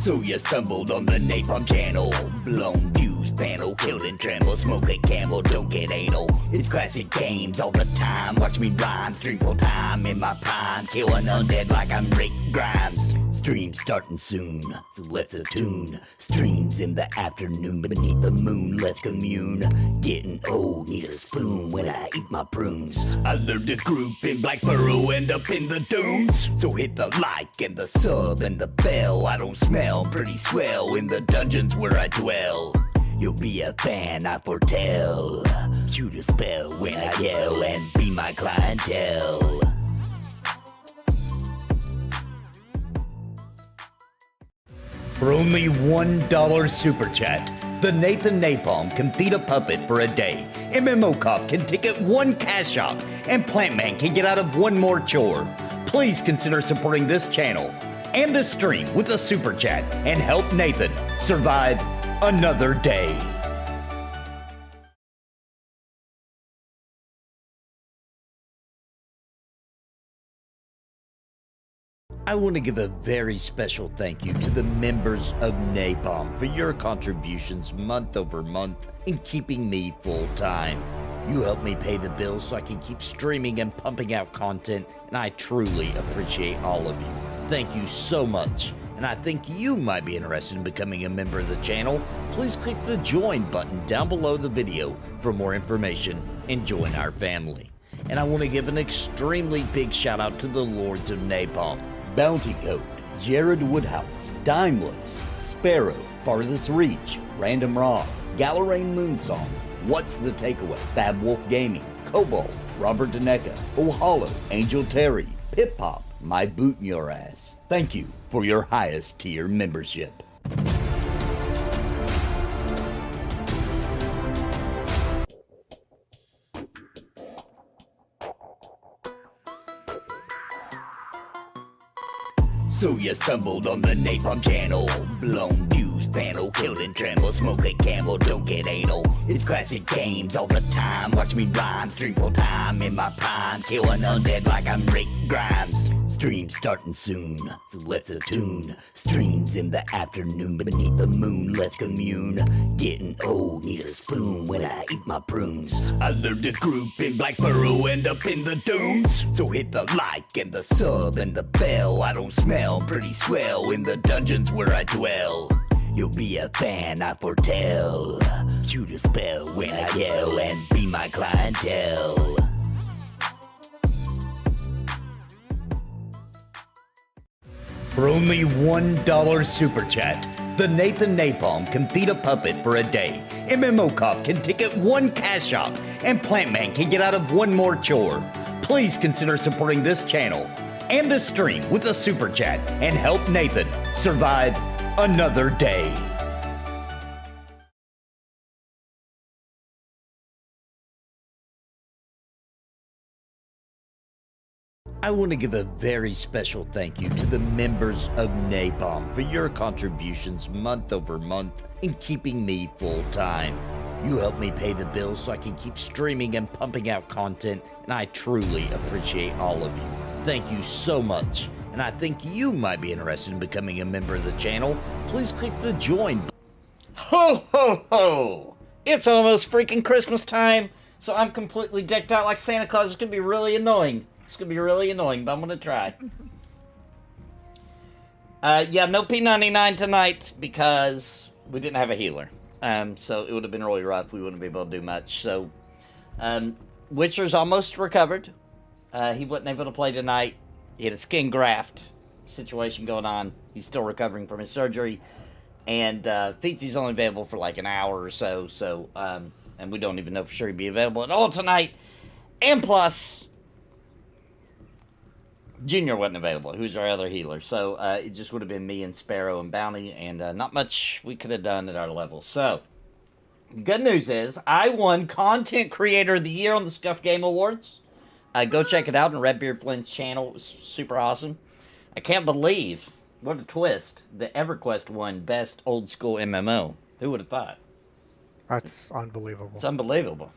So you stumbled on the Napalm channel. Blown views panel, killed and tremble. Smoke a camel, don't get anal. It's classic games all the time. Watch me rhyme, stream full time in my prime. Kill an undead like I'm Rick Grimes. Stream starting soon, so let's attune. Streams in the afternoon beneath the moon. Let's commune. Getting old, need a spoon when I eat my prunes. I learned to group in Black Burrow, end up in the dunes. So hit the like and the sub and the bell. I don't smell pretty swell in the dungeons where I dwell. You'll be a fan, I foretell. Shoot a spell when I yell and be my clientele. For only $1 super chat, the Nathan Napalm can feed a puppet for a day. MMO Cop can ticket one cash shop, and Plant Man can get out of one more chore. Please consider supporting this channel and this stream with a super chat and help Nathan survive another day. I want to give a very special thank you to the members of Napalm for your contributions month over month in keeping me full time. You help me pay the bills so I can keep streaming and pumping out content, and I truly appreciate all of you. Thank you so much. And I think you might be interested in becoming a member of the channel. Please click the join button down below the video for more information and join our family. And I want to give an extremely big shout out to the Lords of Napalm. Bounty Code, Jared Woodhouse, Dimeless, Sparrow, Farthest Reach, Random Raw, Galarain Moonsong, What's the Takeaway, Fab Wolf Gaming, Cobalt, Robert Deneka, O'Hollow, Angel Terry, Pip Pop, My Boot in Your Ass. Thank you for your highest tier membership. So you stumbled on the Napalm channel. Blown views panel, killed and tremble. Smoke a camel, don't get anal. It's classic games all the time. Watch me rhyme, stream full time in my prime. Kill an undead like I'm Rick Grimes. Stream starting soon, so let's attune. Streams in the afternoon beneath the moon. Let's commune. Getting old, need a spoon when I eat my prunes. I learned to group in Black Burrow, end up in the dunes. So hit the like and the sub and the bell. I don't smell pretty swell in the dungeons where I dwell. You'll be a fan, I foretell. Shoot a spell when I yell and be my clientele. For only $1 super chat, the Nathan Napalm can feed a puppet for a day. MMO Cop can ticket one cash shop, and Plant Man can get out of one more chore. Please consider supporting this channel and this stream with a super chat and help Nathan survive another day. I want to give a very special thank you to the members of Napalm for your contributions month over month in keeping me full time. You help me pay the bills so I can keep streaming and pumping out content, and I truly appreciate all of you. Thank you so much. And I think you might be interested in becoming a member of the channel. Please click the join button. Ho, ho, ho! It's almost freaking Christmas time, so I'm completely decked out like Santa Claus. It's going to be really annoying. It's going to be really annoying, but I'm going to try. Yeah, no P99 tonight because we didn't have a healer. So it would have been really rough. We wouldn't be able to do much. So, Witcher's almost recovered. He wasn't able to play tonight. He had a skin graft situation going on. He's still recovering from his surgery. And Feetsy's only available for like an hour or so. So, and we don't even know for sure he'd be available at all tonight. And plus, Junior wasn't available, who's our other healer. So it just would have been me and Sparrow and Bounty. And not much we could have done at our level. So, good news is, I won Content Creator of the Year on the Scuff Game Awards. Go check it out on Redbeard Flynn's channel. It was super awesome. I can't believe, what a twist, the EverQuest won Best Old School MMO. Who would have thought? That's unbelievable. It's unbelievable.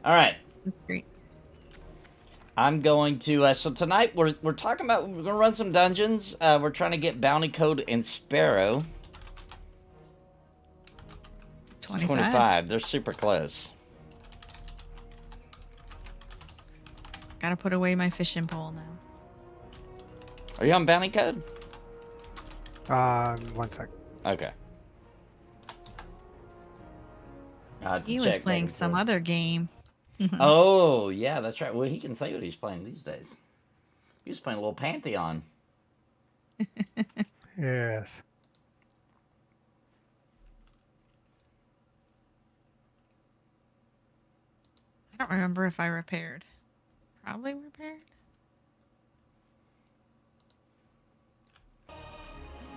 All right. That's great. I'm going to. So tonight we're talking about we're gonna run some dungeons. We're trying to get Bounty Code and Sparrow. 25. They're super close. Gotta put away my fishing pole now. Are you on Bounty Code? 1 sec. Okay. He was playing some other game. Oh, yeah, that's right. Well, he can say what he's playing these days. He was playing a little Pantheon. Yes. I don't remember if I repaired. Probably repaired.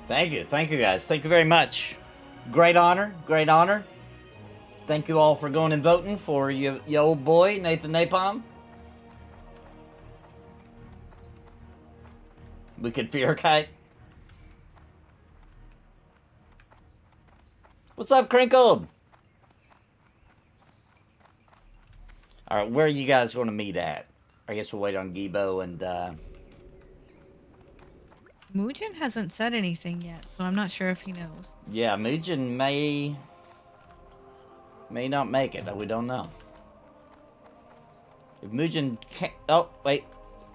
Thank you, guys. Thank you very much. Great honor, great honor. Thank you all for going and voting for your old boy, Nathan Napalm. We could fear kite. What's up, Crinkled? Alright, where are you guys going to meet at? I guess we'll wait on Gibo and, Muujin hasn't said anything yet, so I'm not sure if he knows. yeah, Muujin may not make it. We don't know. If Muujin can't... Oh, wait.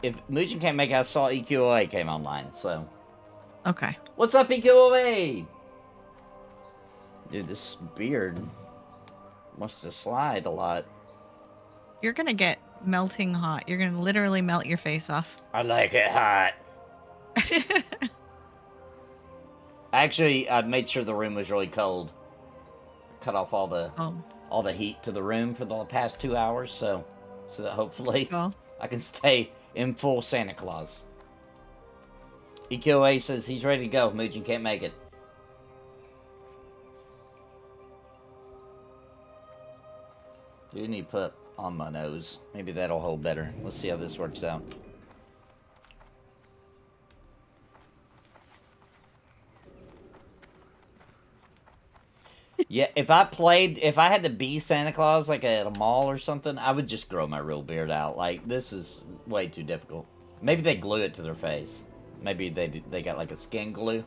If Muujin can't make it, I saw EQOA came online, so... Okay. What's up, EQOA? Dude, this beard must have slide a lot. You're gonna get melting hot. You're gonna literally melt your face off. I like it hot. Actually, I made sure the room was really cold. Cut off all the heat to the room for the past 2 hours, so that hopefully I can stay in full Santa Claus. EQA says he's ready to go. Muujin can't make it. Do need to put on my nose. Maybe that'll hold better. Let's see how this works out. Yeah, if I had to be Santa Claus, like at a mall or something, I would just grow my real beard out. Like, this is way too difficult. Maybe they glue it to their face. Maybe they got like a skin glue.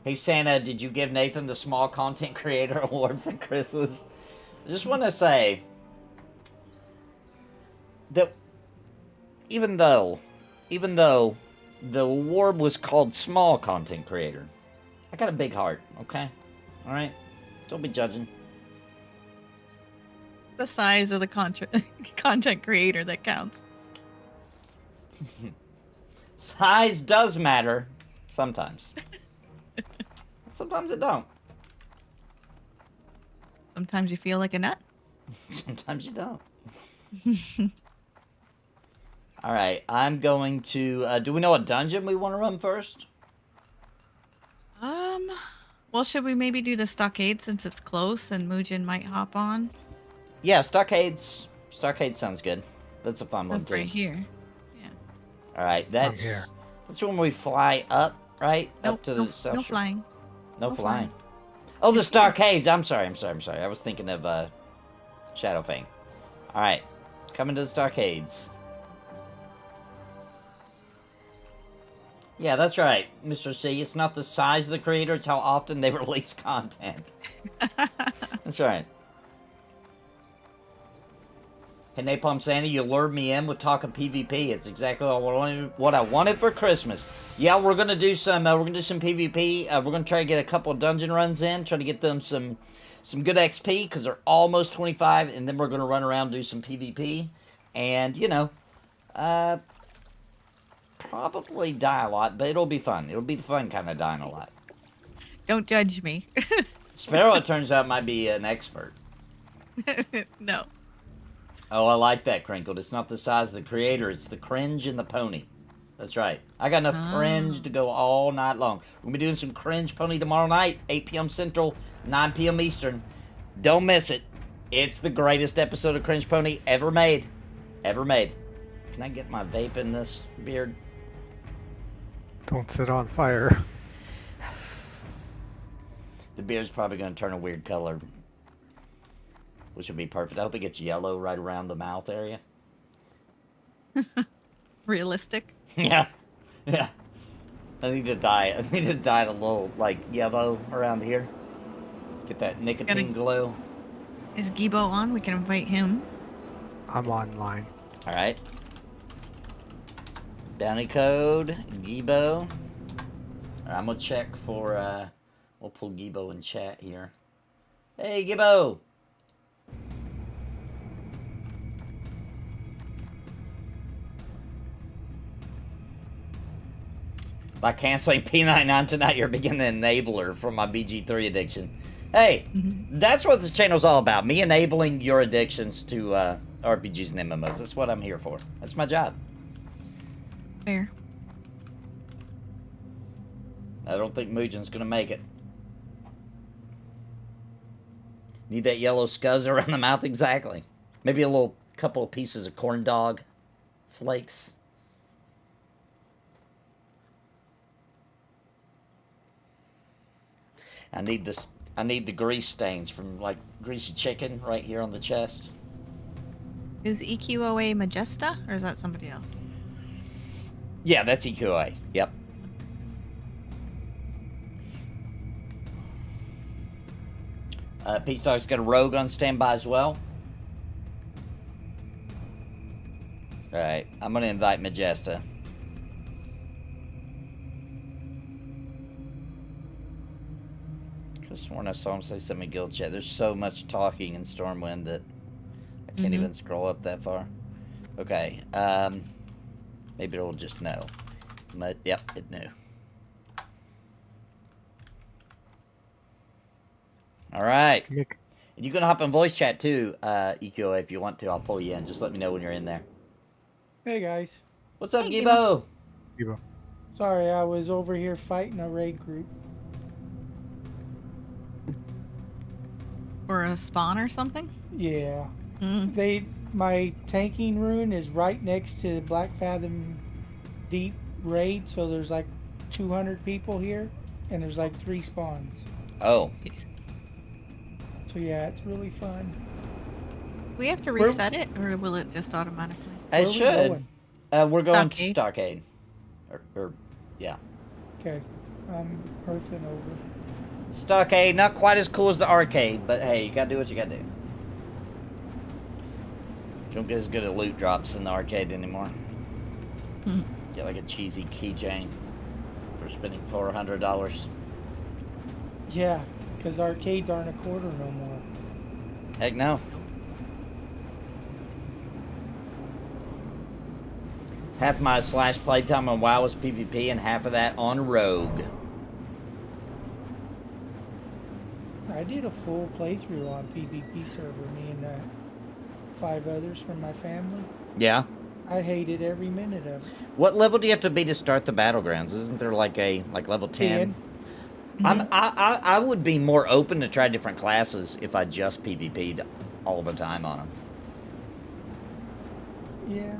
Hey Santa, did you give Nathan the Small Content Creator Award for Christmas? I just want to say that even though the award was called Small Content Creator, I got a big heart, okay? Alright? Don't be judging. The size of the content creator that counts. Size does matter sometimes. Sometimes it don't. Sometimes you feel like a nut. Sometimes you don't. Alright, I'm going to... do we know what dungeon we want to run first? Well, should we maybe do the stockade since it's close and Muujin might hop on? Yeah, Stockade sounds good. That's a fun one, That's too. right here. Yeah. Alright, that's when we fly up, right? Nope, up to the south no shore. flying. No flying. Oh, the Stockades! I'm sorry. I was thinking of Shadowfang. Alright, coming to the Stockades. Yeah, that's right, Mr. C. It's not the size of the creator, it's how often they release content. That's right. Hey, Napalm Sandy, you lured me in with talking PvP. It's exactly what I wanted for Christmas. Yeah, we're gonna do some PvP. We're gonna try to get a couple of dungeon runs in, try to get them some good XP because they're almost 25, and then we're gonna run around and do some PvP, and probably die a lot, but it'll be fun. It'll be the fun kind of dying a lot. Don't judge me. Sparrow, it turns out, might be an expert. No. Oh, I like that, Crinkled. It's not the size of the creator, it's the cringe and the pony. That's right. I got enough cringe to go all night long. We're going to be doing some cringe pony tomorrow night, 8 p.m. Central, 9 p.m. Eastern. Don't miss it. It's the greatest episode of Cringe Pony ever made. Ever made. Can I get my vape in this beard? Don't sit on fire. The beard's probably going to turn a weird color, which would be perfect. I hope it gets yellow right around the mouth area. Realistic. Yeah. Yeah. I need to dye. I need to dye it a little, like, yellow around here. Get that nicotine glow. Is Gibo on? We can invite him. I'm online. Alright. Bounty code, Gibo. Alright, I'm gonna check for, we'll pull Gibo in chat here. Hey, Gibo! By canceling P99 tonight, you're beginning an enabler for my BG3 addiction. Hey, that's what this channel's all about. Me enabling your addictions to RPGs and MMOs. That's what I'm here for. That's my job. Fair. I don't think Mujan's gonna make it. Need that yellow scuzz around the mouth? Exactly. Maybe a little couple of pieces of corn dog flakes. I need this. I need the grease stains from like greasy chicken right here on the chest. Is EQOA Magesta, or is that somebody else? Yeah, that's EQA. Yep. Peace Dog's got a rogue on standby as well. Alright, I'm gonna invite Magesta. Could've sworn I saw him say something in guild chat. There's so much talking in Stormwind that I can't even scroll up that far. Okay, maybe it'll just know. But, yep, it knew. Alright. And you can hop in voice chat too, EQA, if you want to. I'll pull you in. Just let me know when you're in there. Hey guys. What's up, Hey, Gibo? Gibo. Sorry, I was over here fighting a raid group. Or a spawn or something? Yeah. Mm. My tanking rune is right next to the Black Fathom Deep raid, so there's like 200 people here, and there's like 3 spawns. Oh. So yeah, it's really fun. We have to reset it, or will it just automatically? It Where should. We're going to Stockade? Stockade. Or, yeah. Okay. I'm earthing over. Stockade, not quite as cool as the arcade, but hey, you gotta do what you gotta do. You don't get as good at loot drops in the arcade anymore. Get like a cheesy keychain for spending $400. Yeah, because arcades aren't a quarter no more. Heck no. Half my slash playtime on WoW was PvP and half of that on Rogue. I did a full playthrough on PvP server, me and 5 others from my family. Yeah. I hated every minute of it. What level do you have to be to start the battlegrounds? Isn't there like a level 10? I would be more open to try different classes if I just PvP'd all the time on them. Yeah.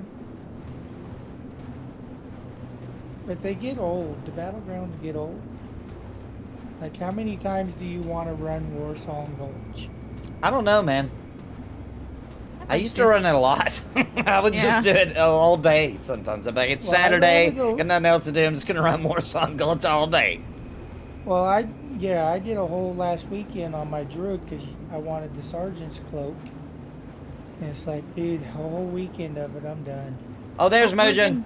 But they get old. The battlegrounds get old. Like, how many times do you want to run Warsong Gulch? I don't know, man. I used to run it a lot. I would just do it all day sometimes. I'm like, it's Saturday, got nothing else to do. I'm just going to run Warsong Gulch all day. Well, I did a whole last weekend on my Druid because I wanted the Sergeant's Cloak. And it's like, dude, a whole weekend of it, I'm done. Oh, there's Mojin.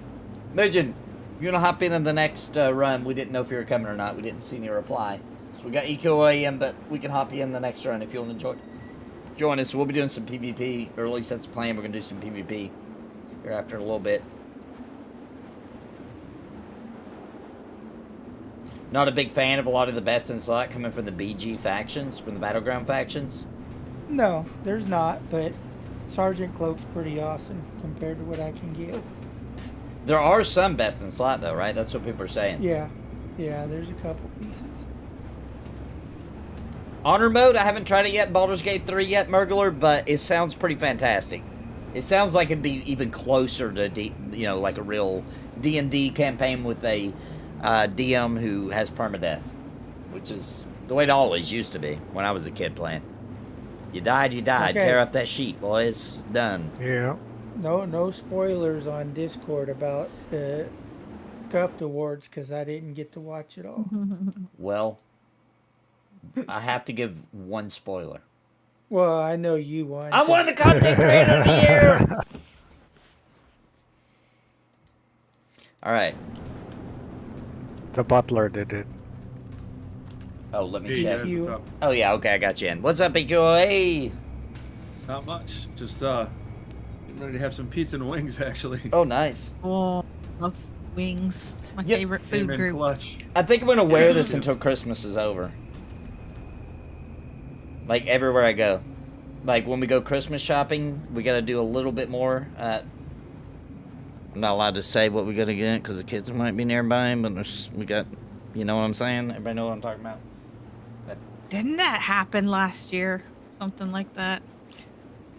Mojin, you're going to hop in the next run. We didn't know if you were coming or not. We didn't see any reply. So we got EQA in, but we can hop you in the next run if you want to join us. We'll be doing some PvP, or at least that's the plan. We're going to do some PvP here after a little bit. Not a big fan of a lot of the best in slot coming from the BG factions, from the Battleground factions. No, there's not, but Sergeant Cloak's pretty awesome compared to what I can get. There are some best in slot, though, right? That's what people are saying. Yeah, there's a couple pieces. Honor mode, I haven't tried it yet, Baldur's Gate 3 yet, Murgler, but it sounds pretty fantastic. It sounds like it'd be even closer to, like a real D&D campaign with a DM who has permadeath, which is the way it always used to be when I was a kid playing. You died, you died. Okay. Tear up that sheet, boys. Done. Yeah. no spoilers on Discord about the Scuffed Awards because I didn't get to watch it all. Well, I have to give one spoiler. Well, I know you won. I won the Content Creator of the Year! All right. The butler did it. Oh, let me Hey check. guys, what's up? Oh, yeah, okay, I got you in. What's up, BQ? Hey! Not much. Just getting ready to have some pizza and wings actually. Oh, nice. Oh, love wings. My Yep. favorite food Came in group. clutch. I think I'm going to wear this until Christmas is over. Like, everywhere I go. Like, when we go Christmas shopping, we got to do a little bit more. I'm not allowed to say what we got to get because the kids might be nearby, but we got, you know what I'm saying? Everybody know what I'm talking about? Didn't that happen last year? Something like that.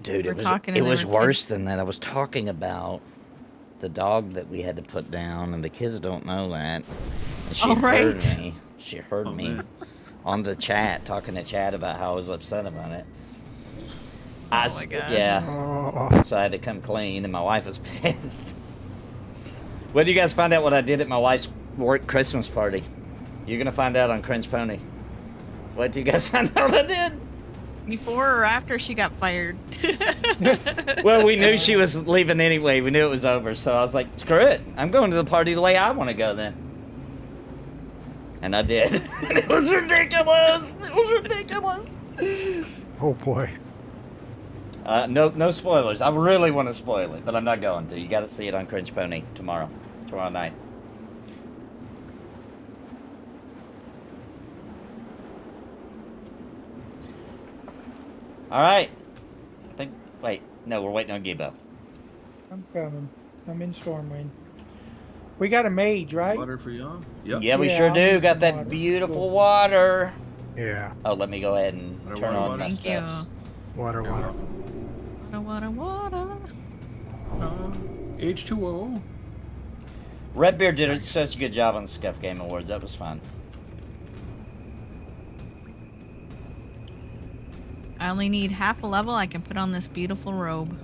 Dude, We're it was, talking it and they was were worse kids. than that. I was talking about the dog that we had to put down, and the kids don't know that. And she All heard right. me. She heard Oh, me man. on the chat, talking to Chad about how I was upset about it. Oh my gosh. Yeah, Oh, so I had to come clean, and my wife was pissed. When do you guys find out what I did at my wife's work Christmas party? You're gonna find out on Cringe Pony. What do you guys find out what I did? Before or after she got fired? Well, we knew she was leaving anyway. We knew it was over, so I was like, screw it. I'm going to the party the way I want to go then. And I did. It was ridiculous. It was ridiculous. oh boy. No spoilers. I really want to spoil it, but I'm not going to. You got to see it on Cringe Pony tomorrow night. All right. I think. Wait. No, we're waiting on Gibo. I'm coming. I'm in Stormwind. We got a mage, right? Water for y'all? Yep. Yeah, we Yeah, sure I'll do. need Got some that water. beautiful Cool. water. Yeah. Oh, let me go ahead and Water, turn water, on water. my Thank stuff. you. Water. Water. H2O. Redbeard did such a good job on the Scuff Game Awards. That was fun. I only need half a level. I can put on this beautiful robe.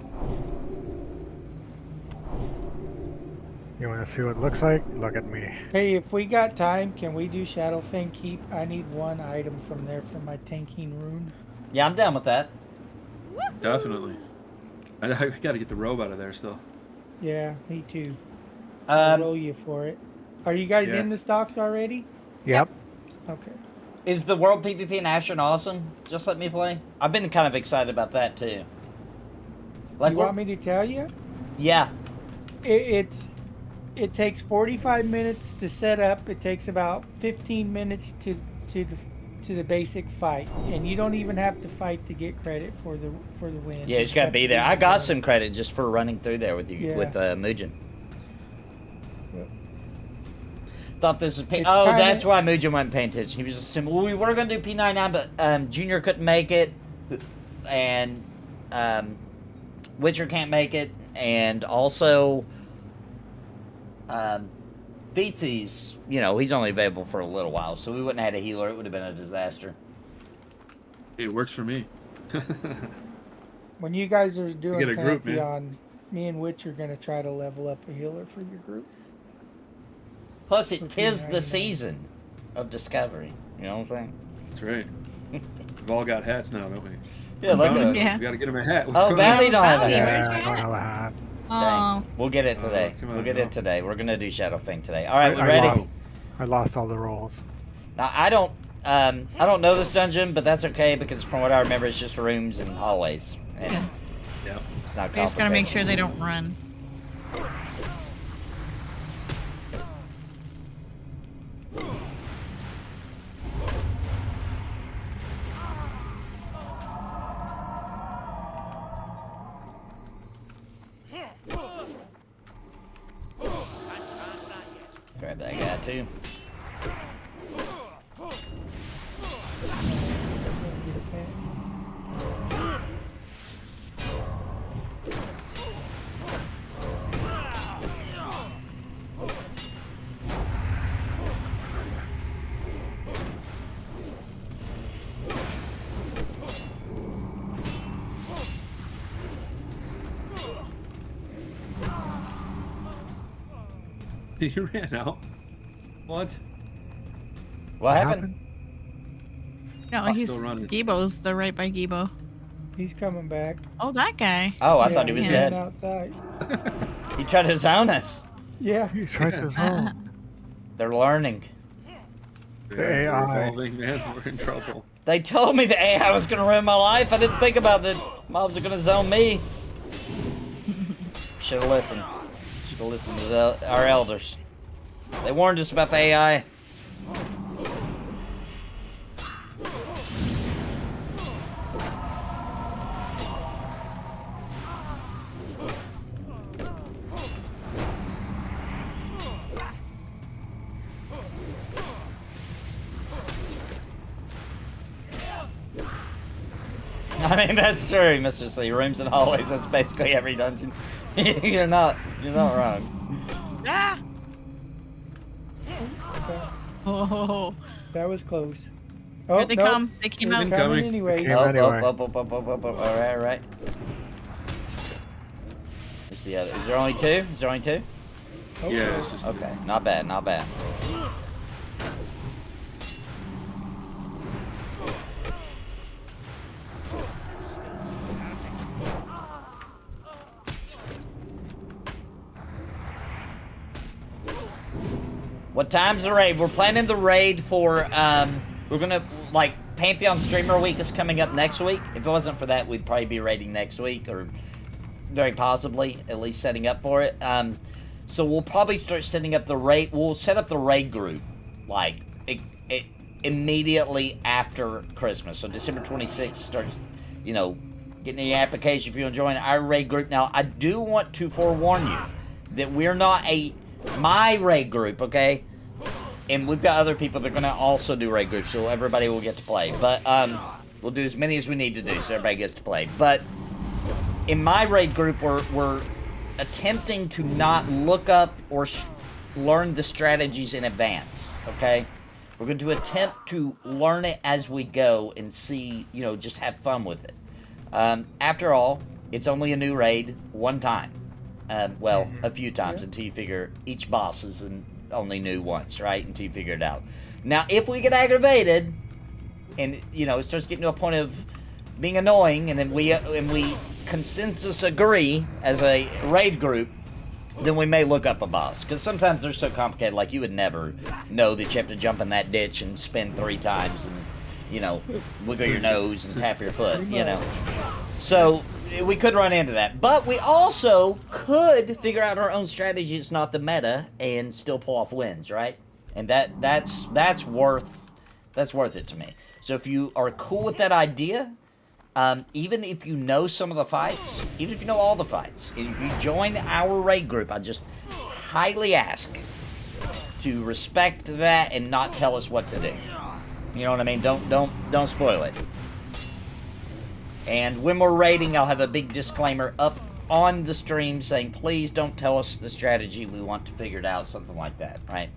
You want to see what it looks like? Look at me. Hey, if we got time, can we do Shadowfang Keep? I need one item from there for my tanking rune. Yeah, I'm down with that. Definitely. I got to get the robe out of there still. Yeah, me too. I'll Um, roll you for it. Are you guys Yeah. in the stocks already? Yep. Okay. is the World PvP in Ashen awesome? Just let me play. I've been kind of excited about that too. Like, You want me to tell you? yeah, It takes 45 minutes to set up. It takes about 15 minutes to the basic fight, and you don't even have to fight to get credit for the win. yeah, you just gotta be there. I got some credit just for running through there with you Yeah. with Mugen. Yep. Thought this was It's oh, kinda- that's why Mugen wasn't paying attention. He was assuming, well, we were gonna do P99, but Junior couldn't make it, and Witcher can't make it, and also Beatsy's, he's only available for a little while, so we wouldn't have had a healer. It would have been a disaster. It works for me. When you guys are doing get a group, man. Pantheon, me and Witch are gonna try to level up a healer for your group. Plus, it For tis the P99. season of Discovery. You know what I'm saying? That's right. We've all got hats now, don't we? Yeah, look Bounty, at Yeah. We got to get him a hat. What's Oh, going Bounty on? don't have a Bounty, hat. where's Yeah, I your don't hat? have a hat. Oh, We'll get it today. come on, We'll get no. it today. We're gonna do Shadowfang today. All right, we I ready? lost all the rolls. Now I don't know this dungeon, but that's okay because from what I remember, it's just rooms and hallways, and Yeah. Yeah. it's not. we just gotta make complicated. sure they don't run. Grab that guy too. Get a pen. He ran out. What? What happened? No, I'm he's still running. Gibo's the right by Gibo. He's coming back. Oh, that guy. Oh, I Yeah, thought he was ran dead. outside. He tried to zone us. Yeah. He's right to zone. They're learning. The AI. We're evolving, man. We're in trouble. They told me the AI was gonna ruin my life. I didn't think about that. Mobs are gonna zone me. Should have listened. Should have listened to our elders. They warned us about the AI. I mean, that's true, Mr. C. Rooms and hallways, that's basically every dungeon. you're not wrong. Ah! Okay. Oh, That was close. Oh, here they no. come. They came They're out. Incoming. coming anyway. Came Up, anyway. up. All right, all right. Where's the other? Is there only two? Is there only two? Okay. Yeah, it's just Okay, not bad, not bad. What time's the raid? We're planning the raid for, we're gonna, like, Pantheon Streamer Week is coming up next week. If it wasn't for that, we'd probably be raiding next week, or very possibly, at least setting up for it. So we'll probably start setting up the raid, we'll set up the raid group, like, immediately after Christmas. So December 26th, start, you know, getting the application if you want to join our raid group. Now, I do want to forewarn you that we're not my raid group, okay? And we've got other people that are going to also do raid groups, so everybody will get to play. But we'll do as many as we need to do, so everybody gets to play. But in my raid group, we're attempting to not look up or learn the strategies in advance, okay? We're going to attempt to learn it as we go and see, you know, just have fun with it. After all, it's only a new raid one time. Well, a few times until you figure each boss is only new once, right? Until you figure it out. Now, if we get aggravated, and you know, it starts getting to a point of being annoying, and then we consensus agree as a raid group, then we may look up a boss. Because sometimes they're so complicated, like you would never know that you have to jump in that ditch and spin 3 times, and you know, wiggle your nose and tap your foot, you know. So we could run into that, but we also could figure out our own strategy. It's not the meta, and still pull off wins, right? And that's worth it to me. So if you are cool with that idea, even if you know some of the fights, even if you know all the fights, if you join our raid group, I just highly ask to respect that and not tell us what to do. You know what I mean? Don't spoil it. And when we're raiding, I'll have a big disclaimer up on the stream saying, please don't tell us the strategy. We want to figure it out, something like that, right?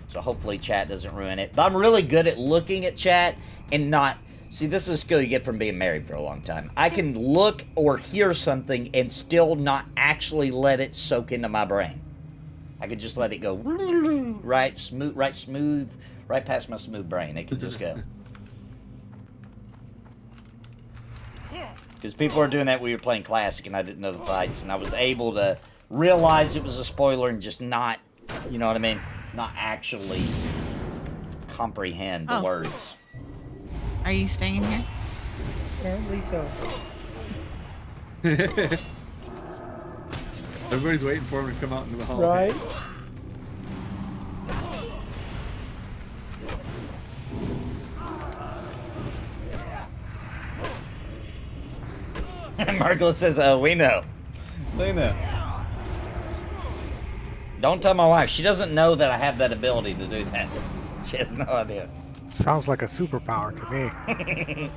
So hopefully chat doesn't ruin it. But I'm really good at looking at chat and not... See, this is a skill you get from being married for a long time. I can look or hear something and still not actually let it soak into my brain. I could just let it go right past my smooth brain. It could just go. Because people are doing that when we were playing Classic and I didn't know the fights, and I was able to realize it was a spoiler and just not, you know what I mean, not actually comprehend the words. Are you staying in here? Apparently so. Everybody's waiting for him to come out into the hall. Right? Margolis says, we know. We know. Don't tell my wife. She doesn't know that I have that ability to do that. She has no idea. Sounds like a superpower to me.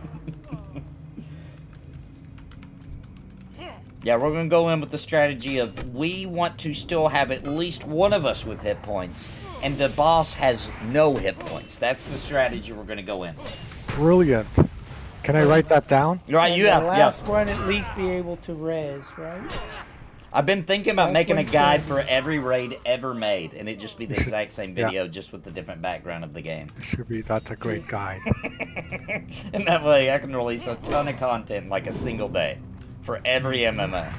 Yeah, we're going to go in with the strategy of we want to still have at least one of us with hit points, and the boss has no hit points. That's the strategy we're going to go in with. Brilliant. Can I write that down? Right, And you the have, last one at least be able to res, right? I've been thinking about Last making a Wednesday. guide for every raid ever made, and it just be the exact same video, just with the different background of the game. That's a great guide. And that way I can release a ton of content in like a single day for every MMO.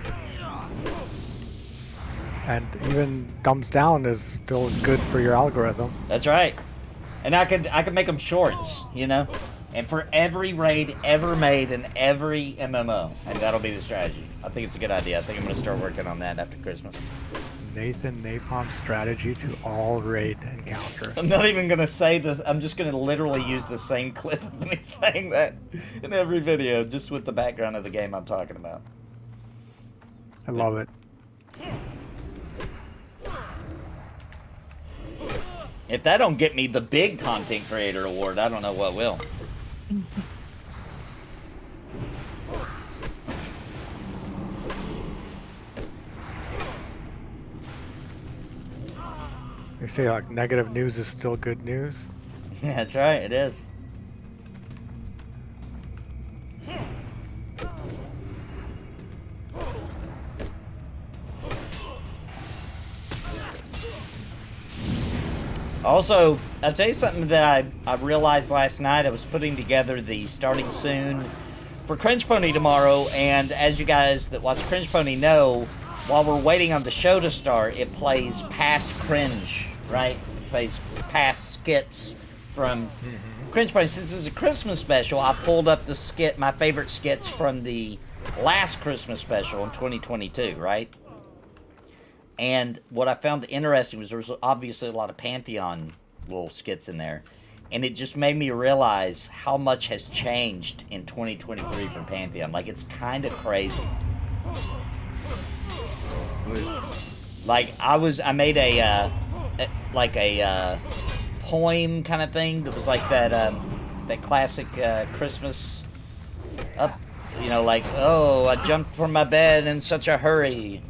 And even thumbs down is still good for your algorithm. That's right. And I could make them shorts, you know? And for every raid ever made in every MMO. And that'll be the strategy. I think it's a good idea. I think I'm going to start working on that after Christmas. Nathan Napalm's strategy to all raid encounters. I'm not even going to say this. I'm just going to literally use the same clip of me saying that in every video, just with the background of the game I'm talking about. I love it. If that don't get me the big content creator award, I don't know what will. They say like negative news is still good news. That's right, it is. Also, I'll tell you something that I realized last night. I was putting together the starting soon for Cringe Pony tomorrow, and as you guys that watch Cringe Pony know, while we're waiting on the show to start, it plays past cringe, right? It plays past skits from Cringe Pony. Since it's a Christmas special, I pulled up the skit, my favorite skits from the last Christmas special in 2022, right? And what I found interesting was there was obviously a lot of Pantheon little skits in there. And it just made me realize how much has changed in 2023 for Pantheon. Like, it's kind of crazy. Like, I made a poem kind of thing that was like that classic Christmas up, you know, like, oh, I jumped from my bed in such a hurry.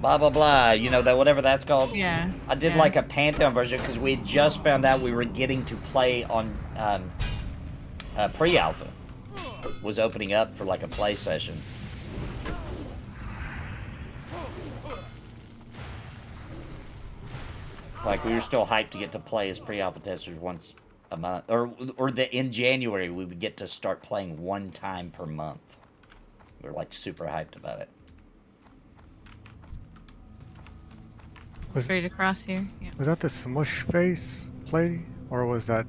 Blah, blah, blah, you know, that whatever that's called. Yeah. I did like a Pantheon version because we had just found out we were getting to play on pre-alpha. Was opening up for like a play session. Like, we were still hyped to get to play as pre-alpha testers once a month. Or in January, we would get to start playing one time per month. We were like super hyped about it. Straight across here. Yeah. Was that the Smush Face play, or was that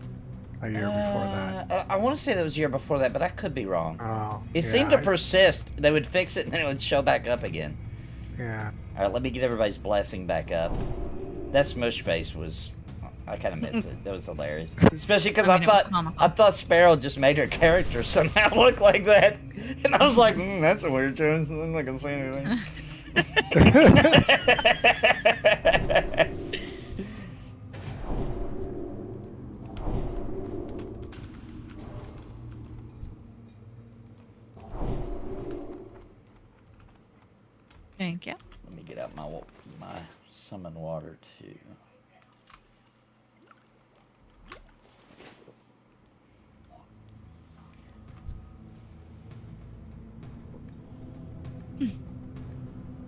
a year before that? I want to say that was a year before that, but I could be wrong. Oh, It seemed to persist. They would fix it, and then it would show back up again. Yeah. All right, let me get everybody's blessing back up. That Smush Face was... I kind of missed it. That was hilarious. Especially because I mean, it was comical. I thought Sparrow just made her character somehow look like that. And I was like, that's a weird choice. I'm not going to say anything. Thank you. Let me get out my summon water too.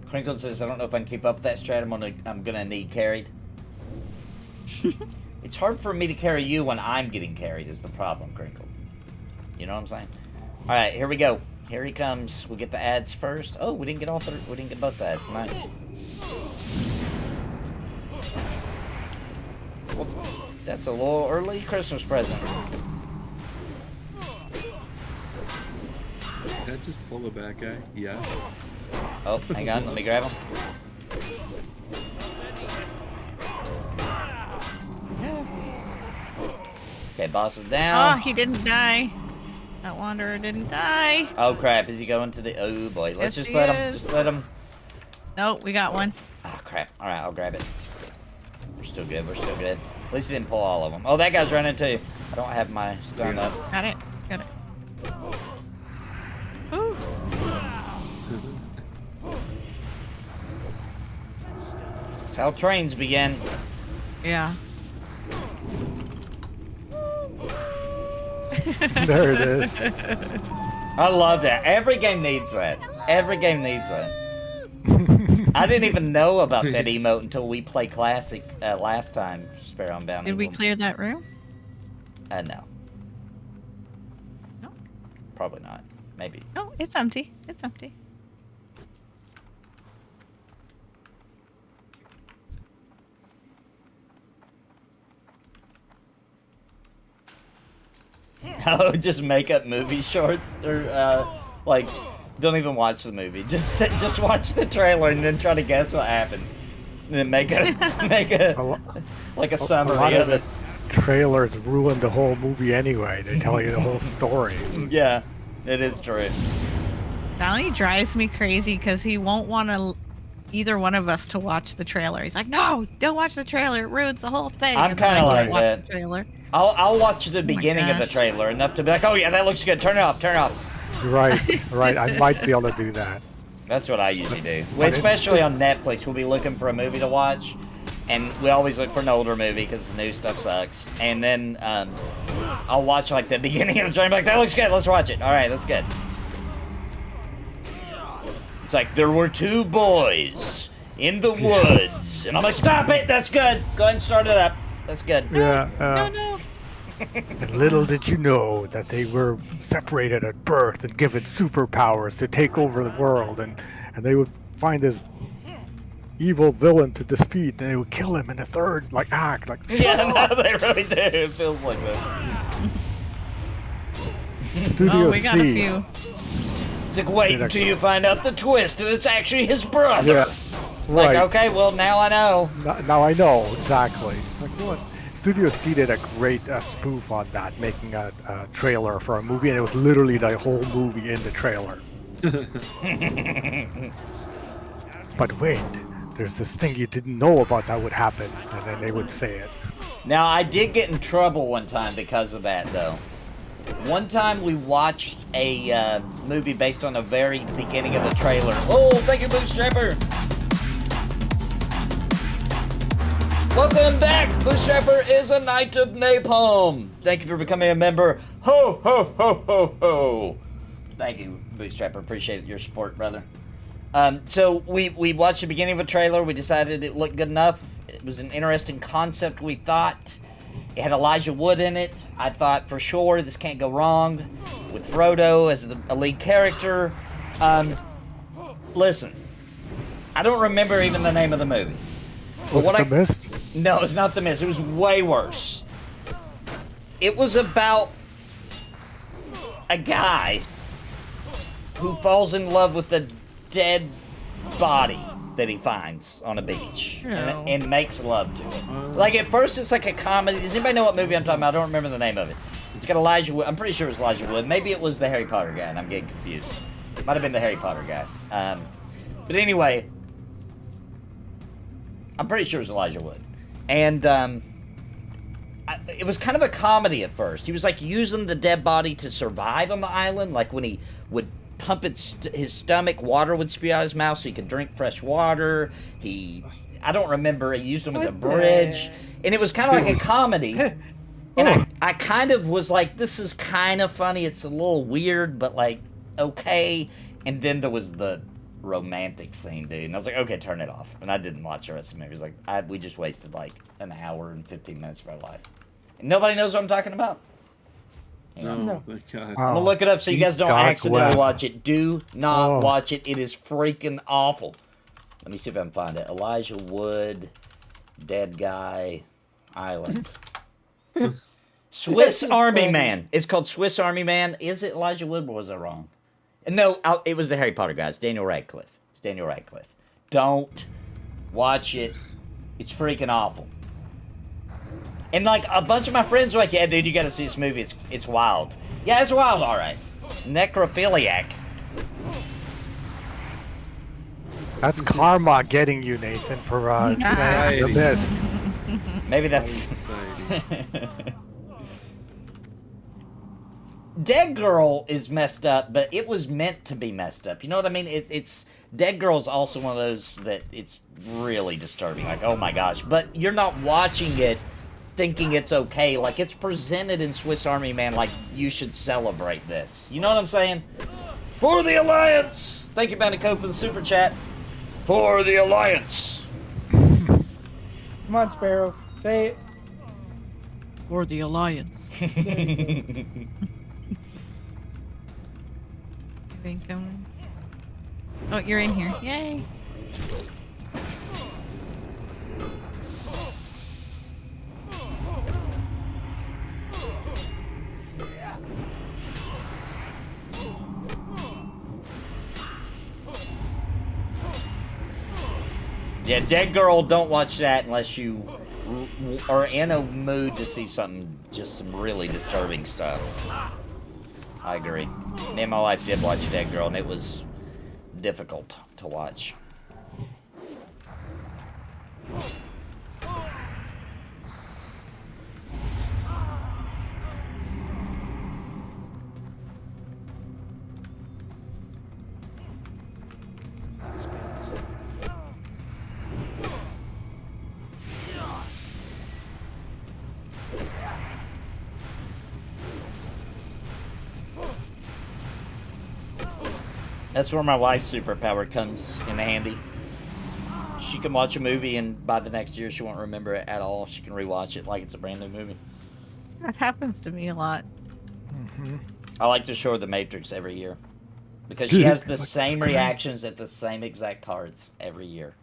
Crinkle says, I don't know if I can keep up with that strat. I'm gonna need carried. It's hard for me to carry you when I'm getting carried is the problem, Crinkle. You know what I'm saying? Alright, here we go. Here he comes. We'll get the ads first. Oh, we didn't get we didn't get both the ads. Nice. Well, that's a little early Christmas present. Did that just pull a bad guy? Yeah. Oh, hang on. Let me grab him. Okay, boss is down. Oh, he didn't die. That wanderer didn't die. Oh crap! Is he going to the? Oh boy! Let's Yes, just he let him. is. Just let him. Nope, we got one. Oh crap! All right, I'll grab it. We're still good. We're still good. At least he didn't pull all of them. Oh, that guy's running too. I don't have my stun up. Got it. Got it. Ooh. That's how trains begin. Yeah. There it is. I love that. Every game needs that. Every game needs that. I didn't even know about that emote until we played Classic last time. Sparrow on Bounty. Did we clear that room? No. No. Probably not. Maybe. No, it's empty. It's empty. Oh, just make up movie shorts or like don't even watch the movie. Just watch the trailer and then try to guess what happened. And then make a like a summary of it. Trailers ruin the whole movie anyway. They tell you the whole story. Yeah, it is true. Bounty drives me crazy because he won't want either one of us to watch the trailer. He's like, no, don't watch the trailer. It ruins the whole thing. I'm And then I kinda can't like watch that. The trailer. I'll watch the my beginning of the gosh. trailer enough to be like, oh yeah, that looks good. Turn it off. Turn it off. Right. I might be able to do that. That's what I usually do. Well, especially on Netflix, we'll be looking for a movie to watch, and we always look for an older movie because the new stuff sucks. And then I'll watch like the beginning of the trailer, like that looks good. Let's watch it. All right, that's good. It's like there were two boys in the woods, and I'm like, stop it. That's good. Go ahead and start it up. That's good. Yeah. No. And little did you know that they were separated at birth and given superpowers to take over the world, and they would find this evil villain to defeat, and they would kill him in the third act. Like, Yeah, no, they really do. It feels like this. Studio Oh, we got a C. few. It's like, wait until you find out the twist, and it's actually his brother. Yeah. Like, Right. okay, well, now I know. Now I know exactly. It's like what? Studio C did a great spoof on that, making a trailer for a movie, and it was literally the whole movie in the trailer. But wait, there's this thing you didn't know about that would happen, and then they would say it. Now, I did get in trouble one time because of that, though. One time we watched a movie based on the very beginning of the trailer. Oh, thank you, Bootstrapper! Welcome back! Bootstrapper is a Knight of Napalm! Thank you for becoming a member. Ho, ho, ho, ho, ho! Thank you, Bootstrapper. Appreciate your support, brother. So we watched the beginning of a trailer. We decided it looked good enough. It was an interesting concept, we thought. It had Elijah Wood in it. I thought, for sure, this can't go wrong. With Frodo as a lead character. Listen. I don't remember even the name of the movie. Was it The Mist? No, it's not The Mist. It was way worse. It was about a guy who falls in love with a dead body that he finds on a beach and makes love to it. Like, at first it's like a comedy. Does anybody know what movie I'm talking about? I don't remember the name of it. It's got Elijah Wood. I'm pretty sure it was Elijah Wood. Maybe it was the Harry Potter guy, and I'm getting confused. Might have been the Harry Potter guy. But anyway, I'm pretty sure it was Elijah Wood. And it was kind of a comedy at first. He was like using the dead body to survive on the island. Like when he would pump his stomach, water would spew out his mouth so he could drink fresh water. I don't remember, he used them as a bridge. And it was kind of like a comedy. And I kind of was like, this is kind of funny. It's a little weird, but like, okay. And then there was the romantic scene, dude. And I was like, okay, turn it off. And I didn't watch the rest of the movie. It was like, we just wasted like an hour and 15 minutes of our life. And nobody knows what I'm talking about. No. Thank God. I'm gonna look it up so you guys don't Dark accidentally web. watch it. Do not Oh. watch it. It is freaking awful. Let me see if I can find it. Elijah Wood, Dead Guy, Island. Swiss Army Man. It's called Swiss Army Man. Is it Elijah Wood, or was I wrong? No, it was the Harry Potter guy. It's Daniel Radcliffe. It's Daniel Radcliffe. Don't watch it. It's freaking awful. And like a bunch of my friends were like, yeah, dude, you gotta see this movie. It's wild. Yeah, it's wild, alright. Necrophiliac. That's karma getting you, Nathan, for saying The Mist. Maybe that's... Dead Girl is messed up, but it was meant to be messed up. You know what I mean? It's Dead Girl's also one of those that it's really disturbing. Like, oh my gosh. But you're not watching it thinking it's okay. Like, it's presented in Swiss Army Man like you should celebrate this. You know what I'm saying? For the Alliance! Thank you, Bandicoot, for the super chat. For the Alliance. Come on, Sparrow. Say it. For the Alliance. Coming. Oh, you're in here. Yay. Yeah, Dead Girl, don't watch that unless you are in a mood to see something, just some really disturbing stuff. I agree. Me and my wife did watch Dead Girl, and it was difficult to watch. That's where my wife's superpower comes in handy. She can watch a movie and by the next year she won't remember it at all. She can rewatch it like it's a brand new movie. That happens to me a lot. I like to show her The Matrix every year. Because she has the same reactions at the same exact parts every year.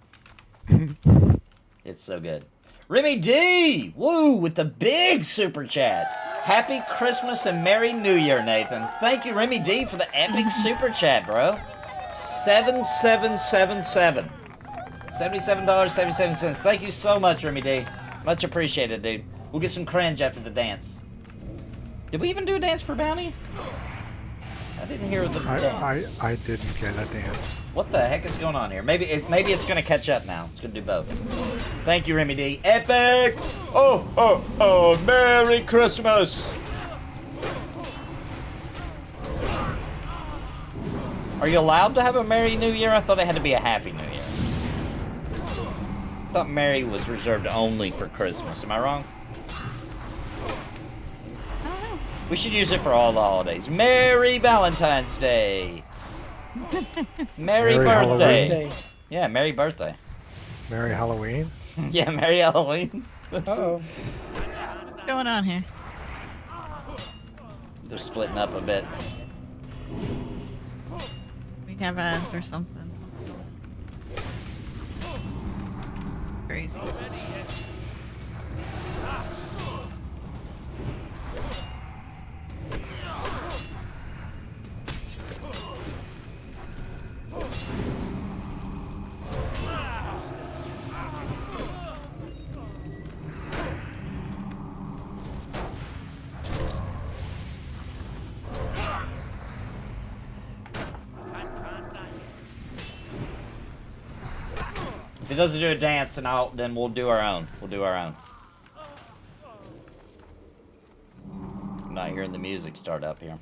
It's so good. Remy D! Woo! With the big super chat. Happy Christmas and Merry New Year, Nathan. Thank you, Remy D, for the epic super chat, bro. 7777. $77.77. Thank you so much, Remy D. Much appreciated, dude. We'll get some cringe after the dance. Did we even do a dance for Bounty? I didn't hear the dance. I didn't get a dance. What the heck is going on here? Maybe it's gonna catch up now. It's gonna do both. Thank you, Remy D. Epic! Oh, Merry Christmas! Are you allowed to have a Merry New Year? I thought it had to be a Happy New Year. I thought Merry was reserved only for Christmas. Am I wrong? We should use it for all the holidays. Merry Valentine's Day! Merry birthday! Halloween. Yeah, Merry birthday. Merry Halloween. Yeah, Merry Halloween. Uh-oh. What's going on here? They're splitting up a bit. We have ads or something. Crazy. If it doesn't do a dance, then we'll do our own. We'll do our own. I'm not hearing the music start up here.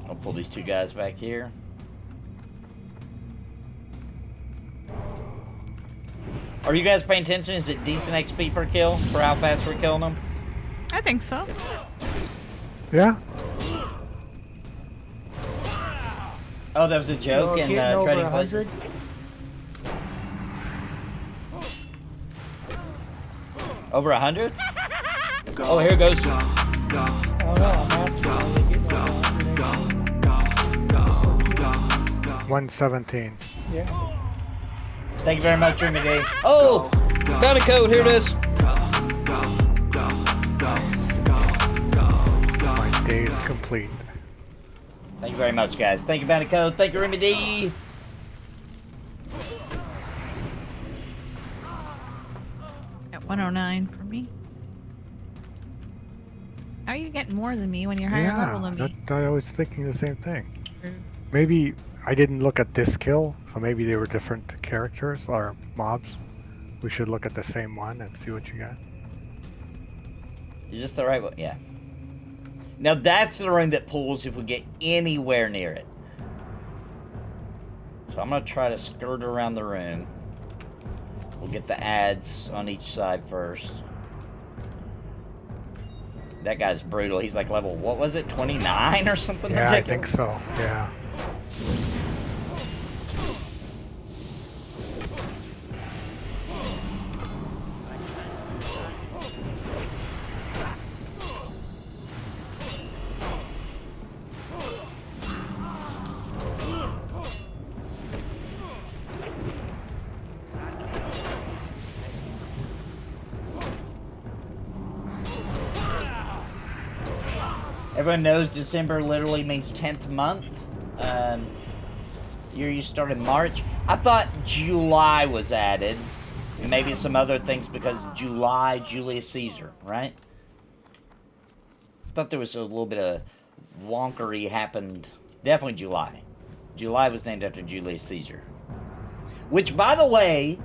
I'll pull these two guys back here. Are you guys paying attention? Is it decent XP per kill for how fast we're killing them? I think so. Yeah. Oh, that was a joke in Trading Places? Over 100? Oh, here goes. I don't know. I'm asking. Are they getting over 100? 117. Yeah. Thank you very much, Remy D. Oh! Found a code. Here it is. My day is complete. Thank you very much, guys. Thank you, Bounty Code. Thank you, Remy D. At 109 for me. How are you getting more than me when you're higher level than me? I was thinking the same thing. Maybe I didn't look at this kill, so maybe they were different characters or mobs. We should look at the same one and see what you got. Is this the right one? Yeah. Now that's the ring that pulls if we get anywhere near it. So I'm going to try to skirt around the room. We'll get the ads on each side first. That guy's brutal. He's like level, what was it, 29 or something Yeah, I ridiculous? think so. Yeah. Everyone knows December literally means 10th month. Year you started March. I thought July was added. And maybe some other things because July, Julius Caesar, right? I thought there was a little bit of wonkery happened. Definitely July. July was named after Julius Caesar. Which, by the way,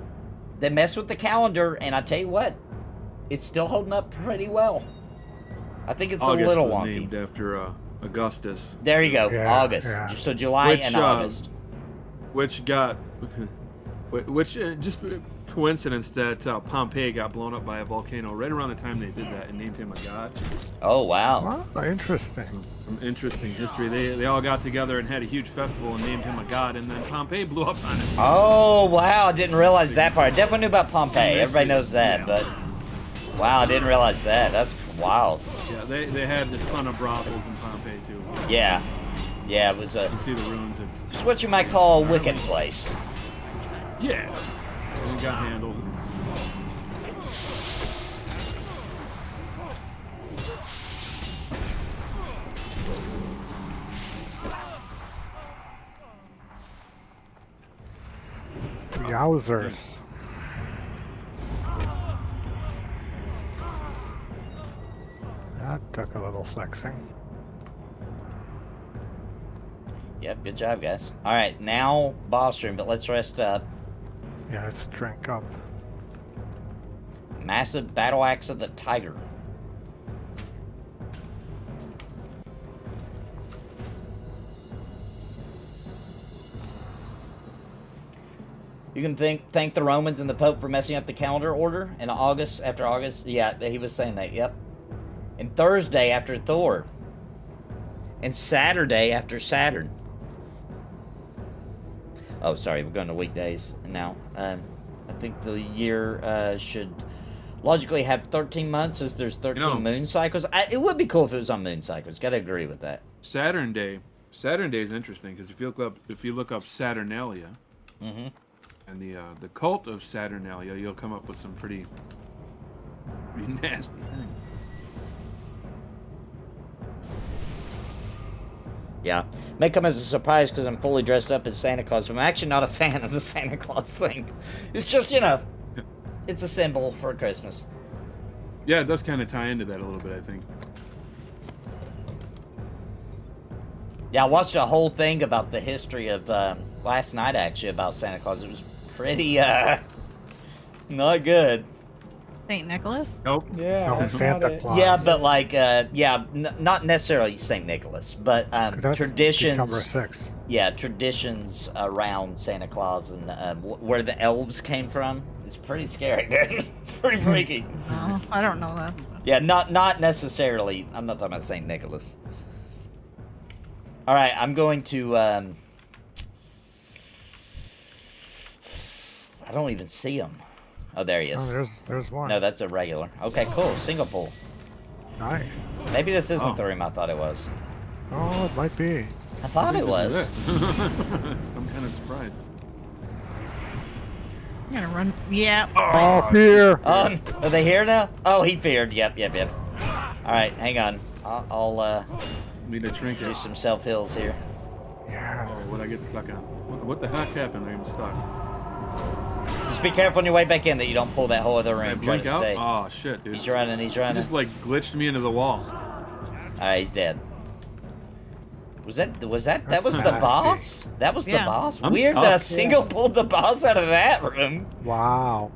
they messed with the calendar, and I tell you what, it's still holding up pretty well. I think it's August a little was wonky. named after Augustus, There you go, Yeah, August. yeah. So July Which, and August. which got, which just coincidence that Pompeii got blown up by a volcano right around the time they did that and named him a god. Oh, wow. Wow, interesting. Some interesting history. They all got together and had a huge festival and named him a god, and then Pompeii blew up on it. Oh, wow, I didn't realize that part. I definitely knew about Pompeii. Everybody knows that, Yeah. but wow, I didn't realize that. That's wild. Yeah, they had a ton of brothels in Pompeii too. Yeah. Yeah, it was a, You see the ruins. it's what you might call a wicked place. Yeah, it got handled. Yowzers. That took a little flexing. Yep, good job, guys. All right, now boss room, but let's rest up. Yeah, let's drink up. Massive battle axe of the tiger. You can thank the Romans and the Pope for messing up the calendar order in August, after August. Yeah, he was saying that, yep. And Thursday after Thor. And Saturday after Saturn. Oh, sorry, we're going to weekdays now. I think the year should logically have 13 months as there's 13 moon cycles. It would be cool if it was on moon cycles. Gotta agree with that. Saturn Day is interesting because if you look up Saturnalia, and the cult of Saturnalia, you'll come up with some pretty nasty things. Yeah. May come as a surprise because I'm fully dressed up as Santa Claus, but I'm actually not a fan of the Santa Claus thing. It's just, you know, it's a symbol for Christmas. Yeah, it does kind of tie into that a little bit, I think. Yeah, I watched a whole thing about the history of, last night actually, about Santa Claus. It was pretty, not good. St. Nicholas? Nope. Yeah, No, that's Santa not it. Claus. Yeah, but like, not necessarily St. Nicholas, but, 'Cause that's traditions. December 6th. Yeah, traditions around Santa Claus and where the elves came from. It's pretty scary, dude. It's pretty freaky. Oh, I don't know that stuff. Yeah, not necessarily. I'm not talking about St. Nicholas. All right, I'm going to. I don't even see him. Oh, there he is. Oh, there's one. No, that's a regular. Okay, cool. Single pool. Nice. Maybe this isn't Oh. the room I thought it was. Oh, it might be. I thought it was. I'm kind of surprised. I'm gonna run. Yeah. Oh, fear! Oh, are they here now? Oh, he feared. Yep. All right, hang on. I'll Need a do trinket. some self heals here. Yeah. Oh, what'd I get stuck on? What the heck happened? I'm stuck. Just be careful on your way back in that you don't pull that whole other Did I room. Try blink to out? stay. Oh shit, dude. He's running. He just like glitched me into the wall. Alright, he's dead. That was the nasty. boss? That was the Yeah. boss? I'm Weird that up. a single pulled the boss out of that room. Wow.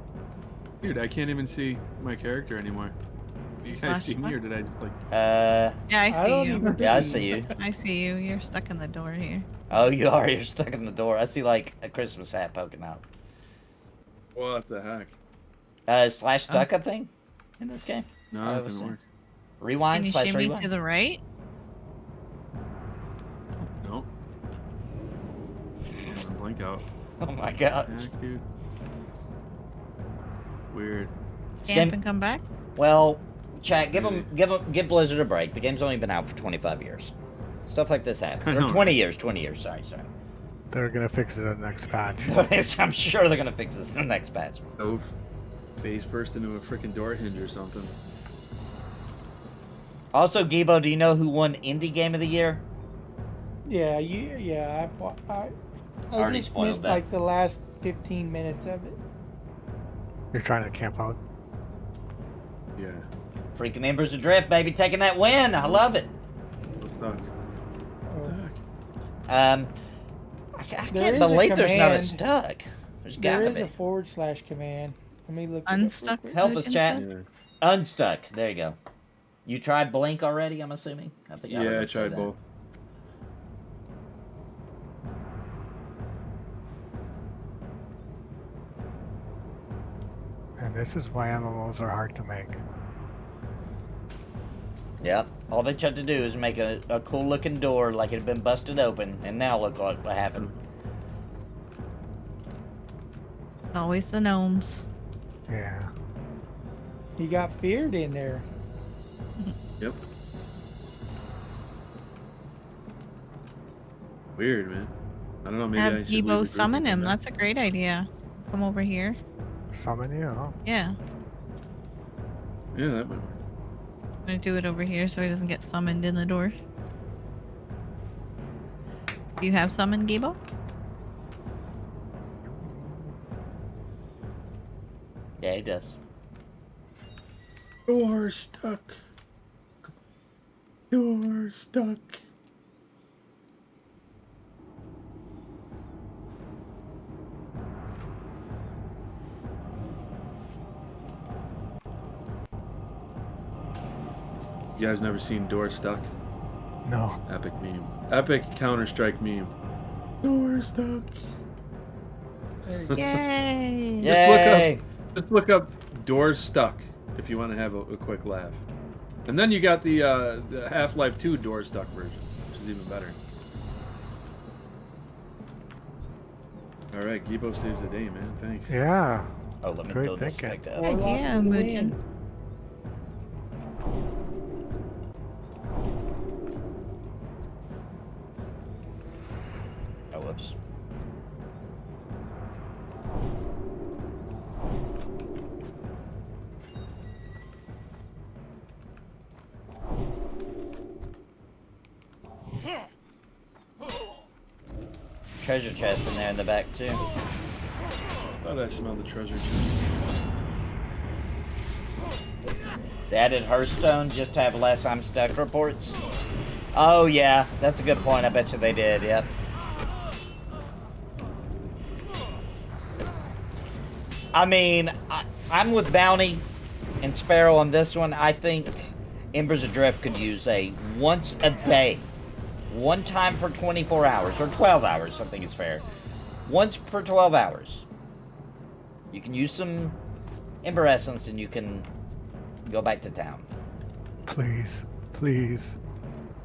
Dude, I can't even see my character anymore. Do you guys see me or did I just like... Yeah, I I see don't you. even Yeah, I see you. I see you. You're stuck in the door here. Oh, you are. You're stuck in the door. I see like a Christmas hat poking out. What the heck? Slash duck a thing in this game? No, I that was didn't work. Rewind Can you slash shimmy rewind. to the right? Nope. Blink out. Oh my god. Heck, dude. Weird. Camp and come back? Well, chat, give Blizzard a break. The game's only been out for 25 years. Stuff like this happens. I Or know, 20 right? years, 20 years, sorry. They're gonna fix it in the next patch. I'm sure they're gonna fix this in the next patch. Oh, face first into a freaking door hinge or something. Also, Gibo, do you know who won Indie Game of the Year? Yeah, I Already just spoiled missed that. like the last 15 minutes of it. You're trying to camp out. Yeah. Freaking Embers Adrift, baby, taking that win. I love it. Stuck. Oh. I There can't is a believe there's not a command. stuck. There's There gotta is be. a / command. Let me look. it up real Unstuck. quick. Help us, Luke, chat. instead? Yeah. Unstuck. There you go. You tried Blink already, I'm assuming? I think Yeah, I heard you say tried that. both. And this is why MMOs are hard to make. Yep. All they tried to do is make a cool looking door like it had been busted open, and now look what happened. Always the gnomes. Yeah. You got feared in there. Yep. Weird, man. I don't know. Maybe I Have should leave the Gibo group summon and him. come back. That's a great idea. Come over here. Summon you, huh? Yeah. Yeah, that might work. I'm gonna do it over here so he doesn't get summoned in the door. Do you have summon, Gibo? Yeah, he does. Door stuck. Door stuck. You guys never seen Door Stuck? No. Epic meme. Epic Counter-Strike meme. Door Stuck. There you go. Yay! Yay! Just look up Door Stuck if you want to have a quick laugh. And then you got the Half-Life 2 Door Stuck version, which is even better. Alright, Gibo saves the day, man. Thanks. Yeah. Oh, let me Great throw this thinking. back up. Warlock idea, for the Mutin. win. Oh, whoops. Treasure chest in there in the back too. Thought I smelled the treasure chest. They added Hearthstone just to have less I'm stuck reports. Oh yeah, that's a good point. I bet you they did. Yep. I mean, I'm with Bounty and Sparrow on this one. I think Embers Adrift could use a once a day, one time per 24 hours or 12 hours. I think is fair. Once per 12 hours, you can use some Ember Essence and you can go back to town. Please. Please.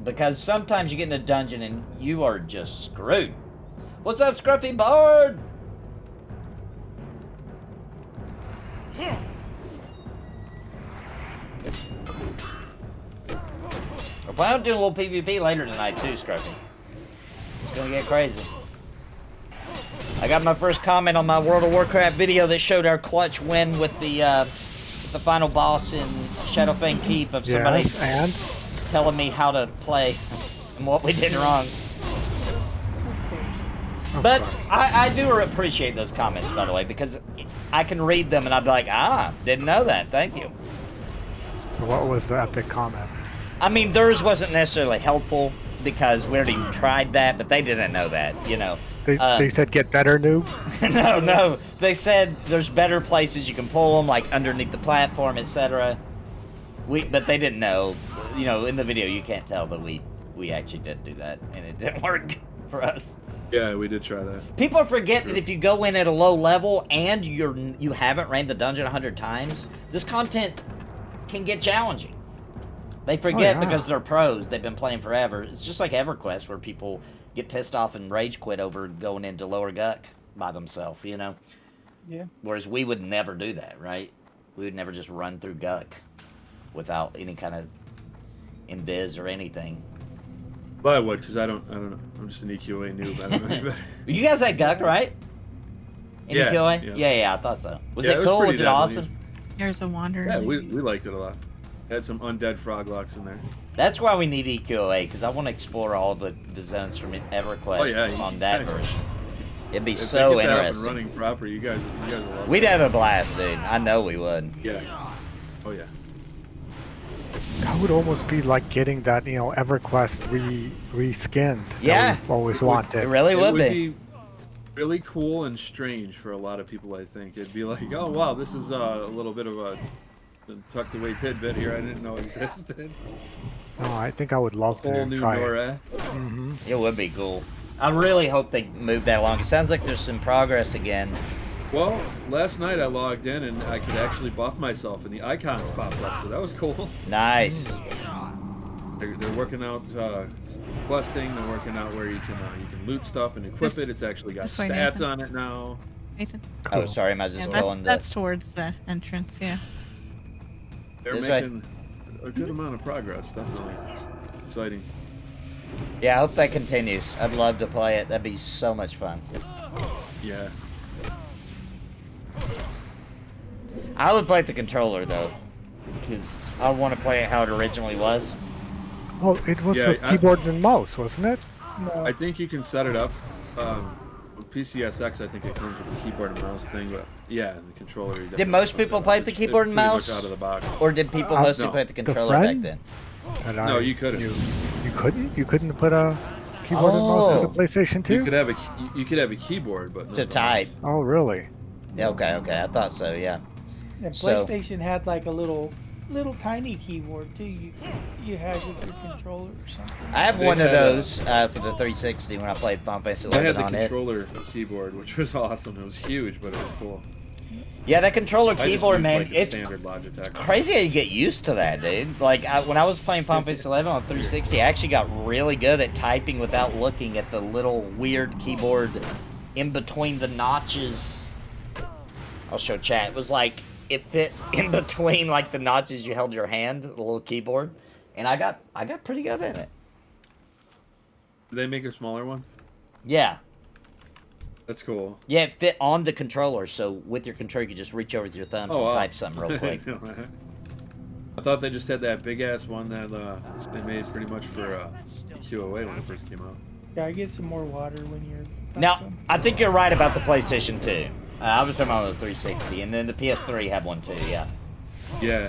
Because sometimes you get in a dungeon and you are just screwed. What's up, Scruffy Bard? We're planning on doing a little PvP later tonight too, Scruffy. It's gonna get crazy. I got my first comment on my World of Warcraft video that showed our clutch win with the final boss in Shadowfang Keep of somebody Yes, and? telling me how to play and what we did wrong. Of But course. I do appreciate those comments, by the way, because I can read them and I'd be like, didn't know that. Thank you. So what was the epic comment? I mean, theirs wasn't necessarily helpful because we already tried that, but they didn't know that, you know. They said get better, noob? No. They said there's better places you can pull them, like underneath the platform, etc. But they didn't know. You know, in the video, you can't tell that we actually didn't do that, and it didn't work for us. Yeah, we did try that. People forget that if you go in at a low level and you haven't ran the dungeon 100 times, this content can get challenging. They forget because they're pros. They've been playing forever. It's just like EverQuest, where people get pissed off and rage quit over going into lower Guck by themselves, you know? Yeah. Whereas we would never do that, right? We would never just run through Guck without any kind of invis or anything. Well, I would, because I don't know. I'm just an EQA noob. I don't know any better. You guys had Guck, right? In Yeah, EQA? yeah. Yeah, I thought so. Was Yeah, it it was cool? pretty Was it deadly. awesome? There's a wanderer. Yeah, we liked it a lot. Had some undead froglocks in there. That's why we need EQA, because I want to explore all the zones from EverQuest on that version. It'd be If so they get that up and interesting. running proper, you guys will love We'd it. have a blast, dude. I know we would. Yeah. Oh yeah. That would almost be like getting that, EverQuest reskinned. Yeah. That we've always It wanted. really It would would be. be really cool and strange for a lot of people, I think. It'd be like, oh wow, this is a little bit of a tucked away tidbit here I didn't know existed. No, I think I would love Whole to new try it. Nora. It would be cool. I really hope they move that along. It sounds like there's some progress again. Well, last night I logged in and I could actually buff myself and the icons popped up, so that was cool. Nice. They're working out questing. They're working out where you can loot stuff and equip it. It's actually got this way, stats Nathan. on it now. Nathan. Oh, sorry, am I just Yeah, going that's towards the entrance, yeah. They're This way. making a good amount of progress. Definitely exciting. Yeah, I hope that continues. I'd love to play it. That'd be so much fun. Yeah. I would play the controller, though, because I want to play it how it originally was. Well, it was Yeah, with I- keyboard and mouse, wasn't it? No. I think you can set it up. With PCSX, I think it comes with a keyboard and mouse thing, but yeah, the controller. you Did definitely most have people to- play it's- the it's keyboard and pretty mouse? much out of the box. Or did people mostly no. play the The controller back friend? then? And No, you couldn't. You couldn't? You couldn't put a keyboard and mouse to the Oh. PlayStation 2? You could have a keyboard, but not To the type. mouse. Oh, really? Yeah, okay, I thought so, yeah. And So- PlayStation had like a little tiny keyboard too. You had with your controller or something. I have They one of had a- those for the 360 when I played Final Fantasy I had 11 the on it. controller keyboard, which was awesome. It was huge, but it was cool. Yeah, that controller I just keyboard, used, man, like, a it's standard Logitech. crazy how you get used to that, dude. Like, when I was playing Final Fantasy 11 on 360, I actually got really good at typing without looking at the little weird keyboard in between the notches. I'll show chat. It was like, it fit in between, like, the notches you held your hand, the little keyboard. And I got pretty good at it. Did they make a smaller one? Yeah. That's cool. Yeah, it fit on the controller, so with your controller, you could just reach over with your thumbs and wow. type something real quick. I thought they just had that big ass one that they made pretty much for QOA when it first came out. Yeah, I get some more water when you're. Now, I think you're right about the PlayStation 2. I was talking about the 360, and then the PS3 had one too, yeah. Yeah.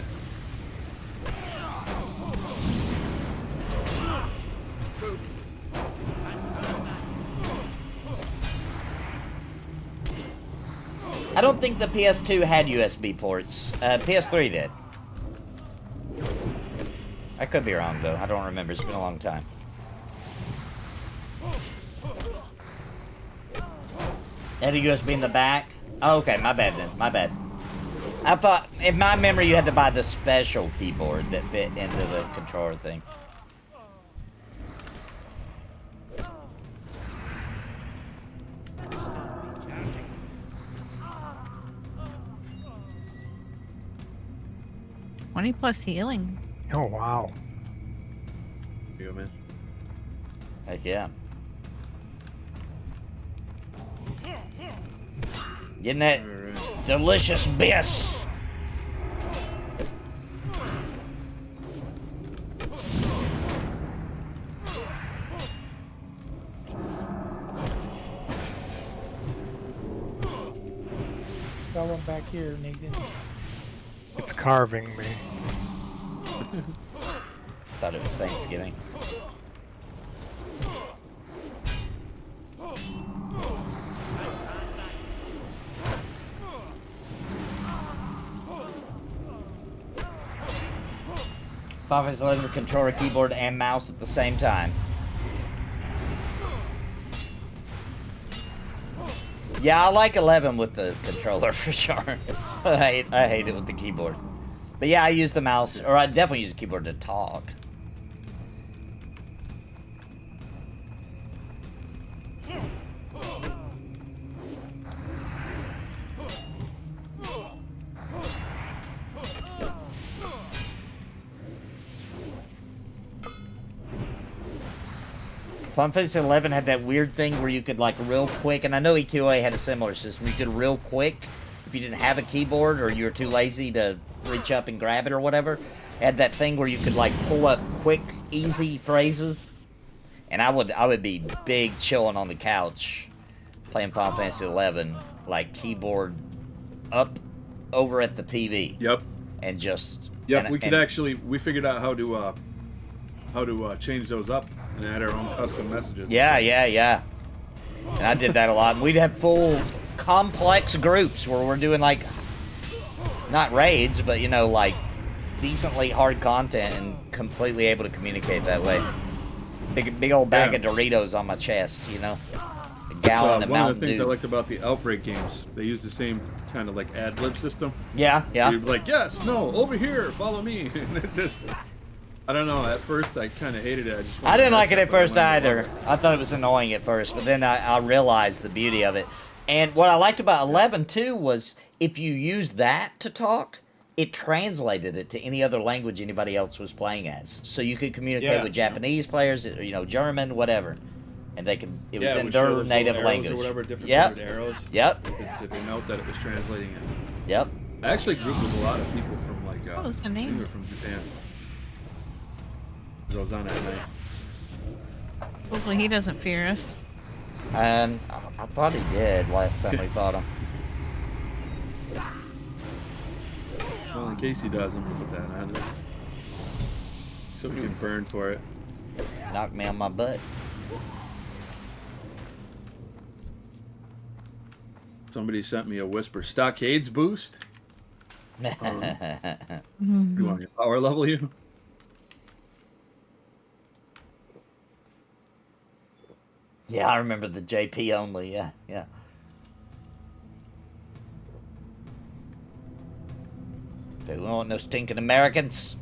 I don't think the PS2 had USB ports. PS3 did. I could be wrong, though. I don't remember. It's been a long time. Had a USB in the back? Oh, okay, my bad then. My bad. I thought, in my memory, you had to buy the special keyboard that fit into the controller thing. +20 healing. Oh, wow. Here you go, man. Heck yeah. Getting that Alright. delicious biss. Got one back here, Nathan. It's carving me. Thought it was Thanksgiving. Final Fantasy 11 with controller, keyboard, and mouse at the same time. Yeah, I like 11 with the controller for sure. I hate it with the keyboard. But yeah, I use the mouse, or I definitely use the keyboard to talk. Final Fantasy 11 had that weird thing where you could, like, real quick, and I know EQA had a similar system, you could real quick, if you didn't have a keyboard or you were too lazy to reach up and grab it or whatever, had that thing where you could, like, pull up quick, easy phrases. And I would be big chilling on the couch playing Final Fantasy 11, like, keyboard up over at the TV. Yep. And just... Yep, we figured out how to change those up and add our own custom messages. Yeah. And I did that a lot. And we'd have full complex groups where we're doing, like, not raids, but, you know, like, decently hard content and completely able to communicate that way. Big old bag of Doritos on my chest, you know? A gallon of Mountain Dew. One of the things I liked about the Outbreak games, they use the same kind of, like, ad-lib system. Yeah. You'd be like, yes, no, over here, follow me. And it just... I don't know, at first I kind of hated it. I didn't like it at first either. I thought it was annoying at first, but then I realized the beauty of it. And what I liked about 11, too, was if you used that to talk, it translated it to any other language anybody else was playing as. So you could communicate with Japanese players, you know, German, whatever. And they could, it was in their native language. Or whatever, different colored arrows. Yep. To denote that it was translating it. Yep. I actually grouped with a lot of people from, like, What was the name? they were from Japan. I was on at night. Hopefully he doesn't fear us. And I thought he did last time we fought him. Well, in case he does, I'm gonna put that on it. So we can burn for it. Knocked me on my butt. Somebody sent me a Whisper Stockades boost. You want me to power level you? Yeah, I remember the JP only, yeah. But we don't want no stinking Americans.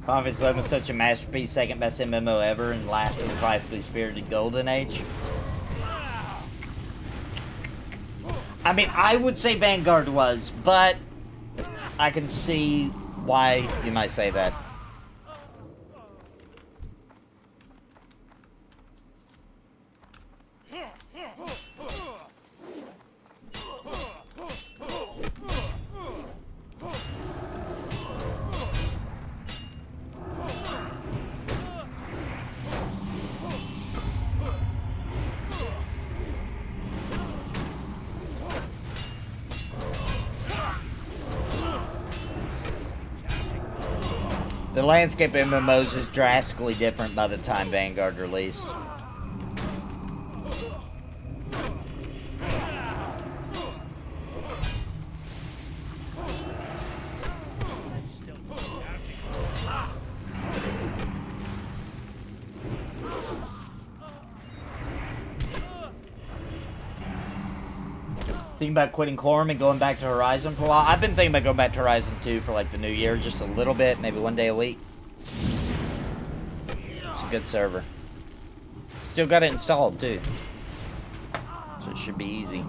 Final Fantasy 11 is such a masterpiece, second best MMO ever, and last in the classically spirited golden age. I mean, I would say Vanguard was, but I can see why you might say that. The landscape of MMOs is drastically different by the time Vanguard released. Thinking about quitting Quorum and going back to Horizon for a while. I've been thinking about going back to Horizon 2 for like the new year, just a little bit, maybe one day a week. It's a good server. Still got it installed too, so it should be easy.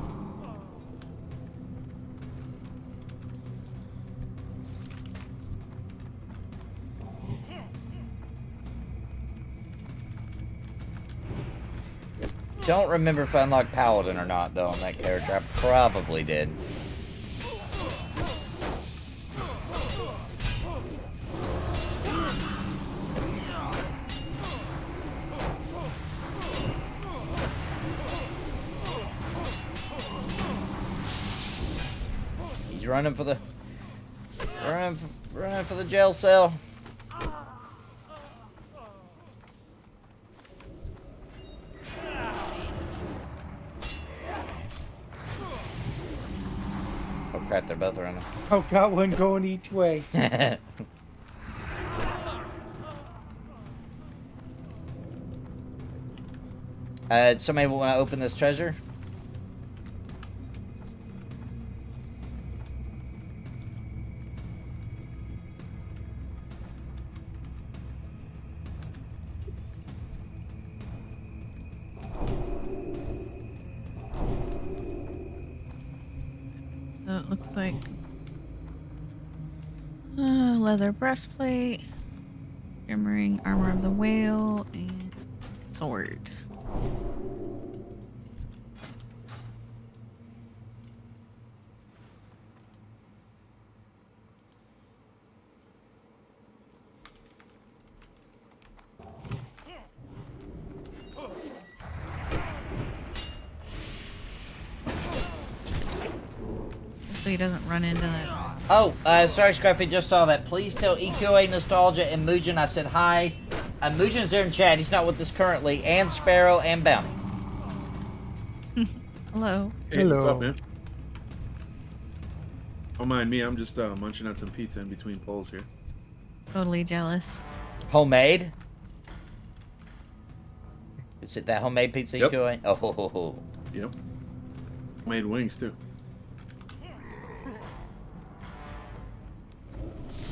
Don't remember if I unlocked Paladin or not, though, on that character. I probably did. He's running for the... running for the jail cell. crap, they're both running. Oh, got one going each way. Somebody want to open this treasure? So it looks like leather breastplate, shimmering armor of the whale, and sword. So he doesn't run into that. Oh, sorry, Scruffy, just saw that. Please tell EQA, Nostalgia, and Mugen I said hi. Mugen's there in chat. He's not with us currently. And Sparrow and Bounty. Hello. Hey, what's Hello. up, man? Don't mind me. I'm just munching on some pizza in between polls here. Totally jealous. Homemade? Is it that homemade pizza Yep. EQA? Oh, ho, ho, ho. Yep. Made wings too.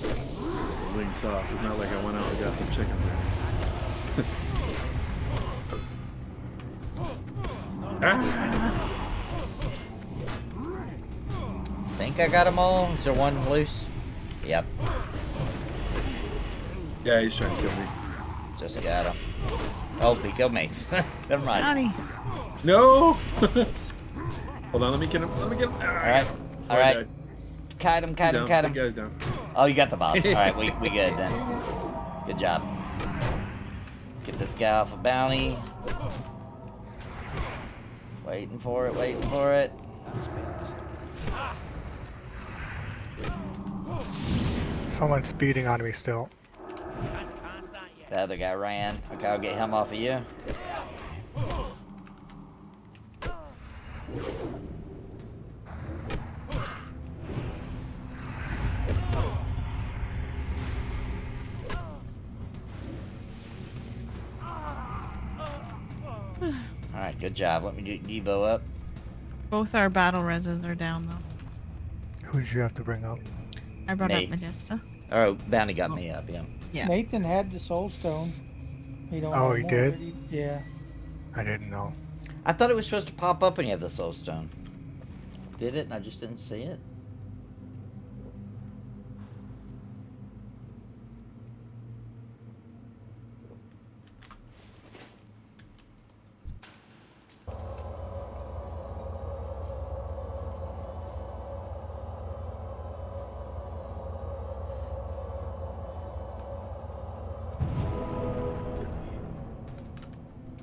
Just the wing sauce. It's not like I went out and got some chicken there. Ah! Think I got them all? Is there one loose? Yep. Yeah, he's trying to kill me. Just got him. Oh, he killed me. Never mind. Howdy. No! Hold on, let me get him. Let me get him. Alright. Alright. Kite him, kite him, kite him. Guy's down. Oh, you got the boss. Alright, we good then. Good job. Get this guy off a bounty. Waiting for it, waiting for it. Someone's speeding on me still. The other guy ran. Okay, I'll get him off of you. Alright, good job. Let me get Debo up. Both our battle reses are down though. Who did you have to bring up? I brought Me. up Majesta. Oh, Bounty got me up, yeah. Yeah. Nathan had the soul stone. He don't Oh, have he more, did? but yeah. I didn't know. I thought it was supposed to pop up when you have the soul stone. Did it? And I just didn't see it.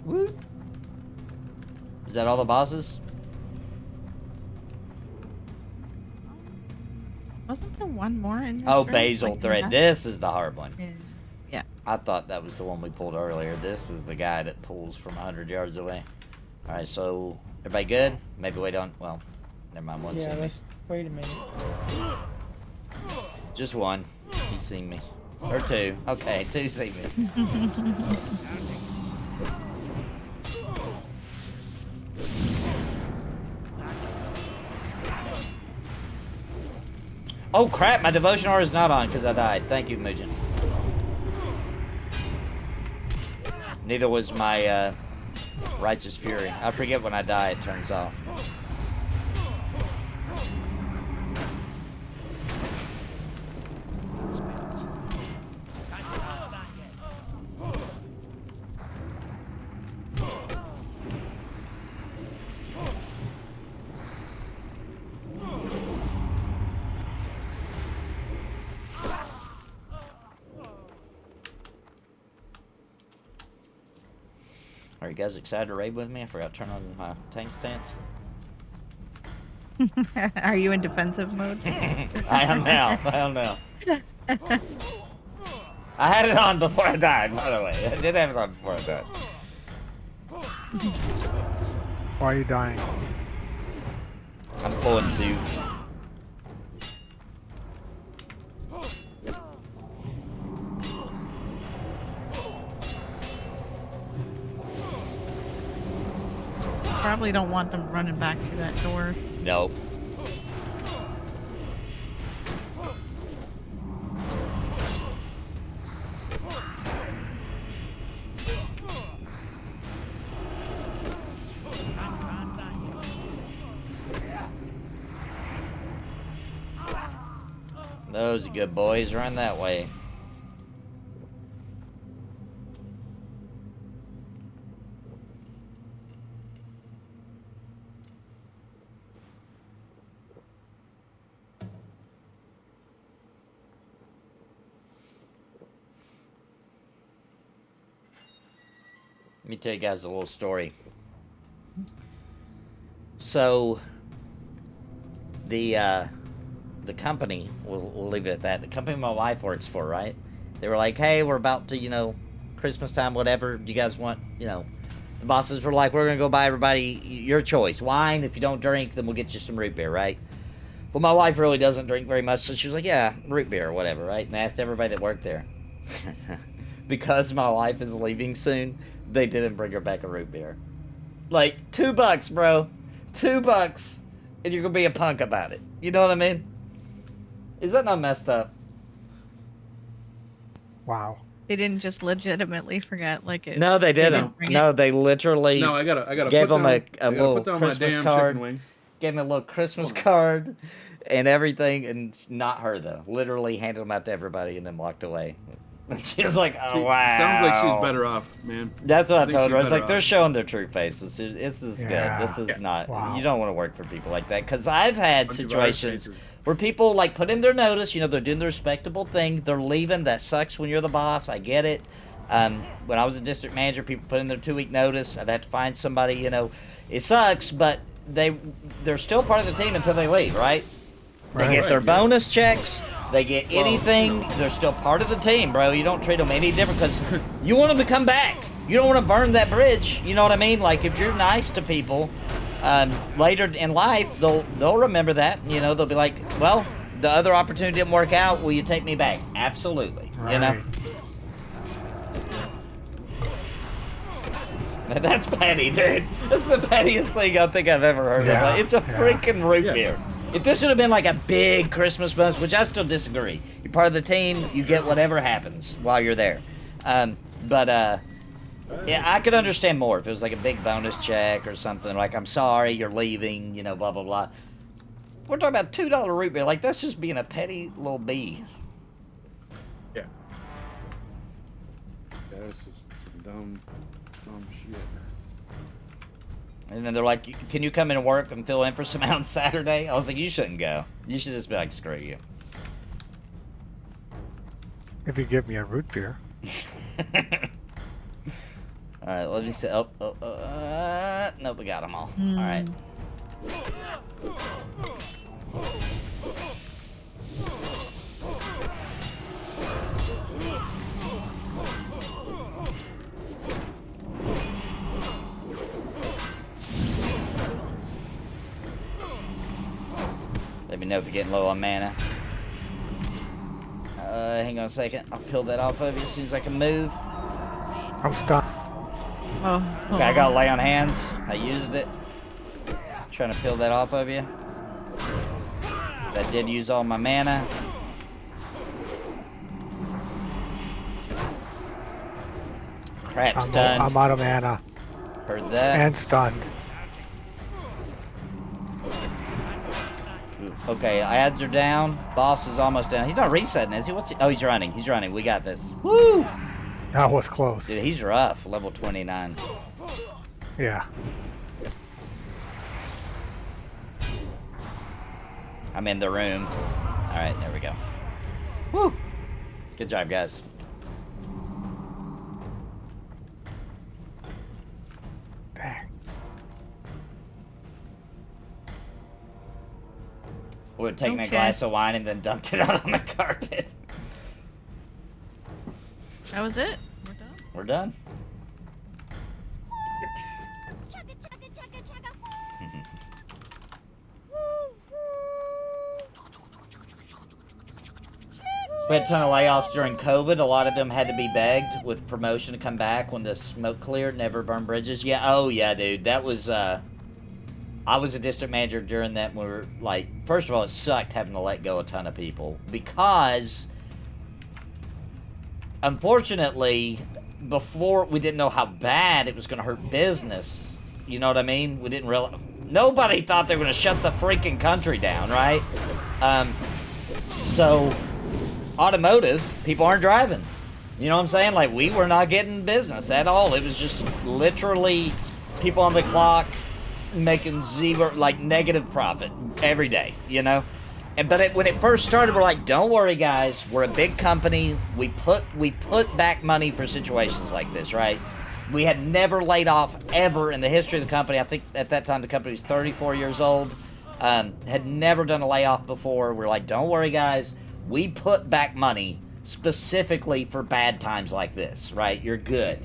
Woo! Is that all the bosses? Wasn't there one more in your Oh, stream? basil Like, thread. yeah. This is the hard one. Yeah. Yeah. I thought that was the one we pulled earlier. This is the guy that pulls from 100 yards away. Alright, so everybody good? Maybe wait on. Well, never mind. One Yeah, seen me. let's wait a minute. Just one. He's seen me. Or two. Okay, two seen me. Oh crap, my devotion aura is not on because I died. Thank you, Mugen. Neither was my righteous fury. I forget when I die it turns off. Are you guys excited to raid with me? I forgot to turn on my tank stance. Are you in defensive mode? I am now. I am now. I had it on before I died, by the way. I did have it on before I died. Why are you dying? I'm pulling two. probably don't want them running back through that door. Nope. Those are good boys. Run that way. Let me tell you guys a little story. So, the company, we'll leave it at that. The company my wife works for, right? They were like, hey, we're about to, you know, Christmas time, whatever. Do you guys want, you know, the bosses were like, we're going to go buy everybody your choice. Wine, if you don't drink, then we'll get you some root beer, right? Well, my wife really doesn't drink very much, so she was like, yeah, root beer or whatever, right? And I asked everybody that worked there. Because my wife is leaving soon, they didn't bring her back a root beer. Like, $2, bro. $2. And you're going to be a punk about it. You know what I mean? Is that not messed up? Wow. They didn't just legitimately forget, like it. No, they didn't. bring No, it. they literally No, I gotta gave put them down, a I gotta little put down my Christmas damn card. chicken wings. Gave me a little Christmas card and everything, and not her though. Literally handed them out to everybody and then walked away. She was like, "Oh wow!" Sounds like she's better off, man. That's what I think told her. I she's was like, better "They're off. showing their true faces. This is Yeah. good. This is not. Wow. You don't want to work for people like that." Because I've had Bunch of situations faces. where people like put in their notice. You know, they're doing the respectable thing. They're leaving. That sucks when you're the boss. I get it. When I was a district manager, people put in their 2-week notice. I'd have to find somebody. You know, it sucks, but they're still part of the team until they leave, right? They get their Right, yeah. bonus checks. They get anything. you know. They're still part of the team, bro. You don't treat them any different because you want them to come back. You don't want to burn that bridge. You know what I mean? Like if you're nice to people, later in life, they'll remember that. You know, they'll be like, well, the other opportunity didn't work out. Will you take me back? Absolutely. You know. Right. That's petty, dude. That's the pettiest thing I think I've ever heard Yeah, of. It's a yeah. freaking root Yeah. beer. If this would have been like a big Christmas bonus, which I still disagree. You're part of the team, you get whatever happens while you're there. Yeah, I could understand more if it was like a big bonus check or something. Like, I'm sorry, you're leaving, you know, blah, blah, blah. We're talking about $2 root beer. Like, that's just being a petty little bee. Yeah. Yeah, this is some dumb shit. And then they're like, can you come in and work and fill in for some on Saturday? I was like, you shouldn't go. You should just be like, screw you. If you give me a root beer. All right, let me see. Nope, we got them all. All right. Let me know if you're getting low on mana. Hang on a second. I'll peel that off of you as soon as I can move. I'm stunned. Oh, Okay, I got lay on hands. I used it. Trying to peel that off of you. That did use all my mana. Crap, stunned. I'm out of mana Heard that. and stunned. Okay, ads are down. Boss is almost down. He's not resetting, is he? Oh, he's running. He's running. We got this. Woo! That was close. Dude, he's rough. Level 29. Yeah. I'm in the room. All right, there we go. Woo! Good job, guys. Dang. Would have taken No a glass chest. of wine and then dumped it out on the carpet. that was it. We're done. We're done. We had a ton of layoffs during COVID. A lot of them had to be begged with promotion to come back when the smoke cleared. Never burn bridges. Yeah. Oh yeah, dude. That was I was a district manager during that. We were like, first of all, it sucked having to let go a ton of people because, unfortunately, before we didn't know how bad it was going to hurt business. You know what I mean? We didn't realize. Nobody thought they were going to shut the freaking country down, right? So, automotive, people aren't driving. You know what I'm saying? Like, we were not getting business at all. It was just literally people on the clock making zero, like, negative profit every day, you know? But when it first started, we're like, don't worry, guys. We're a big company. We put back money for situations like this, right? We had never laid off ever in the history of the company. I think at that time the company was 34 years old. Had never done a layoff before. We're like, don't worry, guys. We put back money specifically for bad times like this, right? You're good.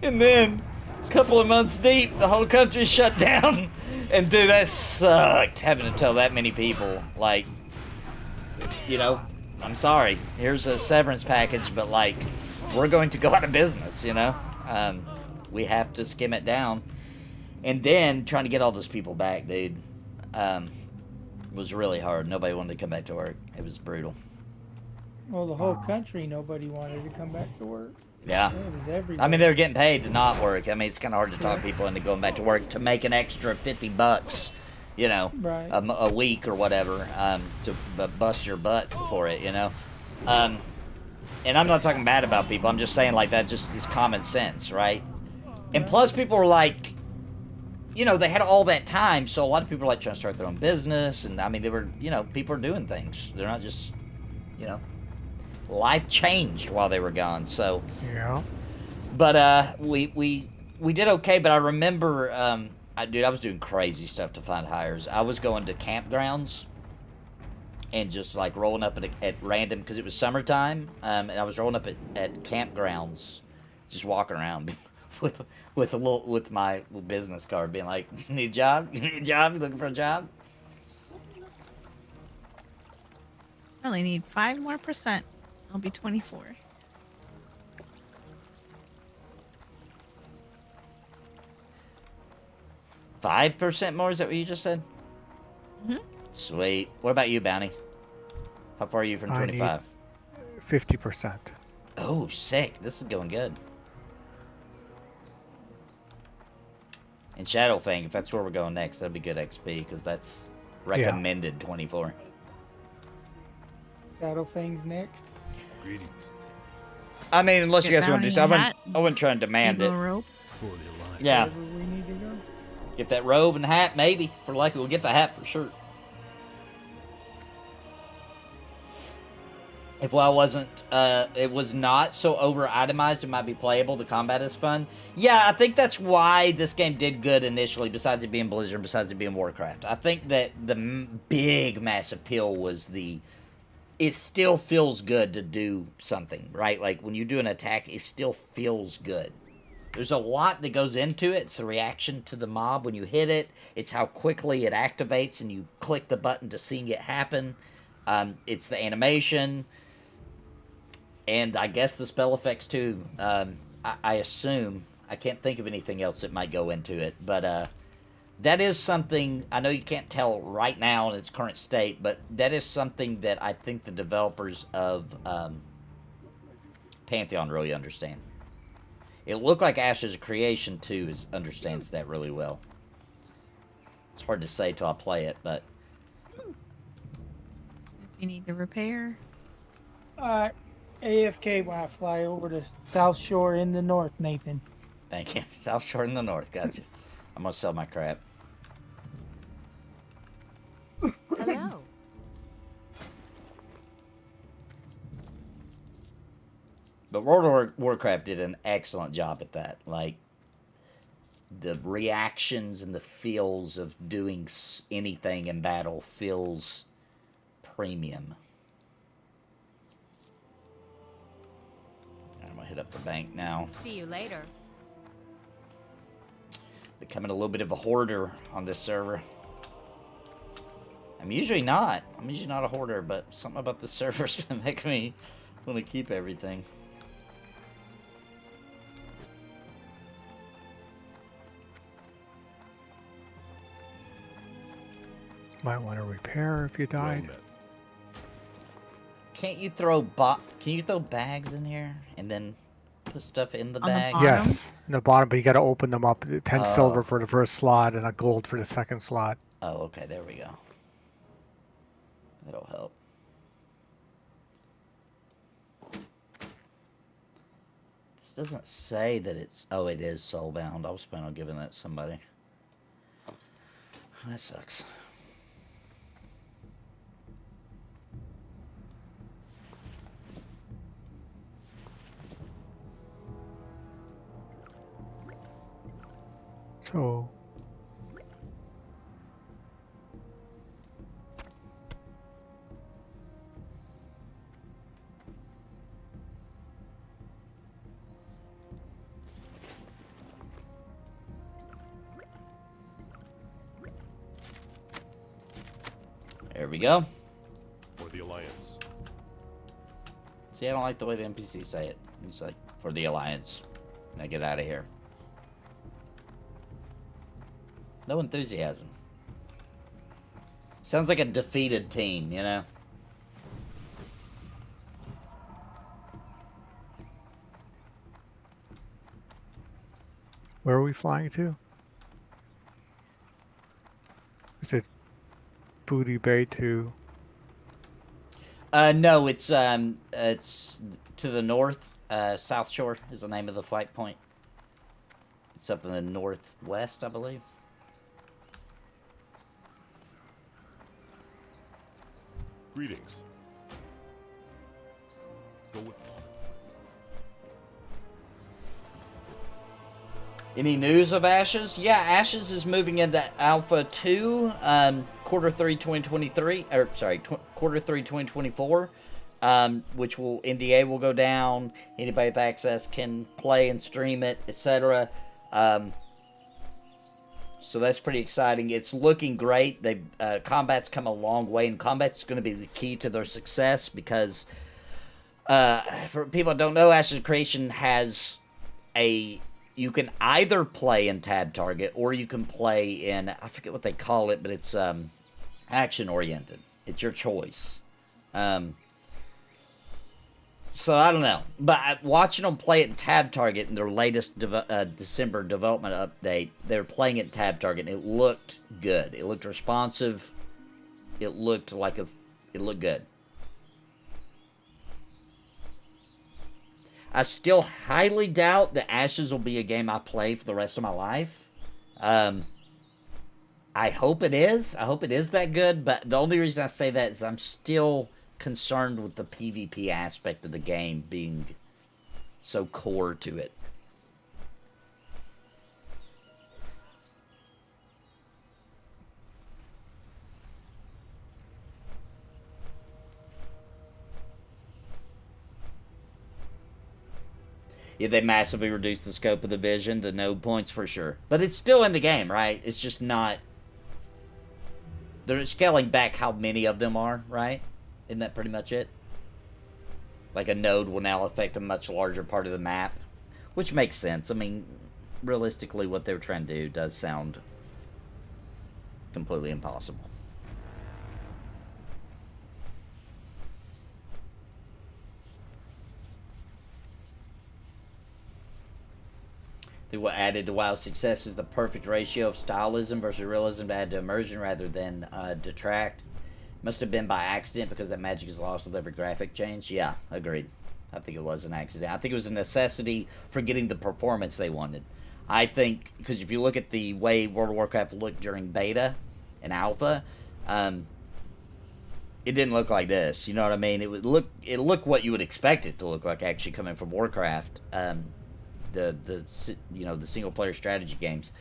And then, a couple of months deep, the whole country shut down. And dude, that sucked, having to tell that many people, like, you know, I'm sorry, here's a severance package, but like, we're going to go out of business, you know? We have to skim it down. And then, trying to get all those people back, dude, was really hard. Nobody wanted to come back to work. It was brutal. Well, the whole country, nobody wanted to come back to work. Yeah. It was everywhere. I mean, they were getting paid to not work. I mean, it's kind of hard to talk people into going back to work to make an extra $50, you know, Right. a week or whatever, to bust your butt for it, you know. And I'm not talking bad about people. I'm just saying, like, that just is common sense, right? And plus, people were like, you know, they had all that time, so a lot of people are like trying to start their own business, and I mean, they were, you know, people are doing things. They're not just, you know, life changed while they were gone. So Yeah. but we did okay. But I remember, I was doing crazy stuff to find hires. I was going to campgrounds and just like rolling up at random, because it was summertime, and I was rolling up at campgrounds, just walking around with my business card, being like, "You need a job? You need a job? You looking for a job?" I only need 5% more. I'll be 24. "5% more?" Is that what you just said? Mhm. Sweet. What about you, Bounty? How far are you from I 25? 50%. Oh, sick. This is going good. And Shadowfang, if that's where we're going next, that'd be good XP, because that's recommended 24. Shadowfang's next. I mean, unless you Get guys want to do bounty something. hat, I wouldn't try and demand Eagle it. rope. Yeah. Wherever we need to go. Get that robe and hat, maybe. For lucky, we'll get the hat for sure. If WoW wasn't, it was not so over-itemized, it might be playable. The combat is fun. Yeah, I think that's why this game did good initially, besides it being Blizzard, besides it being Warcraft. I think that the big, mass appeal was it still feels good to do something, right? Like, when you do an attack, it still feels good. There's a lot that goes into it. It's the reaction to the mob when you hit it. It's how quickly it activates and you click the button to see it happen. It's the animation. And I guess the spell effects, too. I assume. I can't think of anything else that might go into it. But that is something, I know you can't tell right now in its current state, but that is something that I think the developers of Pantheon really understand. It looked like Ash's creation, too, understands that really well. It's hard to say till I play it, but... If you need to repair. Alright. AFK when I fly over to South Shore in the north, Nathan. Thank you. South Shore in the north, gotcha. I'm gonna sell my crap. Hello. But World of Warcraft did an excellent job at that. Like, the reactions and the feels of doing anything in battle feels premium. I'm gonna hit up the bank now. See you later. Becoming a little bit of a hoarder on this server. I'm usually not. I'm usually not a hoarder, but something about the server's been making me want to keep everything. Might want to repair if you died. Can't you throw Can you throw bags in here and then put stuff in the On the bag? bottom? Yes, in the bottom, but you got to open them up. 10 Oh. silver for the first slot and a gold for the second slot. Oh, okay. There we go. That'll help. This doesn't say that it's... Oh, it is soulbound. I was planning on giving that to somebody. That sucks. So... There we go. For the Alliance. See, I don't like the way the NPCs say it. It's like, for the Alliance. Now get out of here. No enthusiasm. Sounds like a defeated team, you know? Where are we flying to? Is it Booty Bay to... No, it's to the north. South Shore is the name of the flight point. It's up in the northwest, I believe. Greetings. Go with me. Any news of Ashes? Yeah, Ashes is moving into Alpha 2, quarter 3 2023, or sorry, quarter 3 2024, which will, NDA will go down, anybody with access can play and stream it, etc. So that's pretty exciting. It's looking great. Combat's come a long way, and combat's going to be the key to their success because, for people that don't know, Ashes of Creation has you can either play in tab target or you can play in, I forget what they call it, but it's action oriented. It's your choice. So I don't know, but watching them play it in tab target in their latest December development update, they were playing it in tab target and it looked good. It looked responsive. It looked good. I still highly doubt that Ashes will be a game I play for the rest of my life. I hope it is. I hope it is that good, but the only reason I say that is I'm still concerned with the PvP aspect of the game being so core to it. Yeah, they massively reduced the scope of the vision, the node points for sure. But it's still in the game, right? It's just not... They're scaling back how many of them are, right? Isn't that pretty much it? Like a node will now affect a much larger part of the map. Which makes sense. I mean, realistically, what they were trying to do does sound completely impossible. I think what added to WoW's success is the perfect ratio of stylism versus realism to add to immersion rather than detract. Must have been by accident because that magic is lost with every graphic change. Yeah, agreed. I think it was an accident. I think it was a necessity for getting the performance they wanted. I think, because if you look at the way World of Warcraft looked during beta and alpha, it didn't look like this. You know what I mean? It looked what you would expect it to look like actually coming from Warcraft. The single player strategy games.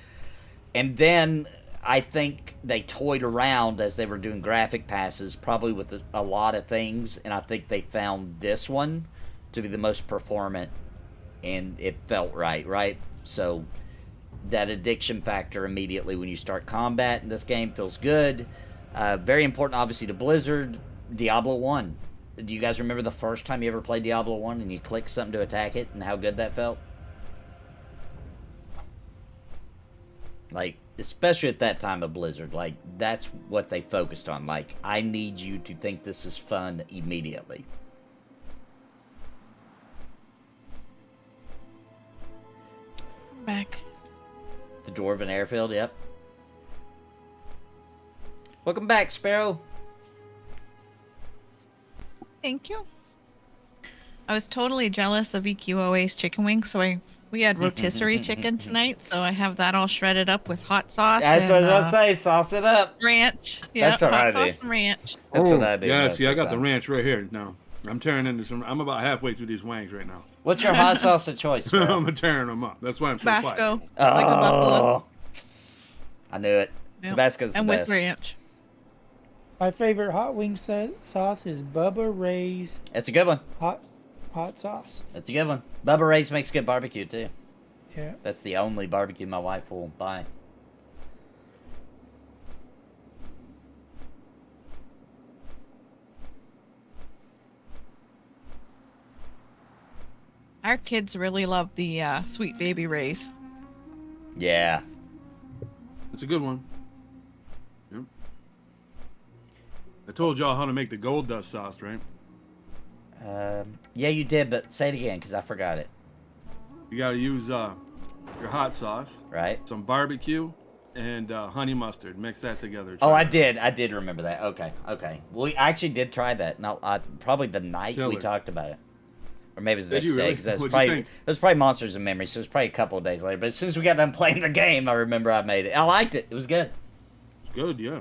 And then I think they toyed around as they were doing graphic passes, probably with a lot of things, and I think they found this one to be the most performant, and it felt right? So that addiction factor immediately when you start combat in this game feels good. Very important, obviously, to Blizzard. Diablo 1. Do you guys remember the first time you ever played Diablo 1 and you clicked something to attack it and how good that felt? Like, especially at that time of Blizzard, like, that's what they focused on. Like, I need you to think this is fun immediately. Back. The Dwarven Airfield, yep. Welcome back, Sparrow. Thank you. I was totally jealous of EQOA's chicken wings, so we had rotisserie chicken tonight, so I have that all shredded up with hot sauce. That's what I was and, gonna say, sauce it up. ranch. Yeah, That's what hot I do. sauce and ranch. That's Oh, what I do. yeah, most see, of I got the time. ranch right here now. I'm tearing into some. I'm about halfway through these wangs right now. What's your hot sauce of choice, Sparrow? I'm tearing them up. That's why I'm so Tabasco, quiet. like a buffalo. I knew it. Yep. Tabasco's the and best. with ranch. My favorite hot wing sauce is Bubba Ray's It's a good one. hot sauce. It's a good one. Bubba Ray's makes good barbecue too. Yeah. That's the only barbecue my wife will buy. Our kids really love the Sweet Baby Rays. Yeah. It's a good one. Yep. I told y'all how to make the gold dust sauce, right? Yeah, you did, but say it again because I forgot it. You gotta use your hot sauce, Right? some barbecue, and honey mustard. Mix that together. Oh, Try I it. did. I did remember that. Okay. Okay. We actually did try that. Not probably the night we Killer. talked about it, or maybe it was the Did next you day really? because that's What'd you probably think? it was probably Monsters in Memory, so it was probably a couple of days later. But as soon as we got done playing the game, I remember I made it. I liked it. It was good. It's good, yeah.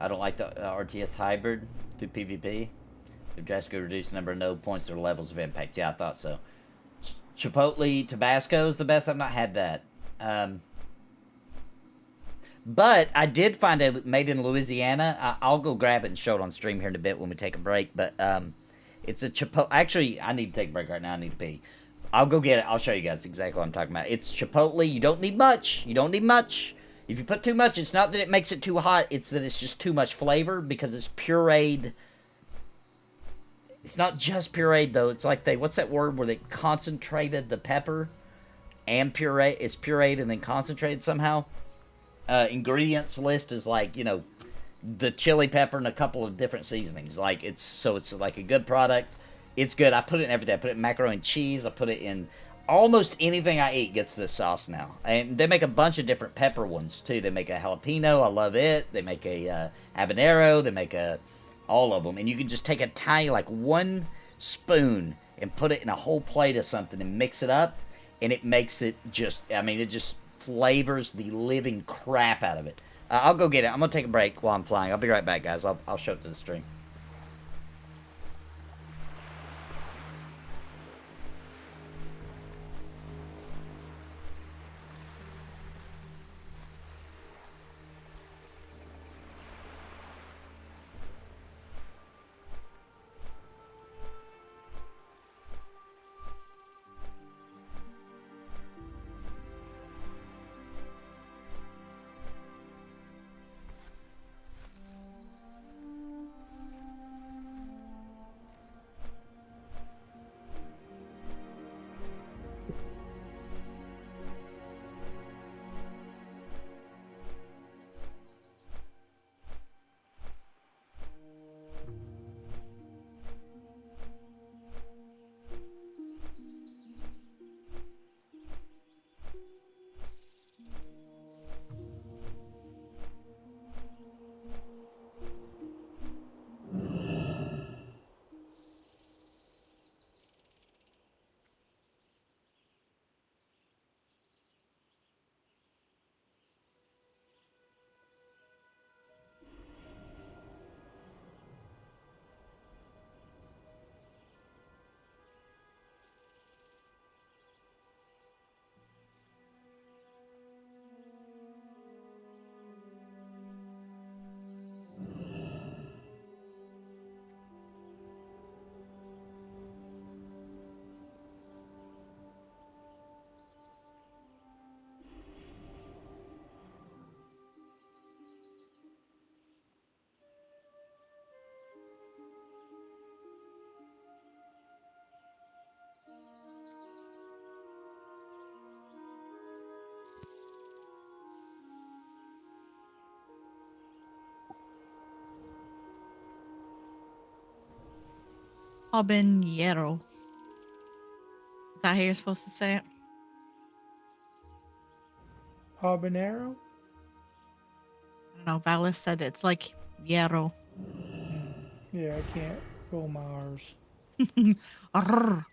I don't like the RTS hybrid through PvP. They've drastically reduced the number of node points or levels of impact. Yeah, I thought so. Chipotle Tabasco is the best. I've not had that. But I did find it made in Louisiana. I'll go grab it and show it on stream here in a bit when we take a break. But it's a Chipotle. Actually, I need to take a break right now. I need to pee. I'll go get it. I'll show you guys exactly what I'm talking about. It's Chipotle. You don't need much. You don't need much. If you put too much, it's not that it makes it too hot. It's that it's just too much flavor because it's pureed. It's not just pureed, though. It's like what's that word where they concentrated the pepper and puree? It's pureed and then concentrated somehow. Ingredients list is like, the chili pepper and a couple of different seasonings. Like, it's like a good product. It's good. I put it in everything. I put it in macaroni and cheese. I put it in almost anything I eat gets this sauce now. And they make a bunch of different pepper ones, too. They make a jalapeno. I love it. They make a habanero. They make all of them. And you can just take a tiny, like 1 spoon and put it in a whole plate of something and mix it up. And it makes it it just flavors the living crap out of it. I'll go get it. I'm going to take a break while I'm flying. I'll be right back, guys. I'll show it to the stream. Habanero. Is that how you're supposed to say it? Habanero? I don't know. Valis said it's like hierro. Yeah, I can't roll my R's. Arrr.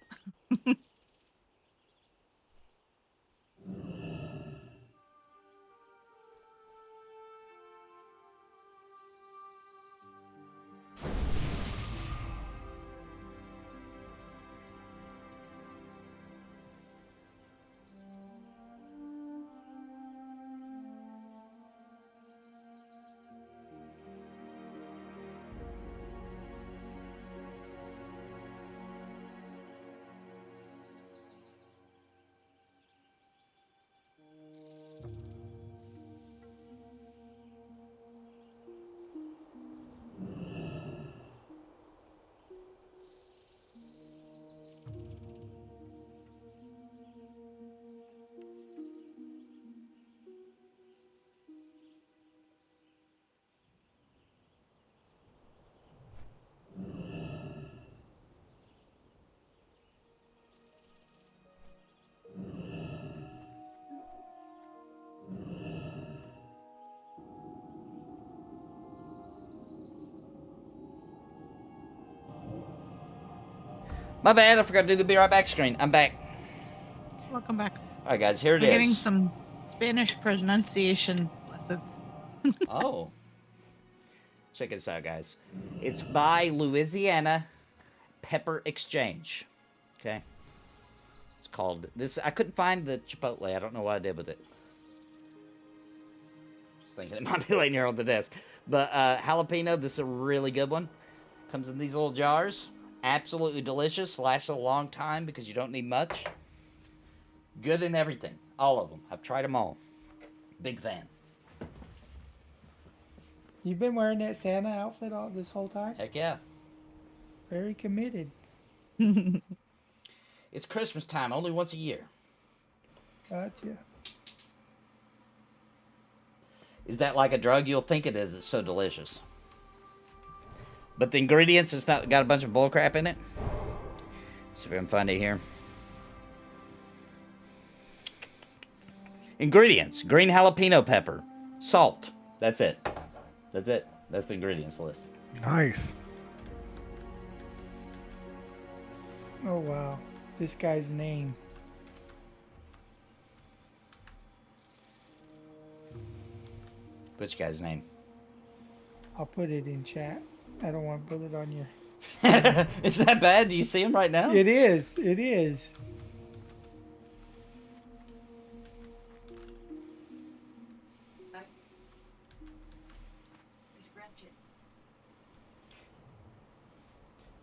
My bad, I forgot to do the be right back screen. I'm back. Welcome back. All right, guys, here it We're is. getting some Spanish pronunciation lessons. Oh. Check this out, guys. It's by Louisiana Pepper Exchange. Okay. It's called this. I couldn't find the Chipotle. I don't know what I did with it. Just thinking it might be laying here on the desk. But jalapeno, this is a really good one. Comes in these little jars. Absolutely delicious. Lasts a long time because you don't need much. Good in everything. All of them. I've tried them all. Big fan. You've been wearing that Santa outfit all this whole time? Heck yeah. Very committed. It's Christmas time. Only once a year. Gotcha. Is that like a drug? You'll think it is. It's so delicious. But the ingredients, it's not got a bunch of bull crap in it. See if I can find it here. Ingredients: green jalapeno pepper, salt. That's it. That's it. That's the ingredients list. Nice. Oh, wow. This guy's name. Which guy's name? I'll put it in chat. I don't want to put it on your... Is that bad? Do you see him right now? It is. It is.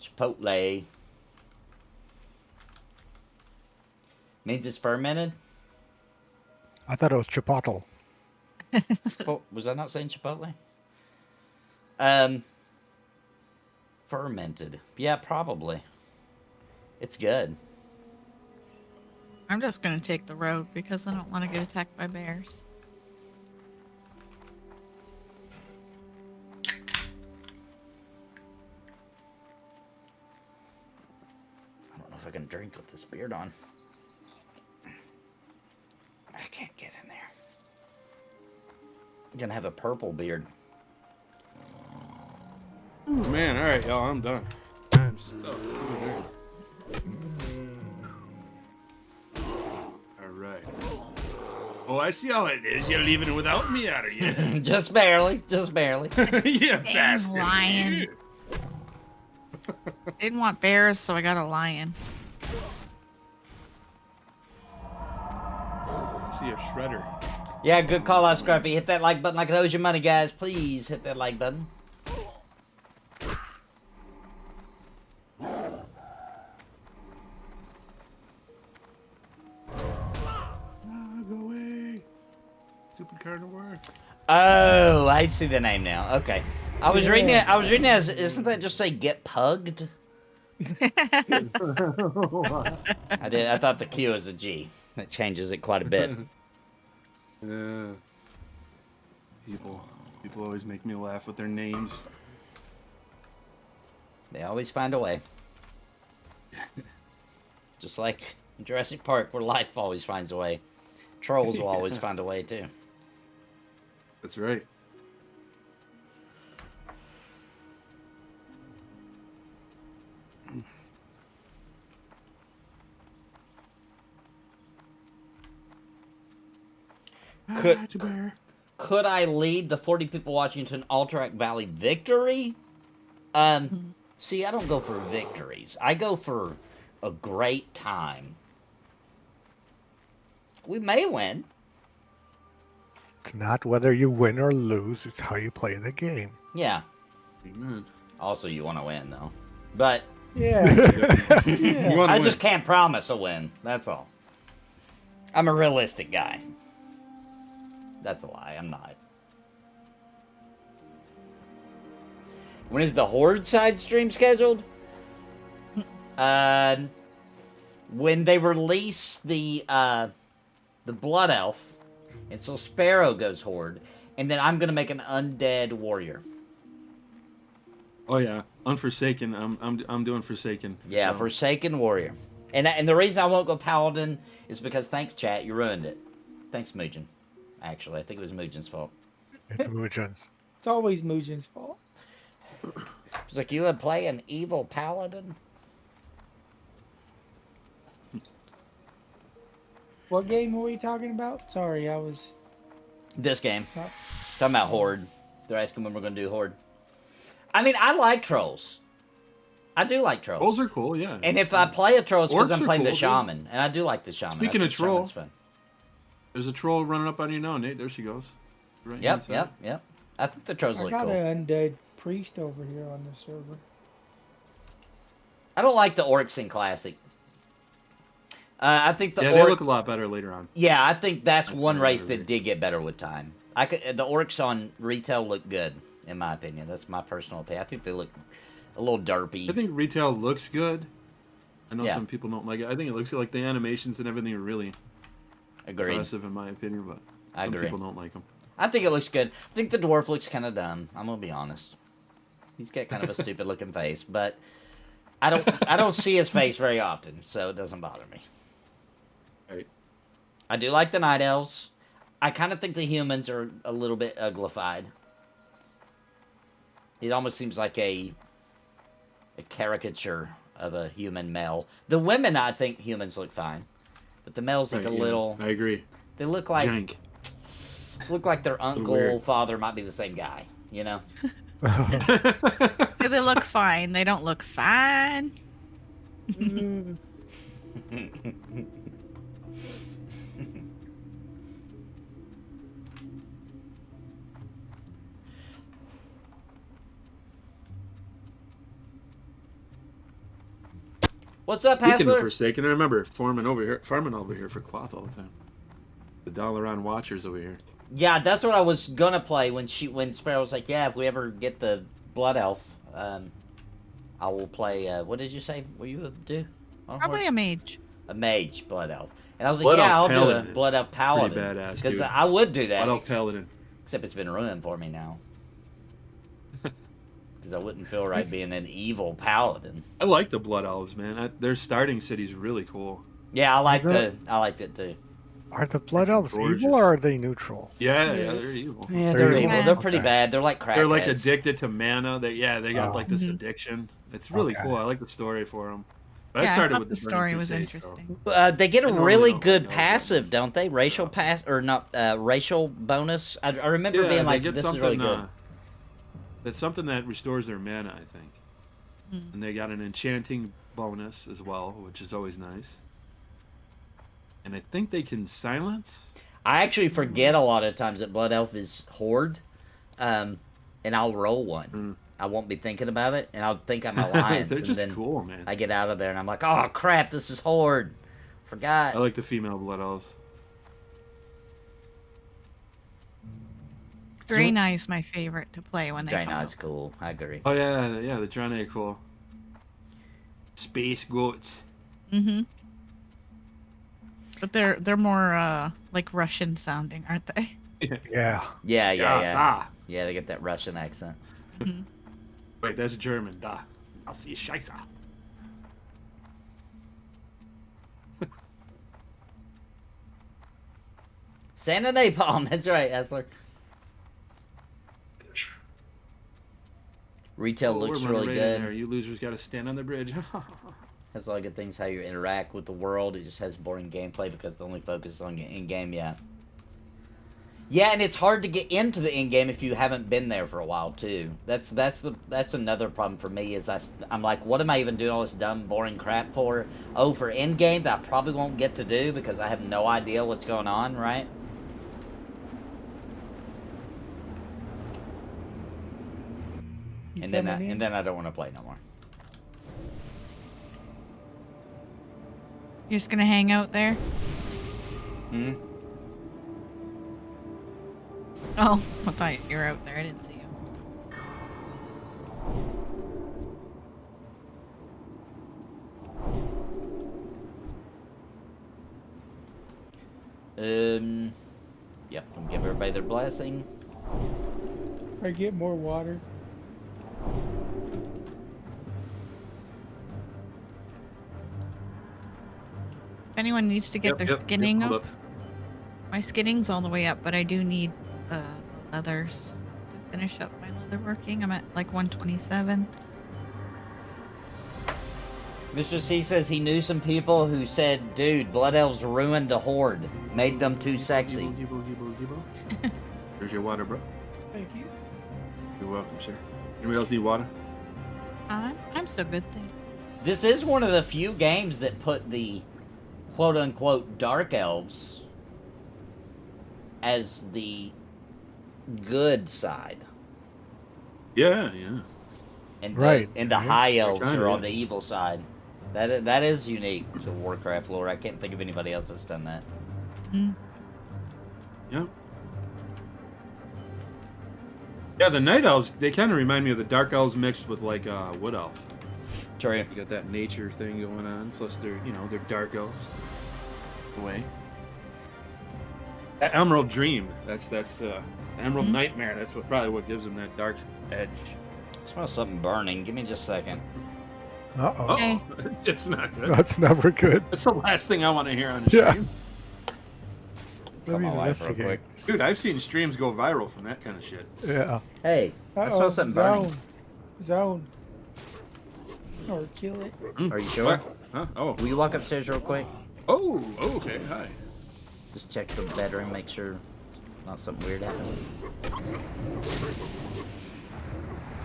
Chipotle. Means it's fermented? I thought it was chipotle. Oh, was I not saying chipotle? Fermented. Yeah, probably. It's good. I'm just going to take the road because I don't want to get attacked by bears. I don't know if I can drink with this beard on. I can't get in there. I'm gonna have a purple beard. Oh, man, all right, y'all, I'm done. I'm stuck. All right. Oh, I see how it is. You're leaving it without me, are you? Just barely. Just barely. You Dang bastard. lion. Didn't want bears, so I got a lion. I see a shredder. Yeah, good call out, Scruffy. Hit that like button like it owes you money, guys. Please hit that like button. Go away. Stupid carnivore. Oh, I see the name now. Okay. I was reading it. I was reading it as, isn't that just say get pugged? I did. I thought the Q was a G. That changes it quite a bit. People always make me laugh with their names. They always find a way. Just like Jurassic Park, where life always finds a way. Trolls will always find a way, too. That's right. Could I lead the 40 people watching to an Alterac Valley victory? See, I don't go for victories. I go for a great time. We may win. It's not whether you win or lose, it's how you play the game. Yeah. Amen. Also, you want to win, though. But Yeah. You wanna I win. just can't promise a win. That's all. I'm a realistic guy. That's a lie. I'm not. When is the Horde side stream scheduled? When they release the Blood Elf, and so Sparrow goes Horde, and then I'm gonna make an undead warrior. Oh yeah, Unforsaken. I'm doing Forsaken. Yeah, So- Forsaken warrior. And the reason I won't go Paladin is because thanks chat, you ruined it. Thanks Mugen. Actually, I think it was Mugen's fault. It's Mugens. It's always Mugen's fault. It's like, you would play an evil paladin? What game were we talking about? Sorry, I was. This game. Huh? Talking about Horde. They're asking when we're going to do Horde. I mean, I like trolls. I do like trolls. Trolls are cool, yeah. And if I play a troll, it's because Orcs I'm are playing the cool, shaman. And I do like the shaman. Speaking I of think the shaman's troll, fun. There's a troll running up on you now, Nate. There she goes. Right Yep, inside. yep. I think the trolls I look got cool. an undead priest over here on the server. I don't like the orcs in Classic. I think the Yeah, orc... they look a lot better later on. Yeah, I think that's one Yeah, race they're that did get better with time. The orcs on retail look good, in my opinion. That's my personal opinion. I think they look a little derpy. I think retail looks good. I know Yeah. some people don't like it. I think it looks like the animations and everything are really Agreed. impressive in my opinion, but I some agree. people don't like them. I think it looks good. I think the dwarf looks kind of dumb. I'm gonna be honest. He's got kind of a stupid looking face, but I don't see his face very often, so it doesn't bother me. Right. I do like the night elves. I kind of think the humans are a little bit uglified. It almost seems like a caricature of a human male. The women, I think humans look fine, but the males look Right, a yeah, little. I agree. They look like Jank. their uncle, weird. father might be the same guy. You know. They look fine. They don't look fine. What's up, Speaking of Hassler? Forsaken, I remember farming over here for cloth all the time. The Dalaran Watchers over here. Yeah, that's what I was gonna play when Sparrow was like, "Yeah, if we ever get the Blood Elf, I will play." What did you say? Will you do? On Probably Horde? a mage. A mage Blood Elf. And I was like, Blood "Yeah, Elf I'll do a Paladin is Blood Elf Paladin." pretty badass, Because dude. I would do that. Blood Elf Paladin. Except it's been ruined for me now. Because I wouldn't feel right being an evil paladin. I like the Blood Elves, man. Their starting city's really cool. Yeah, I like that- it too. Are the Blood Elves gorgeous. evil or are they neutral? Yeah, they're evil. Yeah, They're they're evil. evil. They're pretty Okay. bad. They're like crackheads. They're like addicted to mana. They got Oh. like this addiction. It's really Okay. cool. I like the story for them. But Yeah, I started thought with the Burning story was Crusade, so- interesting. They get a I normally really don't good like those, passive, but- don't they? Racial pass or not? Racial bonus. I remember Yeah, being they like, get "This is something. really good." That's something that restores their mana, I think. And they got an enchanting bonus as well, which is always nice. And I think they can silence. I actually forget a lot of times that Blood Elf is Horde, and I'll roll one. I won't be thinking about it, and I'll think I'm Alliance, They're and just then cool, man. I get out of there, and I'm like, "Oh crap, this is Horde." Forgot. I like the female Blood Elves. Draenei is my favorite to play when they come Draenei's out. cool. I agree. Oh yeah, the Draenei are cool. Space goats. Mm-hmm. But they're more like Russian sounding, aren't they? Yeah. Yeah. Da. Yeah, they get that Russian accent. Wait, that's German. Da. I'll see you, Scheiße. Santa Napalm, that's right, Essler. Retail We're looks running really right in there. good. You losers got to stand on the bridge. Has a lot of good things how you interact with the world. It just has boring gameplay because the only focus is on in-game, yeah. Yeah, and it's hard to get into the in-game if you haven't been there for a while, too. That's another problem for me, is I'm like, what am I even doing all this dumb, boring crap for? Oh, for in-game that I probably won't get to do because I have no idea what's going on, right? And then I don't want to play no more. You're just gonna hang out there? Hmm? Oh, I thought you were out there. I didn't see you. Yep, I'll give everybody their blessing. Or get more water. If anyone needs to get their skinning hold up, my skinning's all the way up, but I do need leathers to finish up my leather working. I'm at like 127. Mr. C says he knew some people who said, dude, Blood Elves ruined the Horde. Made them too sexy. There's your water, bro. Thank you. You're welcome, sir. Anybody else need water? I'm so good, thanks. This is one of the few games that put the quote-unquote Dark Elves as the good side. Yeah, yeah. And Right. and the High Elves kinda, are on yeah. the evil side. That is unique to Warcraft lore. I can't think of anybody else that's done that. Yeah. Yeah, the Night Elves, they kind of remind me of the Dark Elves mixed with, like, Wood Elf. True. You got that nature thing going on, plus they're, they're Dark Elves. Away. Emerald Dream, that's Emerald Nightmare, that's probably what gives them that dark edge. I smell something burning. Give me just a second. Uh-oh. Okay. Oh, it's not good. That's never good. That's the last thing I want to hear on the Yeah. stream. Let me my life real investigate. Dude, I've seen streams go viral from that kind of shit. Yeah. Hey, I smell something burning. Zone. Or kill it. Are you sure? What? Huh? Oh. Will you walk upstairs real quick? Oh, okay, hi. Just check the bedroom, make sure not something weird happening.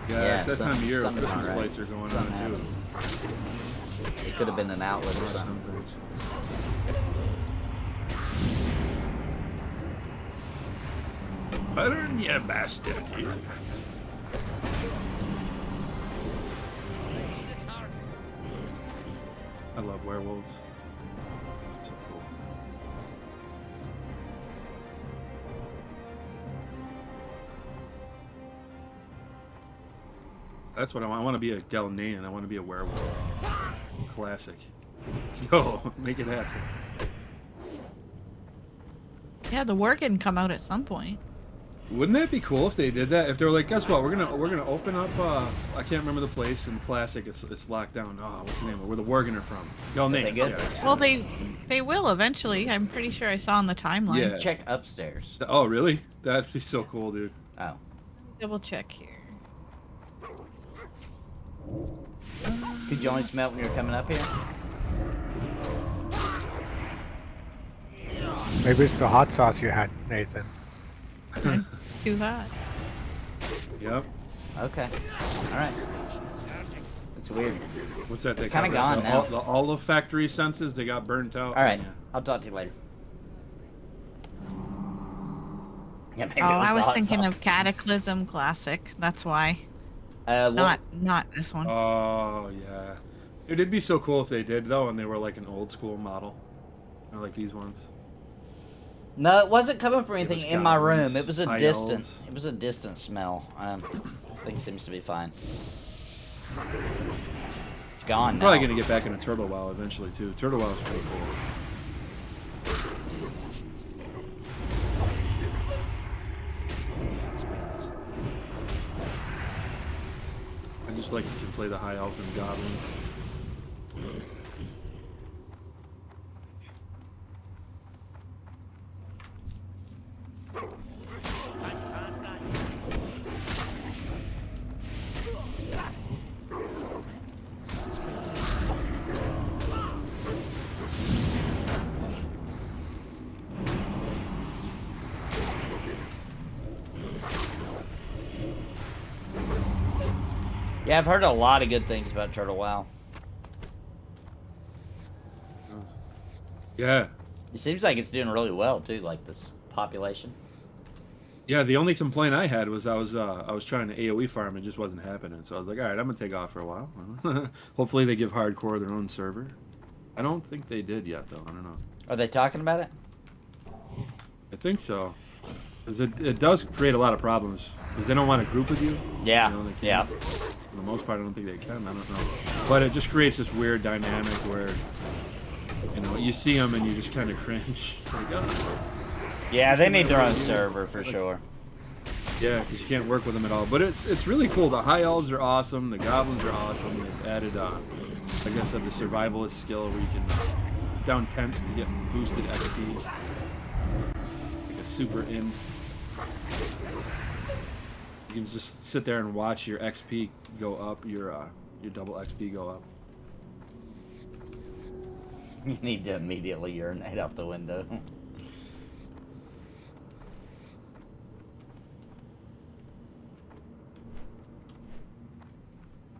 Yeah, it's that time of year something's Christmas not right. lights are going Something on, too. happened. It could have been an outlet or something. Burn, you bastard. I love werewolves. So cool. That's what I want. I want to be a Galilean. I want to be a werewolf. Classic. Let's go. Make it happen. Yeah, the war can come out at some point. Wouldn't that be cool if they did that? If they were like, guess what? We're gonna open up. I can't remember the place in Classic. It's locked down. Oh, what's the name of it? Where the Worgener from? Galileans. They good? Yeah. Well, they will eventually. I'm pretty sure I saw on the timeline. Yeah. Check upstairs. Oh, really? That'd be so cool, dude. Oh. Double check here. Could you only smell it when you were coming up here? Maybe it's the hot sauce you had, Nathan. It's too hot. Yep. Okay. Alright. It's weird. What's that? They It's kinda cover? gone now. The olfactory senses, they got burnt out. Alright. Yeah. I'll talk to you later. Yeah, maybe Oh, I the was hot thinking sauce. of Cataclysm Classic. That's why. What? Not this one. Oh, yeah. Dude, it'd be so cool if they did, though, and they were like an old school model. Or like these ones. No, it wasn't coming from anything was in my room. goblins, It was a high distant. elves. It was a distant smell. Thing seems to be fine. It's gone I'm now. probably gonna get back into Turtle WoW eventually, too. Turtle WoW is pretty cool. I just like you can play the high elves and goblins. Yeah, I've heard a lot of good things about Turtle WoW. Yeah. It seems like it's doing really well too, like this population. Yeah, the only complaint I had was I was trying to AoE farm and it just wasn't happening. So I was like, all right, I'm gonna take off for a while. Hopefully they give hardcore their own server. I don't think they did yet though. I don't know. Are they talking about it? I think so. 'Cause it does create a lot of problems because they don't want to group with you. Yeah. You know, they Yeah. can't. For the most part, I don't think they can. I don't know. But it just creates this weird dynamic where, you know, you see them and you just kind of cringe. It's like, oh. Yeah, they need their own Yeah. server for sure. Yeah, because you can't work with them at all. But it's really cool. The high elves are awesome. The goblins are awesome. They've added, like I said, the survivalist skill where you can down tents to get boosted XP. Like a super in. You can just sit there and watch your XP go up, your double XP go up. You need to immediately urinate out the window.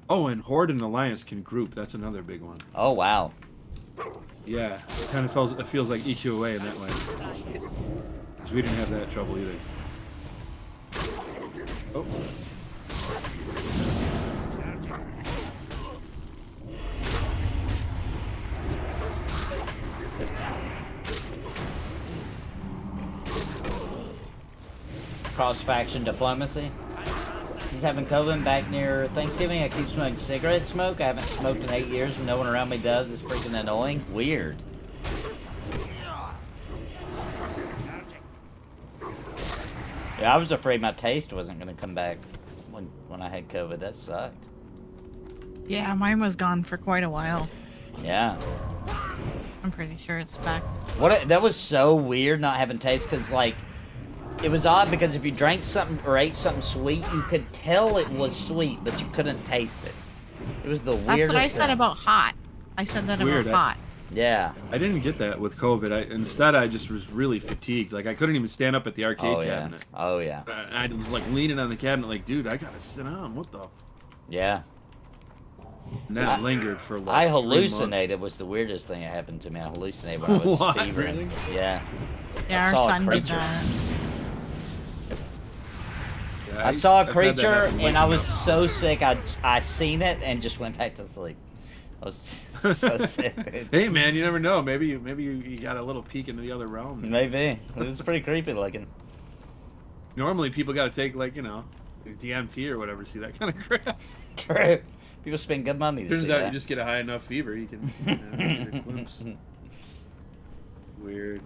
Oh, and Horde and Alliance can group. That's another big one. Oh wow. Yeah, it kind of feels like EQOA in that way. Because we didn't have that trouble either. Oh. Cross-faction diplomacy. Since having COVID back near Thanksgiving, I keep smoking cigarette smoke. I haven't smoked in 8 years and no one around me does. It's freaking annoying. Weird. Yeah, I was afraid my taste wasn't going to come back when I had COVID. That sucked. Yeah, mine was gone for quite a while. Yeah. I'm pretty sure it's back. That was so weird not having taste, because, like, it was odd because if you drank something or ate something sweet, you could tell it was sweet, but you couldn't taste it. It was the weirdest That's what I said thing. about hot. I said that Weird, about hot. Yeah. I didn't get that with COVID. Instead, I just was really fatigued. Like, I couldn't even stand up at the arcade Oh, yeah. cabinet. Oh, yeah. I was, like, leaning on the cabinet like, dude, I gotta sit down. What the... Yeah. And that lingered for, like, I 3 months. hallucinated was the weirdest thing that happened to me. I hallucinated when I was What? fevering. Really? Yeah. Yeah, I our saw a son did creature. that. Yeah, I saw a I've had that creature happen and waking I was up. so sick. I seen it and just went back to sleep. I was so sick, dude. Hey, man, you never know. Maybe you got a little peek into the other realm. Maybe. It was pretty creepy looking. Normally, people got to take, like, you know, DMT or whatever, see that kind of crap. True. People spend good money to Turns see out that. you just get a high enough fever, you can get a glimpse. Weird.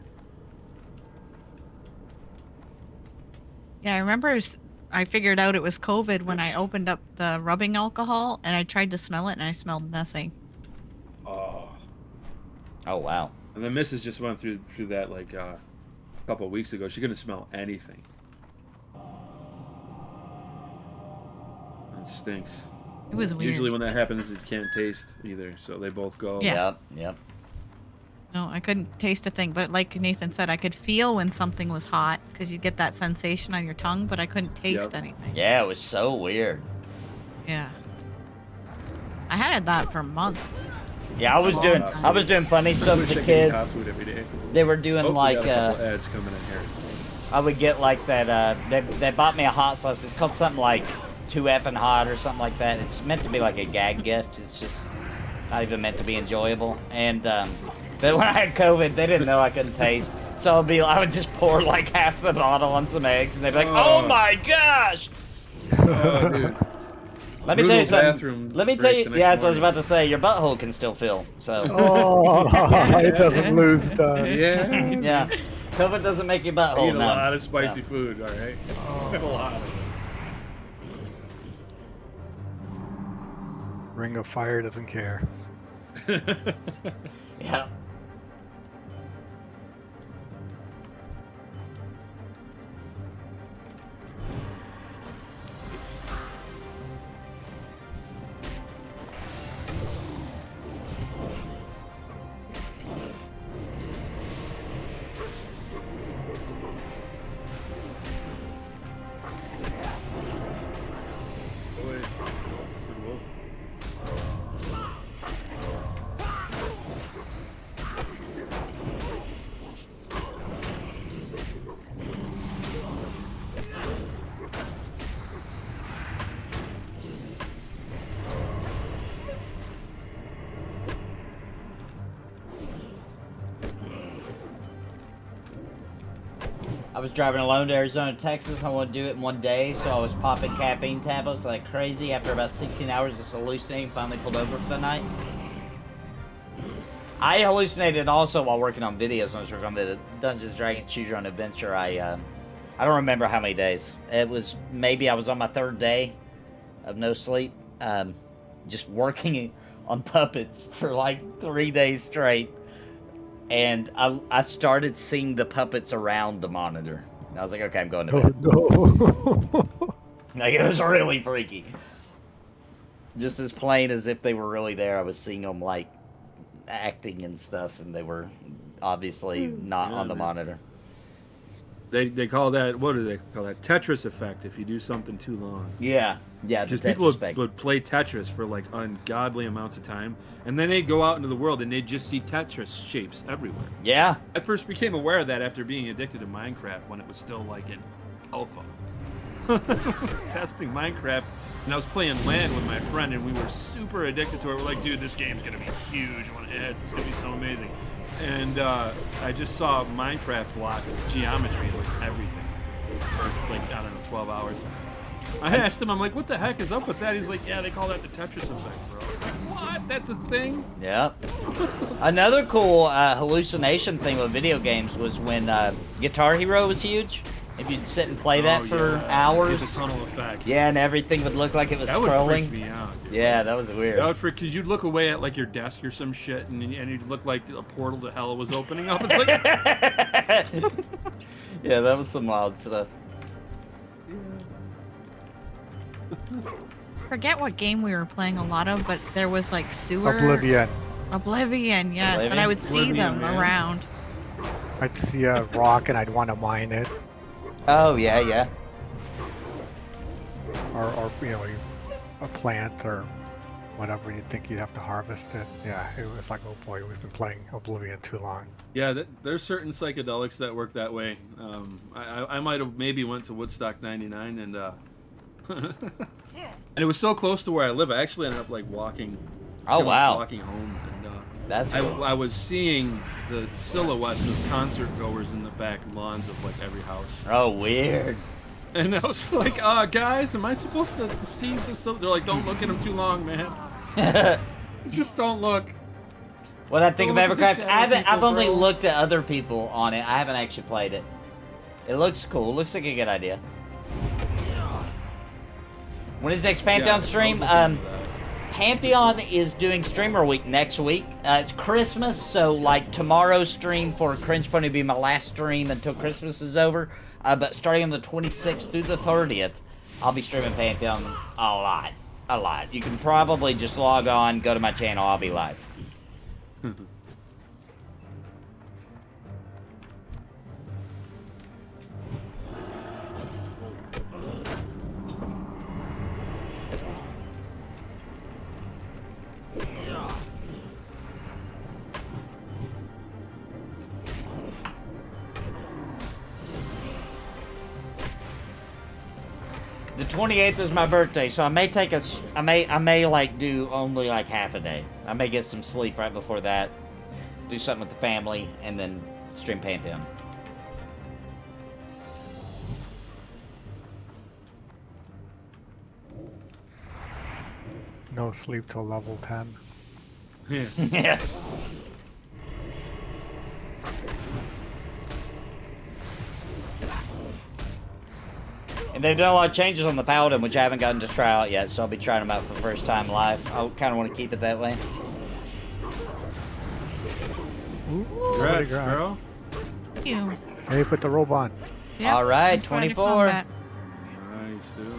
Yeah, I remember I figured out it was COVID when I opened up the rubbing alcohol and I tried to smell it and I smelled nothing. Oh. Oh, wow. And the missus just went through that, like, a couple of weeks ago. She couldn't smell anything. It stinks. It was weird. Usually when that happens, it can't taste either, so they both go. Yeah. Yep. Yep. No, I couldn't taste a thing, but like Nathan said, I could feel when something was hot because you get that sensation on your tongue, but I couldn't taste Yep. anything. Yeah, it was so weird. Yeah. I had that for months. Yeah, I was doing funny stuff with Wish the I could eat hot kids. food every day. They were doing Oh, we like got a couple ads coming in here. I would get like that. They bought me a hot sauce. It's called something like 2 effing hot or something like that. It's meant to be like a gag gift. It's just not even meant to be enjoyable. And but when I had COVID, they didn't know I couldn't taste. So I would just pour like half the bottle on some eggs, and they'd be like, "Oh my gosh!" Oh, dude. Let me tell you Brutal something. bathroom Let me break tell the you. next Yeah, that's what I was morning. about to say. Your butthole can still feel. So Oh, it doesn't lose time. Yeah. yeah, COVID doesn't make your I butthole eat a numb. lot of spicy So. food, all right? A lot. Ring of Fire doesn't care. Yeah. Oh, wait. Good wolf. I was driving alone to Arizona, Texas. I wanted to do it in one day, so I was popping caffeine tablets like crazy. After about 16 hours of hallucinating, finally pulled over for the night. I hallucinated also while working on videos. When I was working on the Dungeons & Dragons Choose Your Own Adventure. I don't remember how many days. It was maybe I was on my 3rd day of no sleep, just working on puppets for like 3 days straight. And I started seeing the puppets around the monitor. And I was like, okay, I'm going to bed. Oh no. Like, it was really freaky. Just as plain as if they were really there. I was seeing them, like, acting and stuff, and they were obviously not on the monitor. They call that, what do they call that? Tetris effect if you do something too long. Yeah, the Just people Tetris would play Tetris for like ungodly amounts of time, and then they'd go out into the world and they'd just see Tetris shapes everywhere. Yeah. I first became aware of that after being addicted to Minecraft when it was still like in alpha. I was testing Minecraft, and I was playing LAN with my friend, and we were super addicted to it. We're like, dude, this game's gonna be huge when it hits. It's gonna be so amazing. And I just saw Minecraft blocks, geometry, like everything, for like, I don't know, 12 hours. I asked him, I'm like, what the heck is up with that? He's like, yeah, they call that the Tetris effect, bro. I'm like, what? That's a thing? Yep. Another cool hallucination thing with video games was when Guitar Hero was huge. If you'd sit and play that for hours. Get the tunnel effect. Yeah, and everything would look like it was That scrolling. would freak me out, dude. Yeah, that was weird. That would freak, because you'd look away at like your desk or some shit, and you'd look like a portal to hell was opening up. It's like... Yeah, that was some wild stuff. Forget what game we were playing a lot of, but there was like sewer. Oblivion. Oblivion, yes. And I would see Oblivion, them man. around. I'd see a rock and I'd want to mine it, Oh, yeah, yeah. or you know, a plant or whatever you'd think you'd have to harvest it. Yeah, it was like, oh boy, we've been playing Oblivion too long. Yeah, there's certain psychedelics that work that way. I might have maybe went to Woodstock 99 and and it was so close to where I live. I actually ended up like walking. Oh, wow. Walking home, and That's cool. I was seeing the silhouettes of concert goers in the back lawns of like every house. Oh, weird. And I was like, guys, am I supposed to see this? They're like, don't look at them too long, man. Just don't look. What I think Don't of look at the Evercraft, shadow I've people, only bro. looked at other people on it. I haven't actually played it. It looks cool. Looks like a good idea. When is the next Pantheon stream? Pantheon is doing Streamer Week next week. It's Christmas, so like tomorrow's stream for Cringe Pony will be my last stream until Christmas is over. But starting on the 26th through the 30th, I'll be streaming Pantheon a lot. You can probably just log on, go to my channel, I'll be live. The 28th is my birthday, so I may take I may like do only like half a day. I may get some sleep right before that, do something with the family, and then stream Pantheon. No sleep till level 10. Yeah. Yeah. And they've done a lot of changes on the Paladin, which I haven't gotten to try out yet, so I'll be trying them out for the first time live. I kind of want to keep it that way. Congrats, girl. Thank you. Hey, put the robe on. Yep, All right, I'm trying to 24. combat. Nice, dude.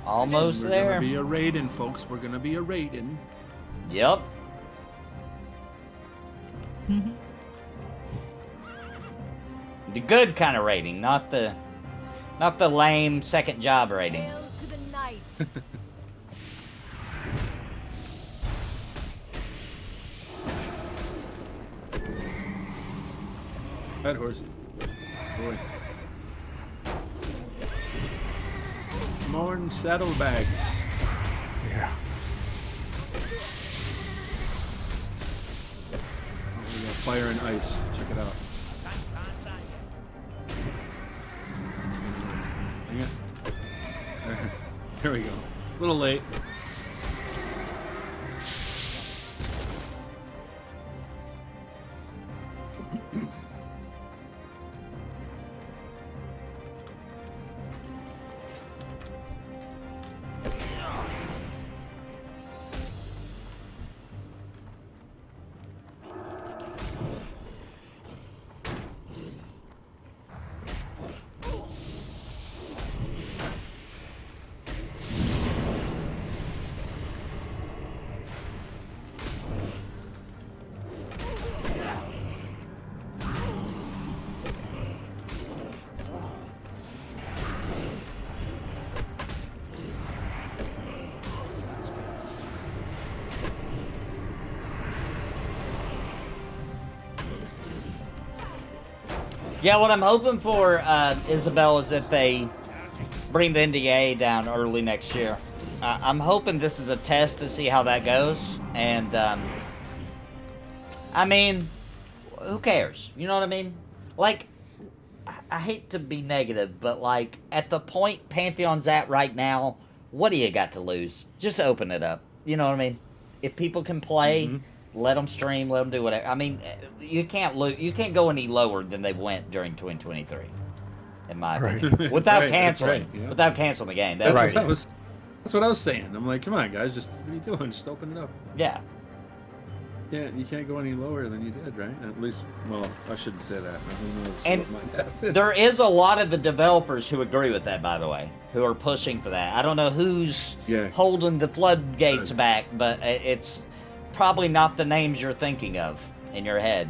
Almost We're there. gonna be a raiding, folks. We're gonna be a raiding. Yep. The good kind of rating, not the lame second job rating. Hail to the night. That horsey. Boy. Morn saddlebags. Yeah. Oh, we got fire and ice. Check it out. There we go. A little late. Yeah, what I'm hoping for, Isabel, is that they bring the NDA down early next year. I'm hoping this is a test to see how that goes. And, I mean, who cares? You know what I mean? Like, I hate to be negative, but, like, at the point Pantheon's at right now, what do you got to lose? Just open it up. You know what I mean? If people can play... Let them stream. Let them do whatever. I mean, you can't go any lower than they went during 2023, in my opinion. Without canceling, yeah. without canceling the game. That's Right. That's what I was saying. I'm like, come on, guys, just what are you doing? Just open it up. Yeah. Yeah, you can't go any lower than you did, right? At least, well, I shouldn't say that. Who knows And what might happen. there is a lot of the developers who agree with that, by the way, who are pushing for that. I don't know who's holding the floodgates back, but it's probably not the names you're thinking of in your head.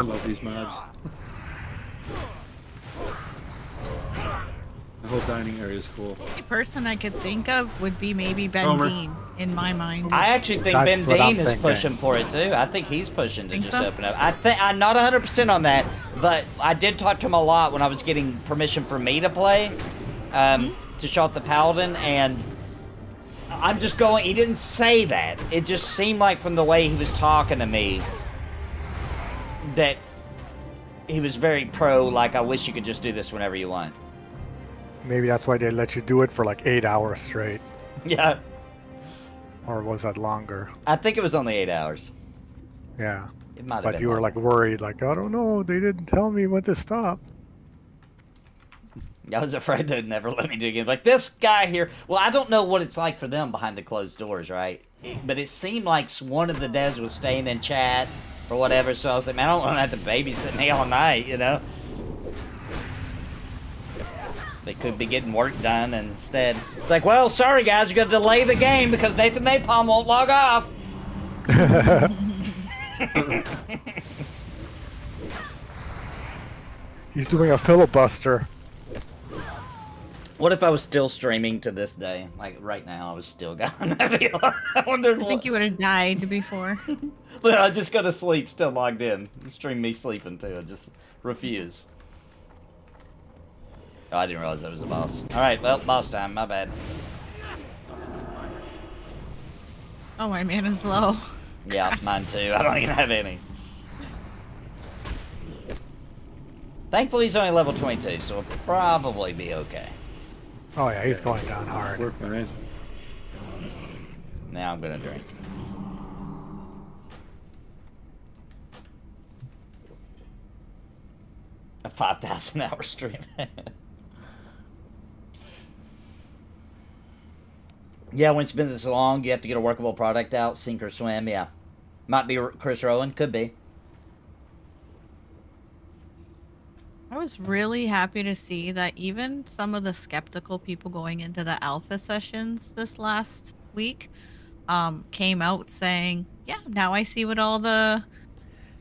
I love these mobs. The whole dining area is cool. The only person I could think of would be maybe Ben Homer. Dean, in my mind. I actually think That's Ben what I'm Dean is thinking. pushing for it too. I think he's pushing to Think just so? open up. I'm not 100% on that, but I did talk to him a lot when I was getting permission for me to play, to shot the Paladin, and I'm just going. He didn't say that. It just seemed like from the way he was talking to me that he was very pro. Like, I wish you could just do this whenever you want. Maybe that's why they let you do it for like 8 hours straight. Yeah, Or was that longer? I think it was only 8 hours. Yeah. It might have But been. you were longer. like worried, like, I don't know, they didn't tell me when to stop. I was afraid they'd never let me do it again. Like, this guy here... Well, I don't know what it's like for them behind the closed doors, right? But it seemed like one of the devs was staying in chat or whatever, so I was like, man, I don't want to have to babysit me all night, you know? They could be getting work done, and instead... It's like, well, sorry, guys, you're going to delay the game because Nathan Napalm won't log off. He's doing a filibuster. What if I was still streaming to this day? Like, right now, I was still gone. I wonder I think you would have died before. But I just go to sleep, still logged in. Stream me sleeping too. I just refuse. Oh, I didn't realize that was a boss. Alright, well, boss time. My bad. Oh, my mana's low. Yeah, mine too. I don't even have any. Thankfully, he's only level 22, so we'll probably be okay. Oh yeah, he's going down hard. We're fine. Now I'm gonna drink. A 5,000-hour stream. Yeah, when it's been this long, you have to get a workable product out, sink or swim. Yeah, might be Chris Rowan, could be. I was really happy to see that even some of the skeptical people going into the alpha sessions this last week came out saying, yeah, now I see what all the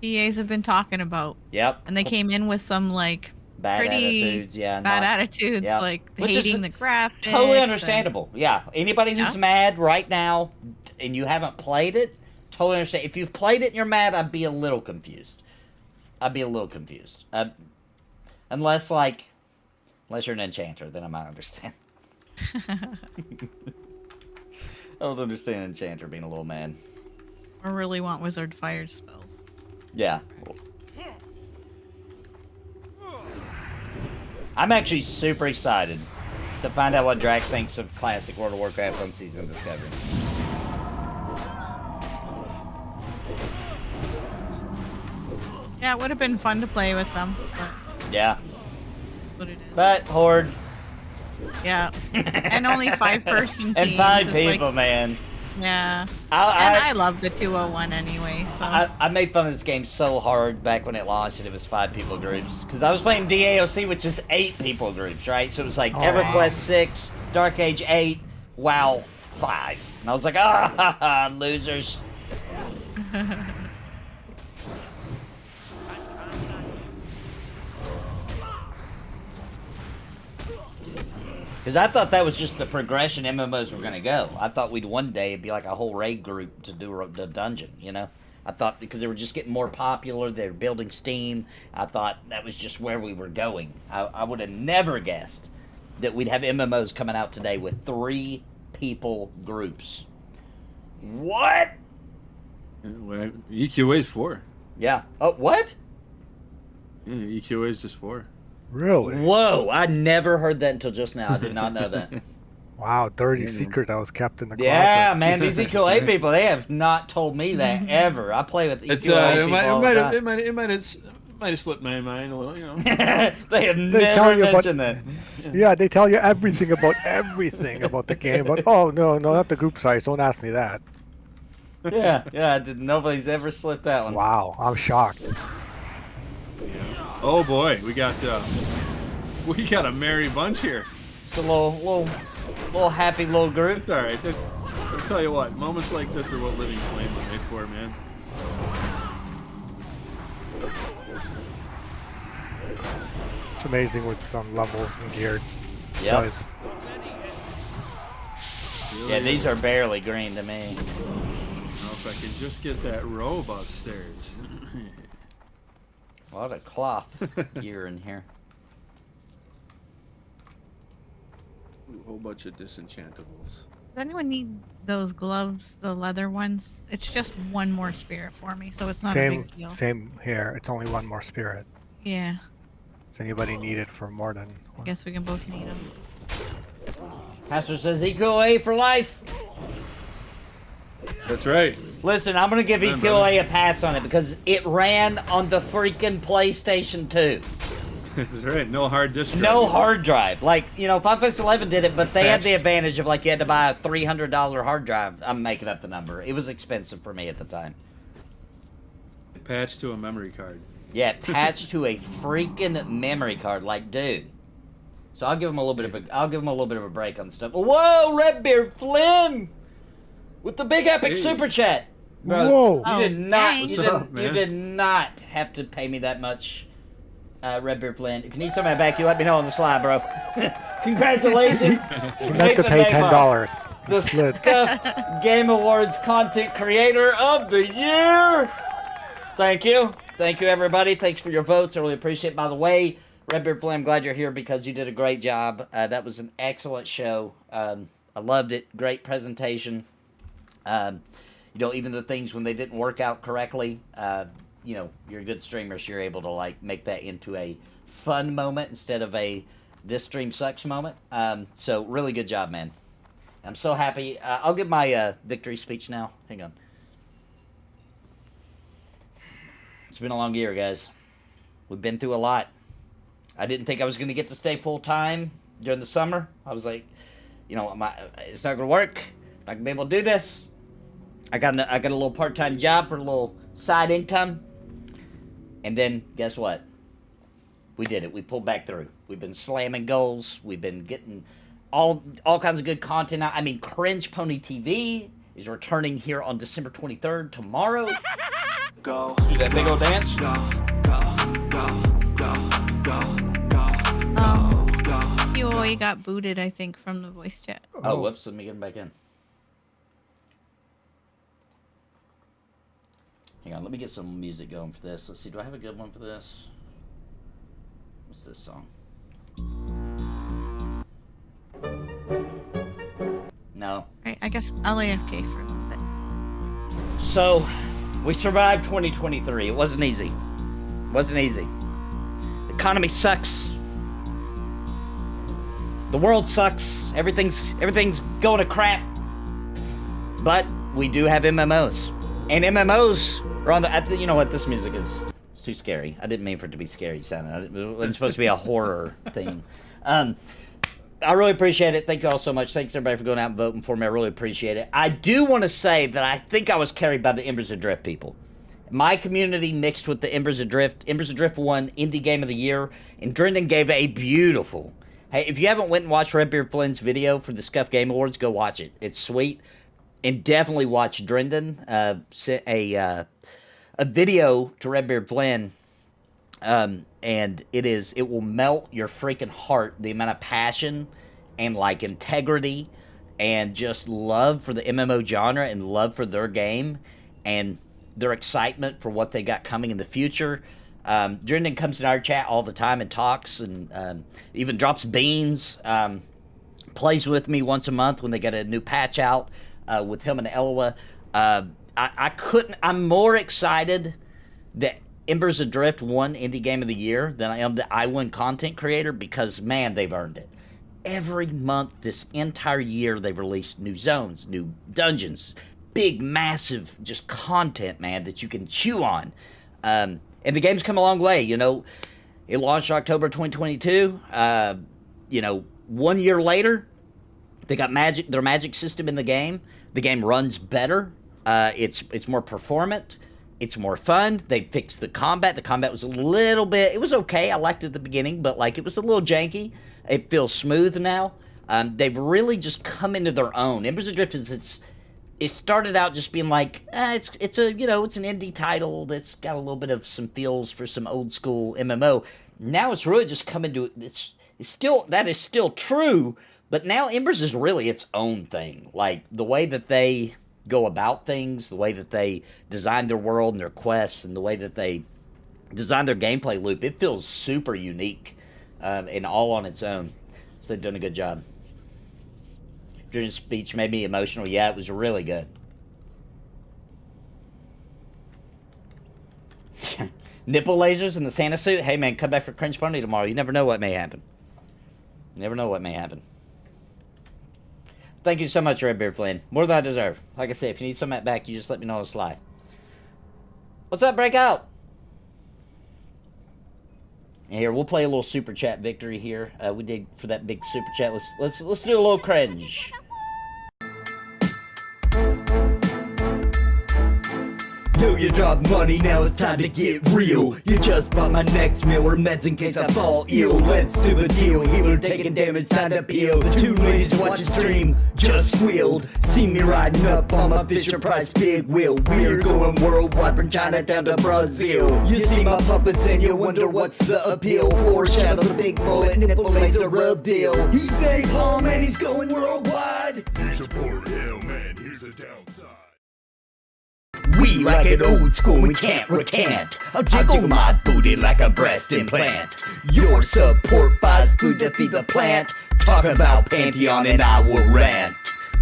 PAs have been talking about. Yep. And they came in with some like Bad pretty attitudes, yeah. bad attitudes, yeah. like Which is hating the graphics. Totally and- understandable. Yeah. Anybody who's Yeah. mad right now and you haven't played it, totally understand. If you've played it and you're mad, I'd be a little confused. Unless you're an enchanter, then I might understand. I don't understand enchanter being a little mad. Or really want wizard fire spells. Yeah. I'm actually super excited to find out what Drac thinks of Classic World of Warcraft on Season of Discovery. Yeah, it would have been fun to play with them. But Yeah. that's what it is. But Horde Yeah. And only 5-person teams. and 5 It's like- people, man. yeah. And I love the 201 anyway, so. I made fun of this game so hard back when it launched and it was 5 people groups. Because I was playing DAOC, which is 8 people groups, right? So it was like EverQuest 6, Dark Age 8, WoW 5. And I was like, ah, losers. Because I thought that was just the progression MMOs were going to go. I thought we'd one day it'd be like a whole raid group to do the dungeon, you know? I thought because they were just getting more popular, they were building steam, I thought that was just where we were going. I would have never guessed that we'd have MMOs coming out today with 3 people groups. What? EQA is 4. Yeah. Oh, what? Yeah, EQA is just 4. Really? Whoa, I never heard that until just now. I did not know that. Wow, dirty secret that was kept in the closet. Yeah, man, these EQA people, they have not told me that ever. I play with It's EQA people all the time. it might have slipped my mind a little, you know. They have tell never you about- mentioned that. Yeah, they tell you everything about the game. But oh no, not the group size. Don't ask me that. Yeah, nobody's ever slipped that one. Wow, I'm shocked. Oh boy, we got a merry bunch here. It's a little happy little group. It's all right. I'll tell you what, moments like this are what Living Flame are made for, man. It's amazing with some levels and gear. Yep. Does. Yeah, these are barely green to me. Now if I can just get that robe upstairs. A lot of cloth gear in here. A whole bunch of disenchantables. Does anyone need those gloves, the leather ones? It's just one more spirit for me, so it's not a big deal. Same here. It's only one more spirit. Yeah, Does anybody need it for more than I one? guess we can both need them. Pastor says EQA for life. That's right. Listen, I'm going to give Man, EQA a pass on it because it ran on the freaking PlayStation 2. That's right. No hard disk drive. No hard drive. Like, you know, Final Fantasy 11 did it, but they had the Patched. advantage of, like, you had to buy a $300 hard drive. I'm making up the number. It was expensive for me at the time. Patched to a memory card. Yeah, patched to a freaking memory card. Like, dude. So I'll give him a little bit of a break on stuff. Whoa, Redbeard Flynn! With the big epic Hey. super chat. Bro, Whoa. you Oh, did not dang. you What's up, did, you man? did not have to pay me that much. Redbeard Flynn. If you need somebody back, you let me know on the slide, bro. Congratulations. You meant to pay $10. The Slid. Scuffed Game Awards Content Creator of the Year. Thank you. Thank you, everybody. Thanks for your votes. I really appreciate it. By the way, Redbeard Flynn, I'm glad you're here because you did a great job. That was an excellent show. I loved it. Great presentation. You know, even the things when they didn't work out correctly, you know, you're a good streamer, so you're able to, like, make that into a fun moment instead of a this stream sucks moment. So really good job, man. I'm so happy. I'll give my victory speech now. Hang on. It's been a long year, guys. We've been through a lot. I didn't think I was going to get to stay full time during the summer. I was like, you know, it's not going to work. I'm not going to be able to do this. I got a little part-time job for a little side income. And then, guess what? We did it. We pulled back through. We've been slamming goals. We've been getting all kinds of good content out. I mean, Cringe Pony TV is returning here on December 23rd, tomorrow. Go. Let's do that big old dance. You got booted, I think, from the voice chat. Oh, whoops. Let me get him back in. Hang on. Let me get some music going for this. Let's see. Do I have a good one for this? What's this song? No. Right, I guess I'll AFK for a little bit. So, We survived 2023. It wasn't easy. It wasn't easy. The economy sucks. The world sucks. Everything's going to crap. But we do have MMOs. And MMOs are on the... You know what? This music is... It's too scary. I didn't mean for it to be scary sounding. It wasn't supposed to be a horror thing. I really appreciate it. Thank you all so much. Thanks everybody for going out and voting for me. I really appreciate it. I do want to say that I think I was carried by the Embers Adrift people. My community mixed with the Embers Adrift. Embers Adrift won Indie Game of the Year, and Drendon gave a beautiful... Hey, if you haven't went and watched Redbeard Flynn's video for the Scuff Game Awards, go watch it. It's sweet. And definitely watch Drendon sent a video to Redbeard Flynn. And it will melt your freaking heart, the amount of passion and like integrity and just love for the MMO genre and love for their game and their excitement for what they got coming in the future. Drendon comes in our chat all the time and talks and even drops beans, plays with me once a month when they get a new patch out with him and Eloa. I'm more excited that Embers Adrift won Indie Game of the Year than I am the I Win content creator because, man, they've earned it. Every month this entire year they've released new zones, new dungeons, big, massive just content, man, that you can chew on. And the game's come a long way, you know. It launched October 2022. 1 year later, they got their magic system in the game. The game runs better. It's more performant. It's more fun. They fixed the combat. The combat was a little bit... It was okay. I liked it at the beginning, but like it was a little janky. It feels smooth now. They've really just come into their own. Embers Adrift it started out just being like, it's an indie title that's got a little bit of some feels for some old school MMO. Now it's really just come into that is still true, but now Embers is really its own thing. Like the way that they go about things, the way that they design their world and their quests, and the way that they design their gameplay loop, it feels super unique and all on its own. So they've done a good job. Drendon's speech made me emotional. Yeah, it was really good. Nipple lasers in the Santa suit. Hey man, come back for Cringe Party tomorrow. You never know what may happen. Thank you so much, Redbeard Flynn. More than I deserve. Like I said, if you need some of that back, you just let me know on the slide. What's up, Breakout? And here, we'll play a little super chat victory here. We did for that big super chat. Let's do a little cringe. Yo, you dropped money, now it's time to get real. You just bought my next meal or meds in case I fall ill. Let's do the deal, healer taking damage, time to peel. The two ladies watching stream just squealed. See me riding up on my Fisher Price big wheel. We're going worldwide from China down to Brazil. You see my puppets and you wonder what's the appeal. Foreshadow the big mullet, nipple laser reveal. He's a palm and he's going worldwide. You support him, man. Here's the downside. We like it old school, we can't recant. I'll jiggle my booty like a breast implant. Your support buys food to feed the plant. Talk about Pantheon and I will rant.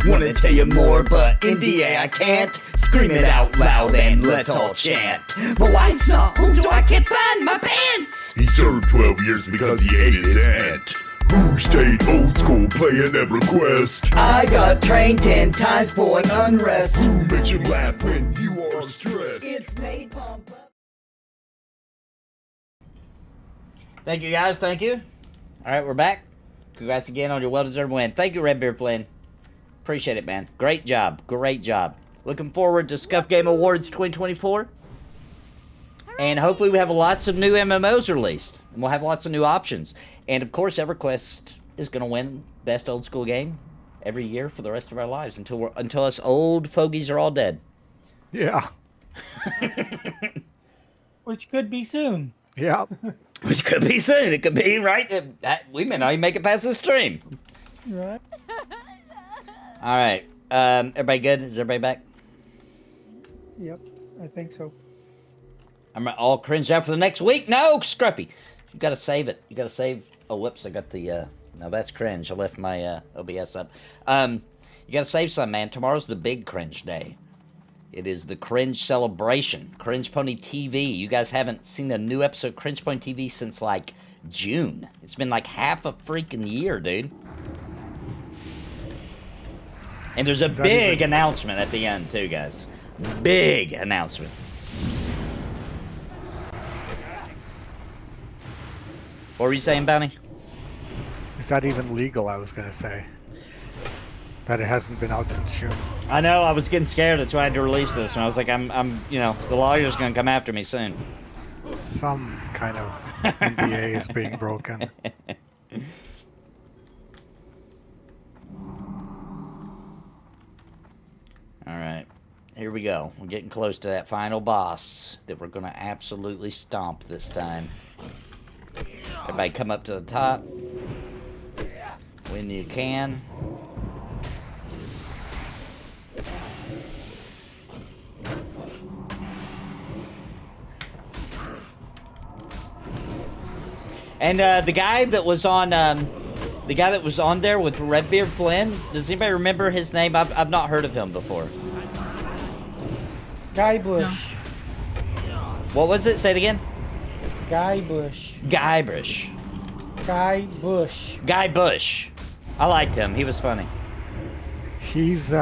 Wanna tell you more, but in the I can't. Scream it out loud and let's all chant. My wife's not home, so I can't find my pants. He served 12 years because he ate his aunt. Who stayed old school playing every quest? I got trained 10 times for an unrest. Who makes you laugh when you are stressed? It's napalm. Thank you, guys. Thank you. All right, we're back. Congrats again on your well-deserved win. Thank you, Redbeard Flynn. Appreciate it, man. Great job. Great job. Looking forward to Scuff Game Awards 2024. And hopefully we have lots of new MMOs released. And we'll have lots of new options. And of course, EverQuest is going to win Best Old School Game every year for the rest of our lives until us old fogies are all dead. Yeah. Which could be soon. Yeah. Which could be soon. It could be, right? We may not even make it past this stream. Right. All right. Everybody good? Is everybody back? Yep, I think so. I'm all cringed out for the next week. No, Scruffy. You got to save it. You got to save. Oh, whoops. I got the... No, that's cringe. I left my OBS up. You got to save some, man. Tomorrow's the big cringe day. It is the Cringe Celebration, Cringe Pony TV. You guys haven't seen a new episode of Cringe Pony TV since, like, June. It's been, like, half a freaking year, dude. And there's a big announcement at the end, too, guys. Big announcement. What were you saying, Bounty? Is that even legal, I was going to say? That it hasn't been out since June. I know, I was getting scared. That's why I had to release this. And I was like, you know, the lawyer's going to come after me soon. Some kind of NDA is being broken. Alright, here we go. We're getting close to that final boss that we're going to absolutely stomp this time. Everybody come up to the top when you can. And the guy that was on there with Redbeard Flynn, does anybody remember his name? I've not heard of him before. Guy Bush. What was it? Say it again. Guy Bush. Guy Bush. Guy Bush. Guy Bush. I liked him. He was funny. He's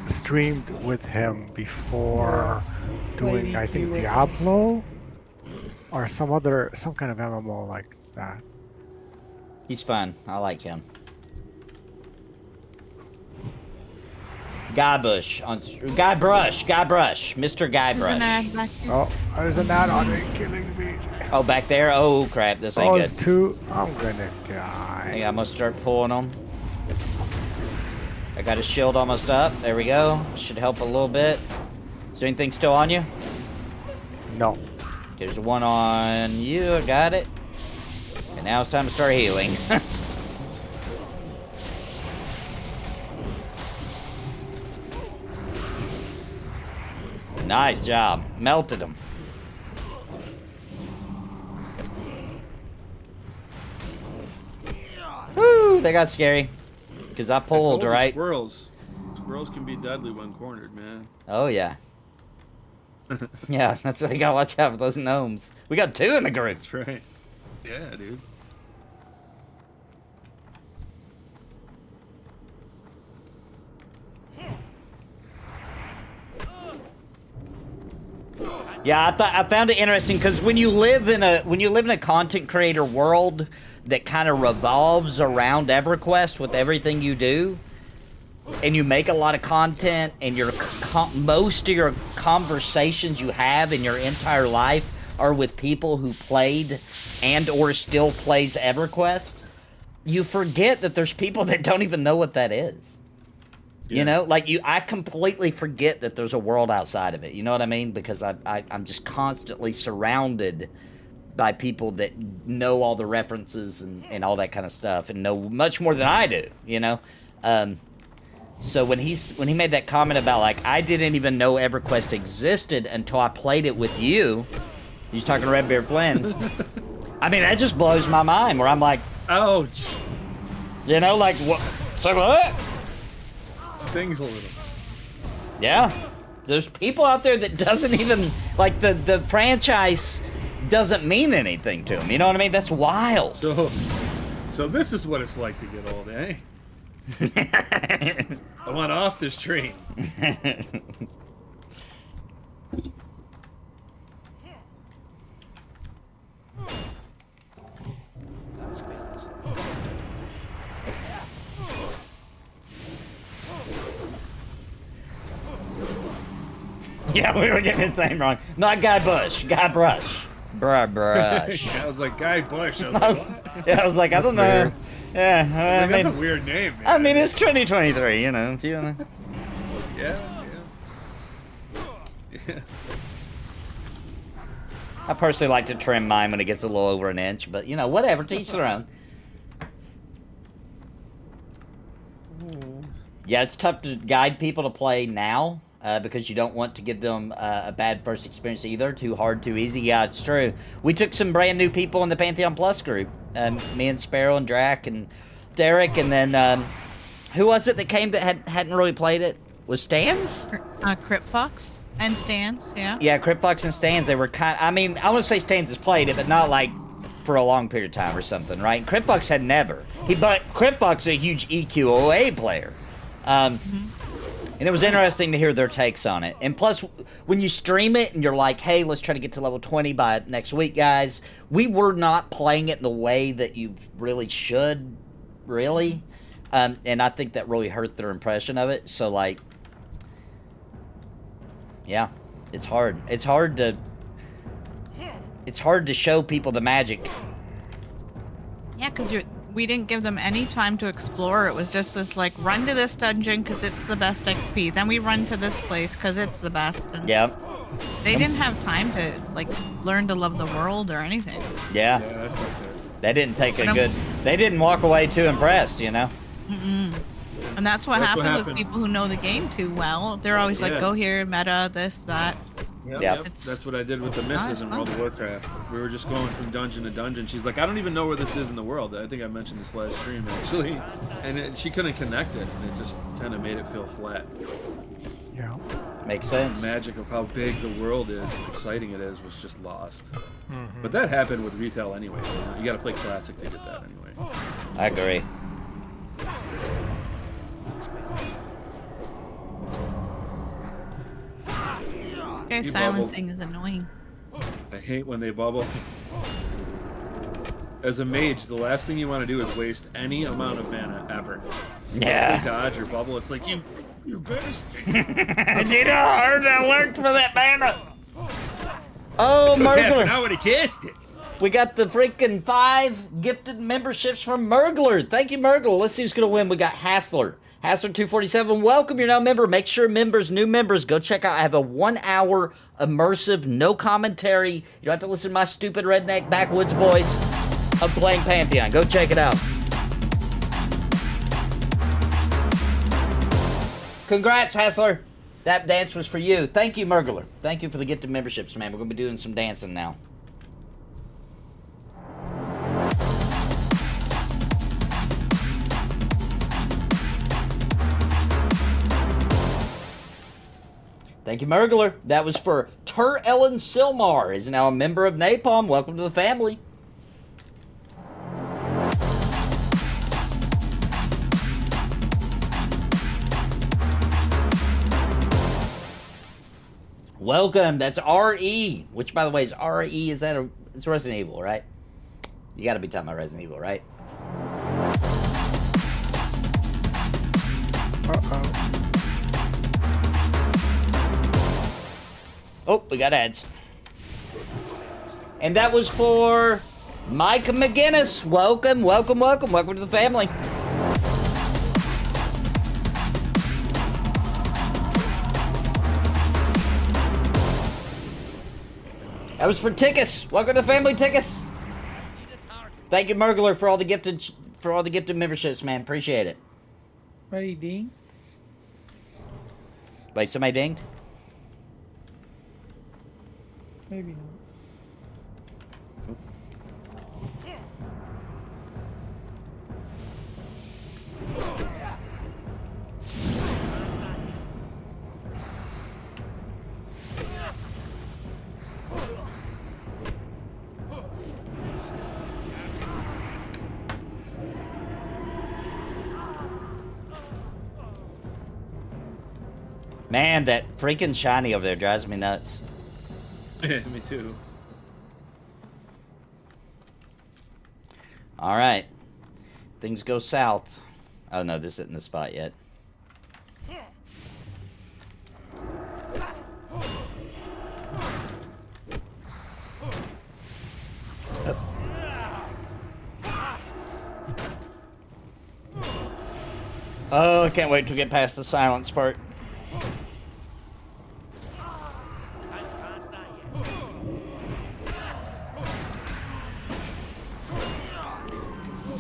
streamed with him before doing, I think, Diablo or some kind of MMO like that. He's fun. I like him. Guy Brush, Mr. Guy There's an ad Brush. back here. Oh, there's an ad on it killing me. Oh, back there? Oh, crap, this ain't Oh, good. it's two. I'm gonna die. Hey, I'm gonna start pulling them. I got his shield almost up. There we go. Should help a little bit. Is there anything still on you? No. There's one on you. I got it. And now it's time to start healing. Nice job. Melted them. Woo! They got scary. Because I pulled, right? Squirrels can be deadly when cornered, man. Oh, yeah. Yeah, that's why you gotta watch out for those gnomes. We got two in the group. That's right. Yeah, dude. Yeah, I found it interesting because when you live in a content creator world that kind of revolves around EverQuest with everything you do, and you make a lot of content, and most of your conversations you have in your entire life are with people who played and or still plays EverQuest, you forget that there's people that don't even know what that is. Yeah. You know, like I completely forget that there's a world outside of it. You know what I mean? Because I'm just constantly surrounded by people that know all the references and all that kind of stuff and know much more than I do. You know, so when he made that comment about like I didn't even know EverQuest existed until I played it with you. He's talking to Redbeard Flynn. I mean, that just blows my mind. Where I'm like, ouch. You know, like what? So what? Stings a little. Yeah, there's people out there that doesn't even like the franchise doesn't mean anything to them. You know what I mean? That's wild. So this is what it's like to get old, eh? I want off this train. Yeah, we were getting his name wrong. Not Guy Bush, Guy Brush. Brush. Yeah, I was like, Guy Bush. I was like, I don't know. Yeah, I mean, that's a weird name, man. I mean, it's 2023, you know. If you know. Yeah. I personally like to trim mine when it gets a little over an inch, but, you know, whatever, to each their own. Yeah, it's tough to guide people to play now. Because you don't want to give them a bad first experience either. Too hard, too easy. Yeah, it's true. We took some brand new people in the Pantheon Plus group. Me and Sparrow and Drac and Derek. And then, who was it that came that hadn't really played it? Was Stans? Crypt Fox and Stans, yeah. Yeah, Crypt Fox and Stans, they were kind I mean, I want to say Stans has played it, but not like for a long period of time or something, right? Crypt Fox had never. But Crypt Fox is a huge EQOA player. And it was interesting to hear their takes on it. And plus, when you stream it and you're like, hey, let's try to get to level 20 by next week, guys, we were not playing it in the way that you really should, really. And I think that really hurt their impression of it. So, like, yeah, it's hard. It's hard to show people the magic. Yeah, because we didn't give them any time to explore. It was just this, like, run to this dungeon because it's the best XP. Then we run to this place because it's the best. And Yeah. they didn't have time to, like, learn to love the world or anything. Yeah. Yeah, that's not fair. They didn't take a good... They didn't walk away too impressed, you know? And that's what That's what happens with happened. people who know the game too well. They're always like, Yeah. go here, meta, this, that. Yep, Yeah. yep. That's what I did with the misses in fun. World of Warcraft. We were just going from dungeon to dungeon. She's like, I don't even know where this is in the world. I think I mentioned this last stream, actually. And she couldn't connect it, and it just kind of made it feel flat. Yeah. Makes The sense. magic of how big the world is, how exciting it is, was just lost. But that happened with retail anyway. You got to play Classic to get that anyway. I agree. Okay, You silencing is annoying. I hate when they bubble. As a mage, the last thing you want to do is waste any amount of mana ever. Yeah. If they dodge or bubble, it's like you bastard. You know how hard that worked for that banner. Oh, Took half an Murgler. hour to cast it. We got the freaking 5 gifted memberships from Murgler. Thank you, Murgler. Let's see who's going to win. We got Hassler. Hassler247, welcome. You're now a member. Make sure new members, go check out. I have a 1-hour immersive, no commentary. You don't have to listen to my stupid redneck backwoods voice of playing Pantheon. Go check it out. Congrats, Hassler. That dance was for you. Thank you, Murgler. Thank you for the gifted memberships, man. We're going to be doing some dancing now. Thank you, Murgler. That was for Tur Ellen Silmar, is now a member of Napalm. Welcome to the family. Welcome. That's RE, which, by the way, is RE. Is that it's Resident Evil, right? You got to be talking about Resident Evil, right? Uh-oh. Oh, we got ads. And that was for Micah McGinnis. Welcome, welcome, welcome. Welcome to the family. That was for Tickus. Welcome to the family, Tickus. Thank you, Murgler, for all the gifted memberships, man. Appreciate it. Ready, Dean? Wait, somebody dinged? Maybe not. Man, that freaking shiny over there drives me nuts. Yeah, me too. All right. Things go south. Oh, no, this isn't the spot yet. Oh, I can't wait to get past the silence part.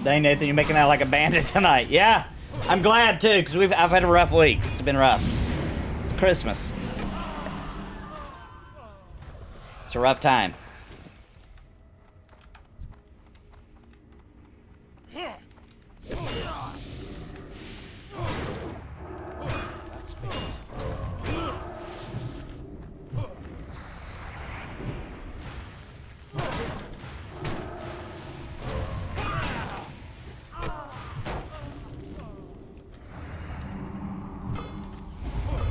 Dang, Nathan, you're making out like a bandit tonight. Yeah, I'm glad too, because I've had a rough week. It's been rough. It's Christmas. It's a rough time.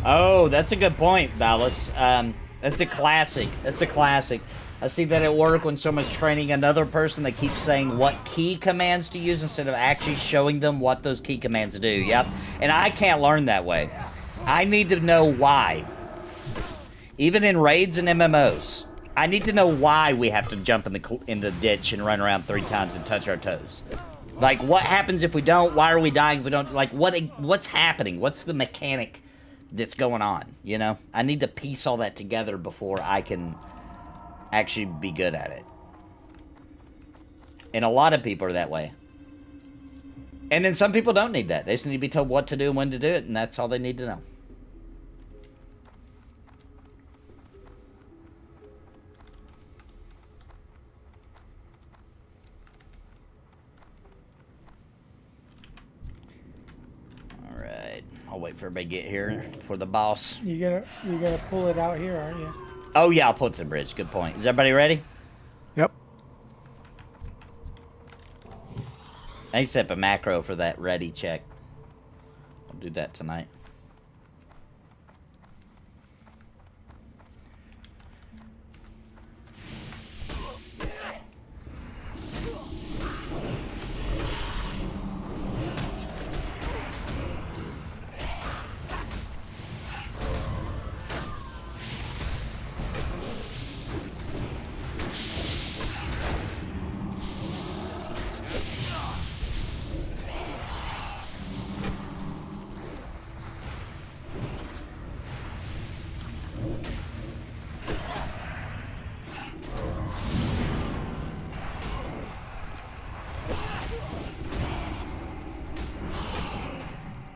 Oh, that's a good point, Dallas. That's a classic. That's a classic. I see that at work when someone's training another person, they keep saying what key commands to use instead of actually showing them what those key commands do. Yep. And I can't learn that way. I need to know why. Even in raids and MMOs, I need to know why we have to jump in the ditch and run around 3 times and touch our toes. Like, what happens if we don't? Why are we dying if we don't? Like, what's happening? What's the mechanic that's going on, you know? I need to piece all that together before I can actually be good at it. And a lot of people are that way. And then some people don't need that. They just need to be told what to do and when to do it, and that's all they need to know. Alright. I'll wait for everybody to get here for the boss. You're gonna pull it out here, aren't you? Oh yeah, I'll pull it to the bridge. Good point. Is everybody ready? Yep. I need to set up a macro for that ready check. I'll do that tonight.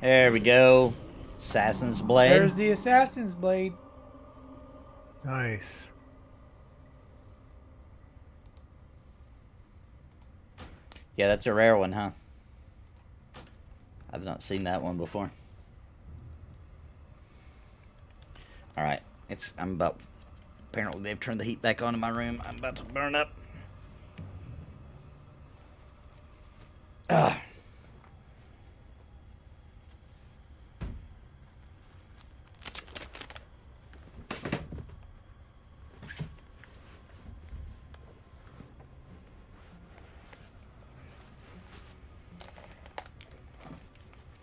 There we go. Assassin's Blade. There's the Assassin's Blade. Nice. Yeah, that's a rare one, huh? I've not seen that one before. Alright. Apparently they've turned the heat back on in my room. I'm about to burn up. Ugh.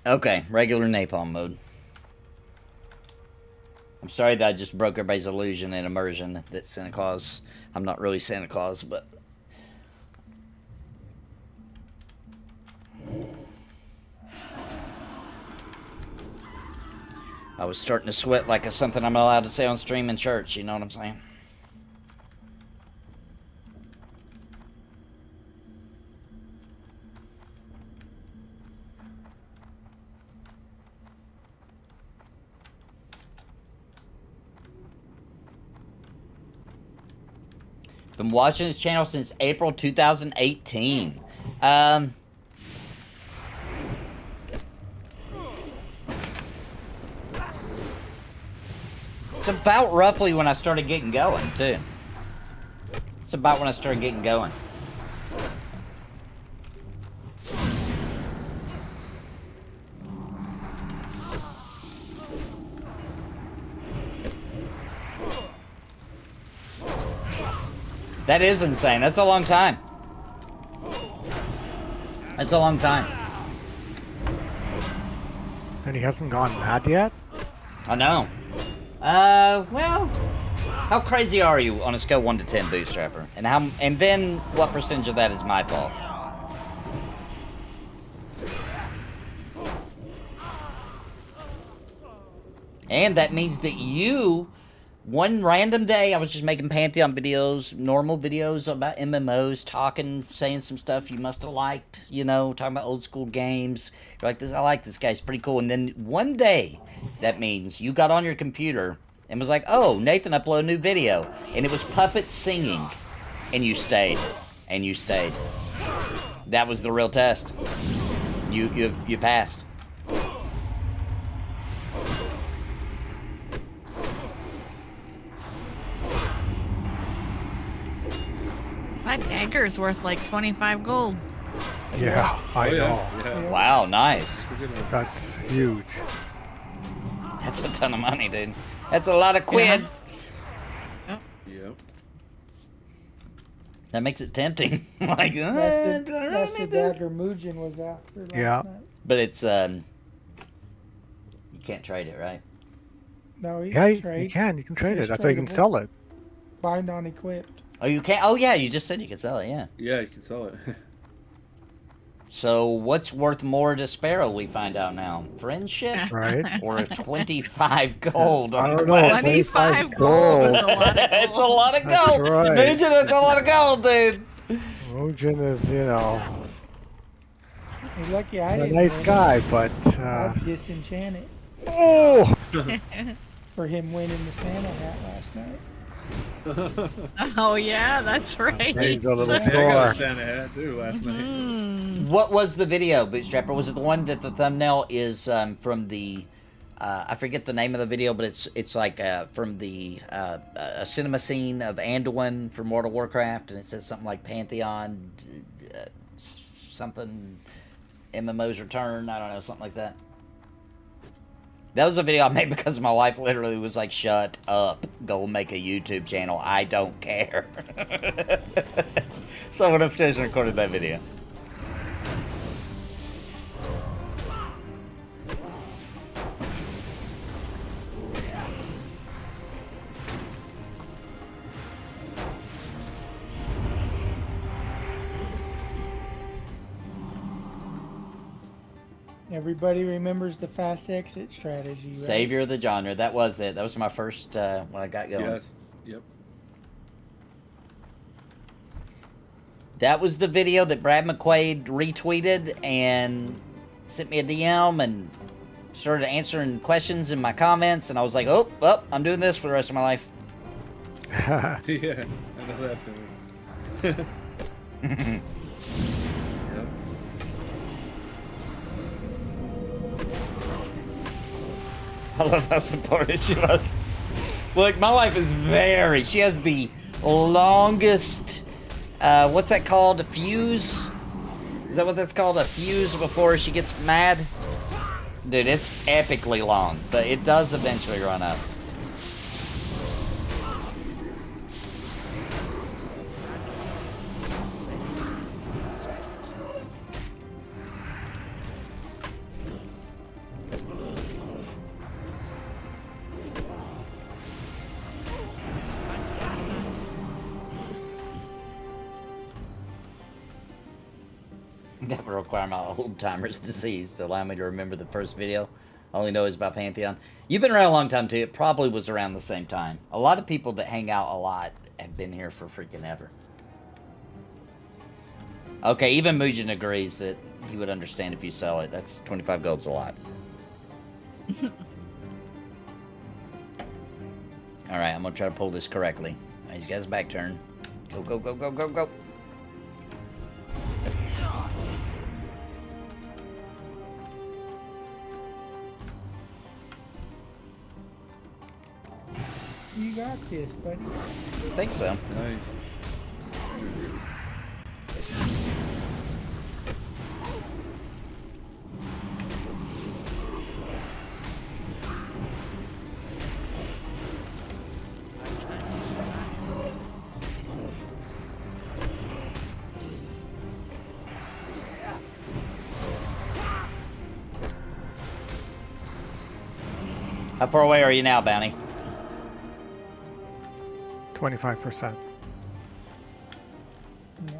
Okay, regular napalm mode. I'm sorry that I just broke everybody's illusion and immersion that Santa Claus... I'm not really Santa Claus, but... I was starting to sweat like it's something I'm not allowed to say on stream in church, you know what I'm saying? Been watching his channel since April 2018. It's about roughly when I started getting going, too. It's about when I started getting going. That is insane. That's a long time. That's a long time. And he hasn't gone mad yet? I know. Well, how crazy are you on a scale 1 to 10, Bootstrapper? And then what percentage of that is my fault? And that means that you, one random day, I was just making Pantheon videos, normal videos about MMOs, talking, saying some stuff you must have liked, you know, talking about old school games. You're like, I like this guy, he's pretty cool. And then one day, that means you got on your computer and was like, oh, Nathan uploaded a new video. And it was puppets singing. And you stayed. And you stayed. That was the real test. You passed. My dagger's worth like 25 gold. Yeah, I know. Yeah. Wow, nice. That's huge. That's a ton of money, dude. That's a lot of quid. Yep. That makes it tempting. Like, That's do I really the need this? dagger Mujin was after last Yeah. night. But it's you can't trade it, right? No, you Yeah, can you trade. can. You can trade It's it. That's how you can tradable. sell it. Bind on equipped. Oh, you can't. Oh, yeah, you just said you could sell it. Yeah. Yeah, you can sell it. So what's worth more to Sparrow? We find out now. Friendship Right? or 25 gold? I On don't know. Classic? 25 gold is a lot of gold. It's a lot of That's gold. right. Major, that's a lot of gold, dude. Mojin is, You're lucky I he's a didn't. nice win. guy, but I'd disenchant it oh, for him winning the Santa hat last night. Oh yeah, that's right. he's a little I got a sore. Santa hat too last night. Mm. What was the video, Bootstrapper? Was it the one that the thumbnail is from the? I forget the name of the video, but it's like from the a cinema scene of Anduin from World of Warcraft, and it says something like Pantheon, something MMO's return. I don't know, something like that. That was a video I made because my wife literally was like, "Shut up, go make a YouTube channel. I don't care." So I went upstairs and recorded that video. Everybody remembers the fast exit strategy, right? Savior of the genre. That was it. That was my first when I got going. Yes. Yep. That was the video that Brad McQuaid retweeted and sent me a DM and started answering questions in my comments. And I was like, oh, well, I'm doing this for the rest of my life. Yeah, I know that feeling. Yep. I love how supportive she was. Look, my wife is she has the longest, what's that called? A fuse? Is that what that's called? A fuse before she gets mad? Dude, it's epically long, but it does eventually run up. That would require my old timer's disease to allow me to remember the first video. I only know it's about Pantheon. You've been around a long time too. It probably was around the same time. A lot of people that hang out a lot have been here for freaking ever. Okay, even Mujin agrees that he would understand if you sell it. That's 25 gold's a lot. Alright, I'm gonna try to pull this correctly. He's got his back turn. Go, go, go, go, go, go. You got this, buddy. I think so. Nice. How far away are you now, Bounty? 25%. Nice.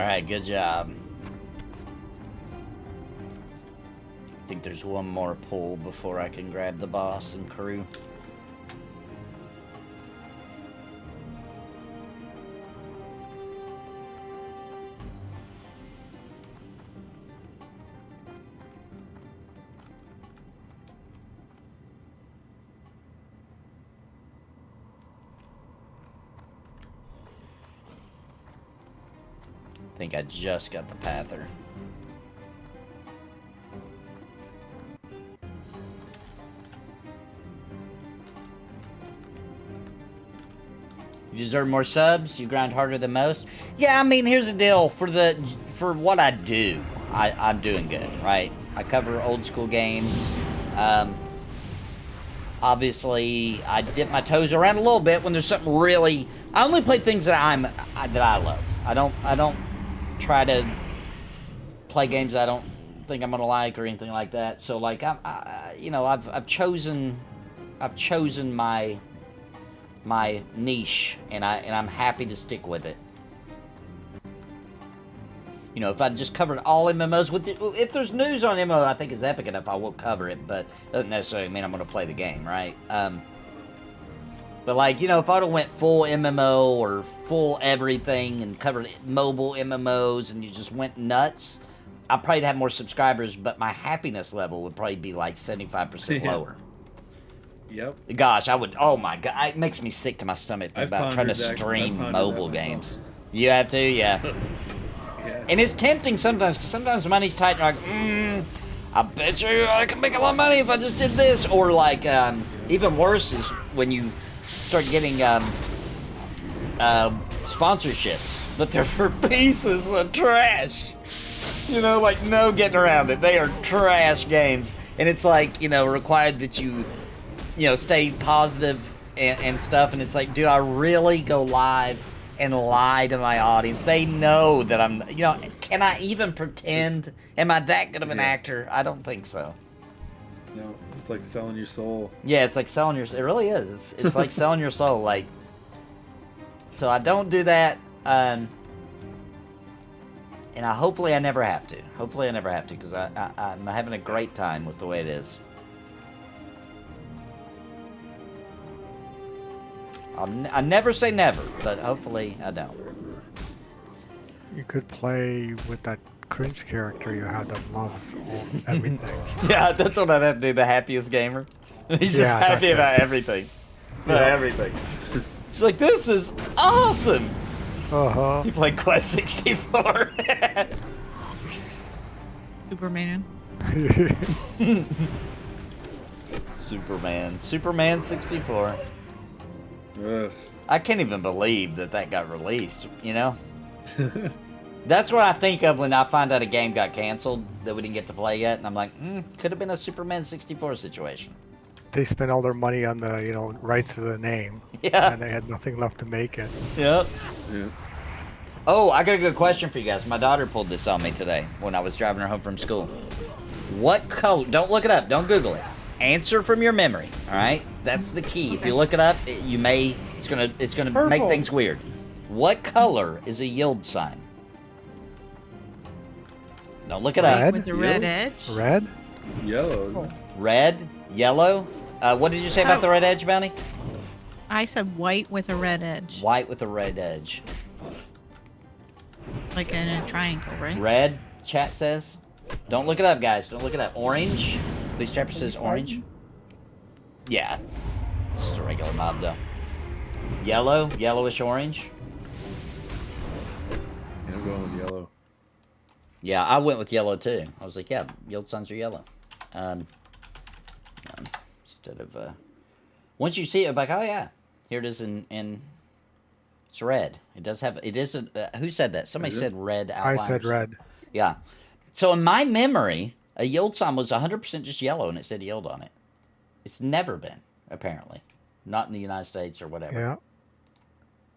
Alright, good job. I think there's one more pull before I can grab the boss and crew. I think I just got the Pather. You deserve more subs. You grind harder than most. Yeah, I mean, here's the deal. For what I do, I'm doing good, right? I cover old school games. Obviously, I dip my toes around a little bit when there's something really. I only play things that I love. I don't try to play games I don't think I'm gonna like or anything like that. So like I've chosen my niche, and I'm happy to stick with it. You know, if I just covered all MMOs if there's news on MMO I think is epic enough, I will cover it, but it doesn't necessarily mean I'm gonna play the game, right? But like, you know, if I'd have went full MMO or full everything and covered mobile MMOs and you just went nuts, I'd probably have more subscribers, but my happiness level would probably be like 75% lower. Yep. Gosh, I would. Oh my god, it makes me sick to my stomach about trying to stream mobile games. You have to, yeah. Yeah. And it's tempting sometimes, because sometimes money's tight and you're like, I bet you I can make a lot of money if I just did this. Or like, even worse is when you start getting sponsorships, but they're for pieces of trash. You know, like, no getting around it. They are trash games. And it's like, you know, required that you stay positive and stuff. And it's like, do I really go live and lie to my audience? They know that I'm, can I even pretend? Am I that good of an actor? I don't think so. No, it's like selling your soul. Yeah, it's like selling your, it really is. It's like selling your soul. Like, so I don't do that. And hopefully I never have to. Hopefully I never have to, because I'm having a great time with the way it is. I never say never, but hopefully I don't. You could play with that cringe character you had that loves everything. Yeah, that's what I'd have to do, the happiest gamer. He's just happy about everything. About everything. He's like, this is awesome! Uh-huh. You played Quest 64. Superman. Superman 64. Ugh. I can't even believe that got released, you know? That's what I think of when I find out a game got canceled that we didn't get to play yet, and I'm like, could have been a Superman 64 situation. They spent all their money on the, rights to the name. Yeah. And they had nothing left to make it. Yep. Yeah. Oh, I got a good question for you guys. My daughter pulled this on me today when I was driving her home from school. What color? Don't look it up. Don't Google it. Answer from your memory. All right, that's the key. If you look it up, it's gonna Purple. make things weird. What color is a yield sign? Don't look it up. Red? With a red edge. Red? Yellow. Red, yellow. What did you say about the red edge, Bounty? I said white with a red edge. White with a red edge. Like in a triangle, right? Red. Chat says. Don't look it up, guys. Don't look it up. Orange. Police Trapper says orange. Yeah. This is a regular mob, though. Yellow. Yellowish orange. Yeah, I'm going with yellow. Yeah, I went with yellow, too. I was like, yeah, yield signs are yellow. Instead of... once you see it, like, oh, yeah. Here it is in... It's red. It does have... It isn't... who said that? Somebody said red outliners. I said red. Yeah. So in my memory, a yield sign was 100% just yellow, and it said yield on it. It's never been, apparently. Not in the United States or whatever. Yeah.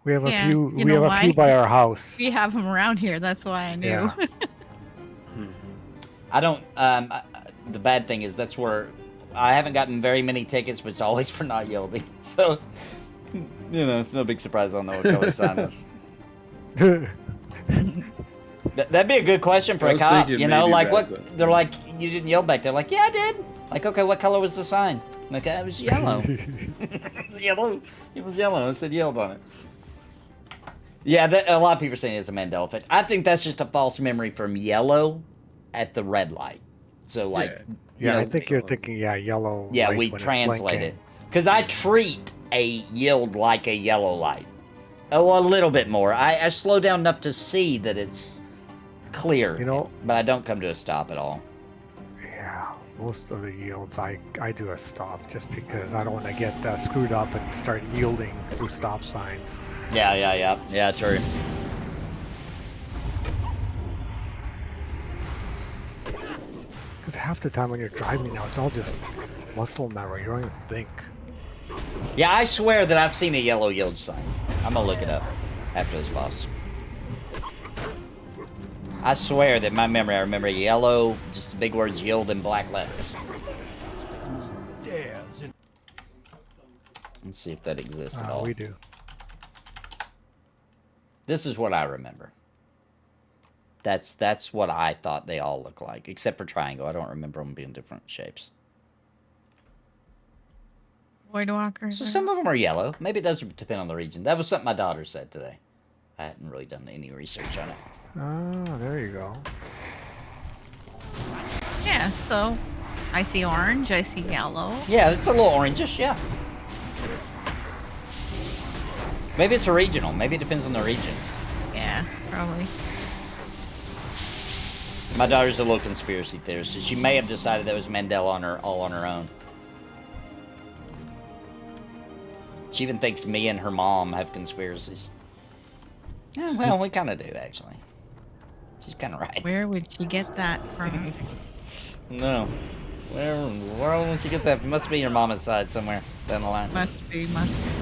We have a Yeah, few. you We know have a why? few by our house. We have them around here. That's why I knew. Yeah. I don't... the bad thing is that's where... I haven't gotten very many tickets, but it's always for not yielding. So, it's no big surprise I don't know what color sign is. That'd be a good question for I a was cop. thinking You know, maybe like red, what? but- They're like, you didn't yell back. They're like, yeah, I did. Like, okay, what color was the sign? Like, it was yellow. It was yellow. It was yellow. I said yelled on it. Yeah, a lot of people are saying it's a Mandela effect. I think that's just a false memory from yellow at the red light. So, like, Yeah. you Yeah, know, I think you're thinking, yellow. yeah, light we when it's translate it. blinking. Because I treat a yield like a yellow light. Oh, a little bit more. I slow down enough to see that it's clear. You know- but I don't come to a stop at all. Yeah, most of the yields I do a stop just because I don't want to get screwed up and start yielding through stop signs. Yeah, true. Because half the time when you're driving now, it's all just muscle memory. You don't even think. Yeah, I swear that I've seen a yellow yield sign. I'm gonna look it up after this boss. I swear that my memory, I remember yellow, just the big words yield in black letters. Let's see if that exists at all. We do. This is what I remember. That's what I thought they all look like, except for triangle. I don't remember them being different shapes. Voidwalkers. So some of them are yellow. Maybe it does depend on the region. That was something my daughter said today. I hadn't really done any research on it. Ah, there you go. Yeah, so I see orange, I see yellow. Yeah, it's a little orangish, yeah. Maybe it's a regional. Maybe it depends on the region. Yeah, probably. My daughter's a little conspiracy theorist, so she may have decided that was Mandela all on her own. She even thinks me and her mom have conspiracies. Yeah, well, we kind of do, actually. She's kind of right. Where would she get that from? No. Where in the world would she get that? It must be your mama's side somewhere down the line. Must be.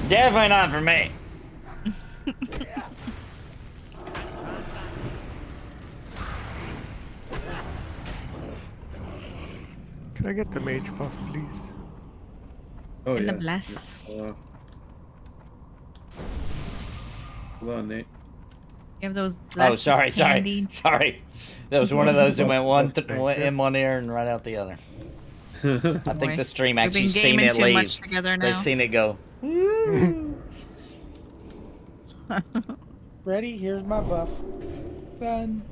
Definitely not for me. Can I get the mage buff, please? Oh, And yeah. the bless. Yeah. Hold on, Nate. You have those. Oh, sorry. Candy. That was one of those that went in one ear and right out the other. I think Boy, the stream we've actually been seen gaming it too leave. much together They've now. seen it go. Ready? Here's my buff. Done.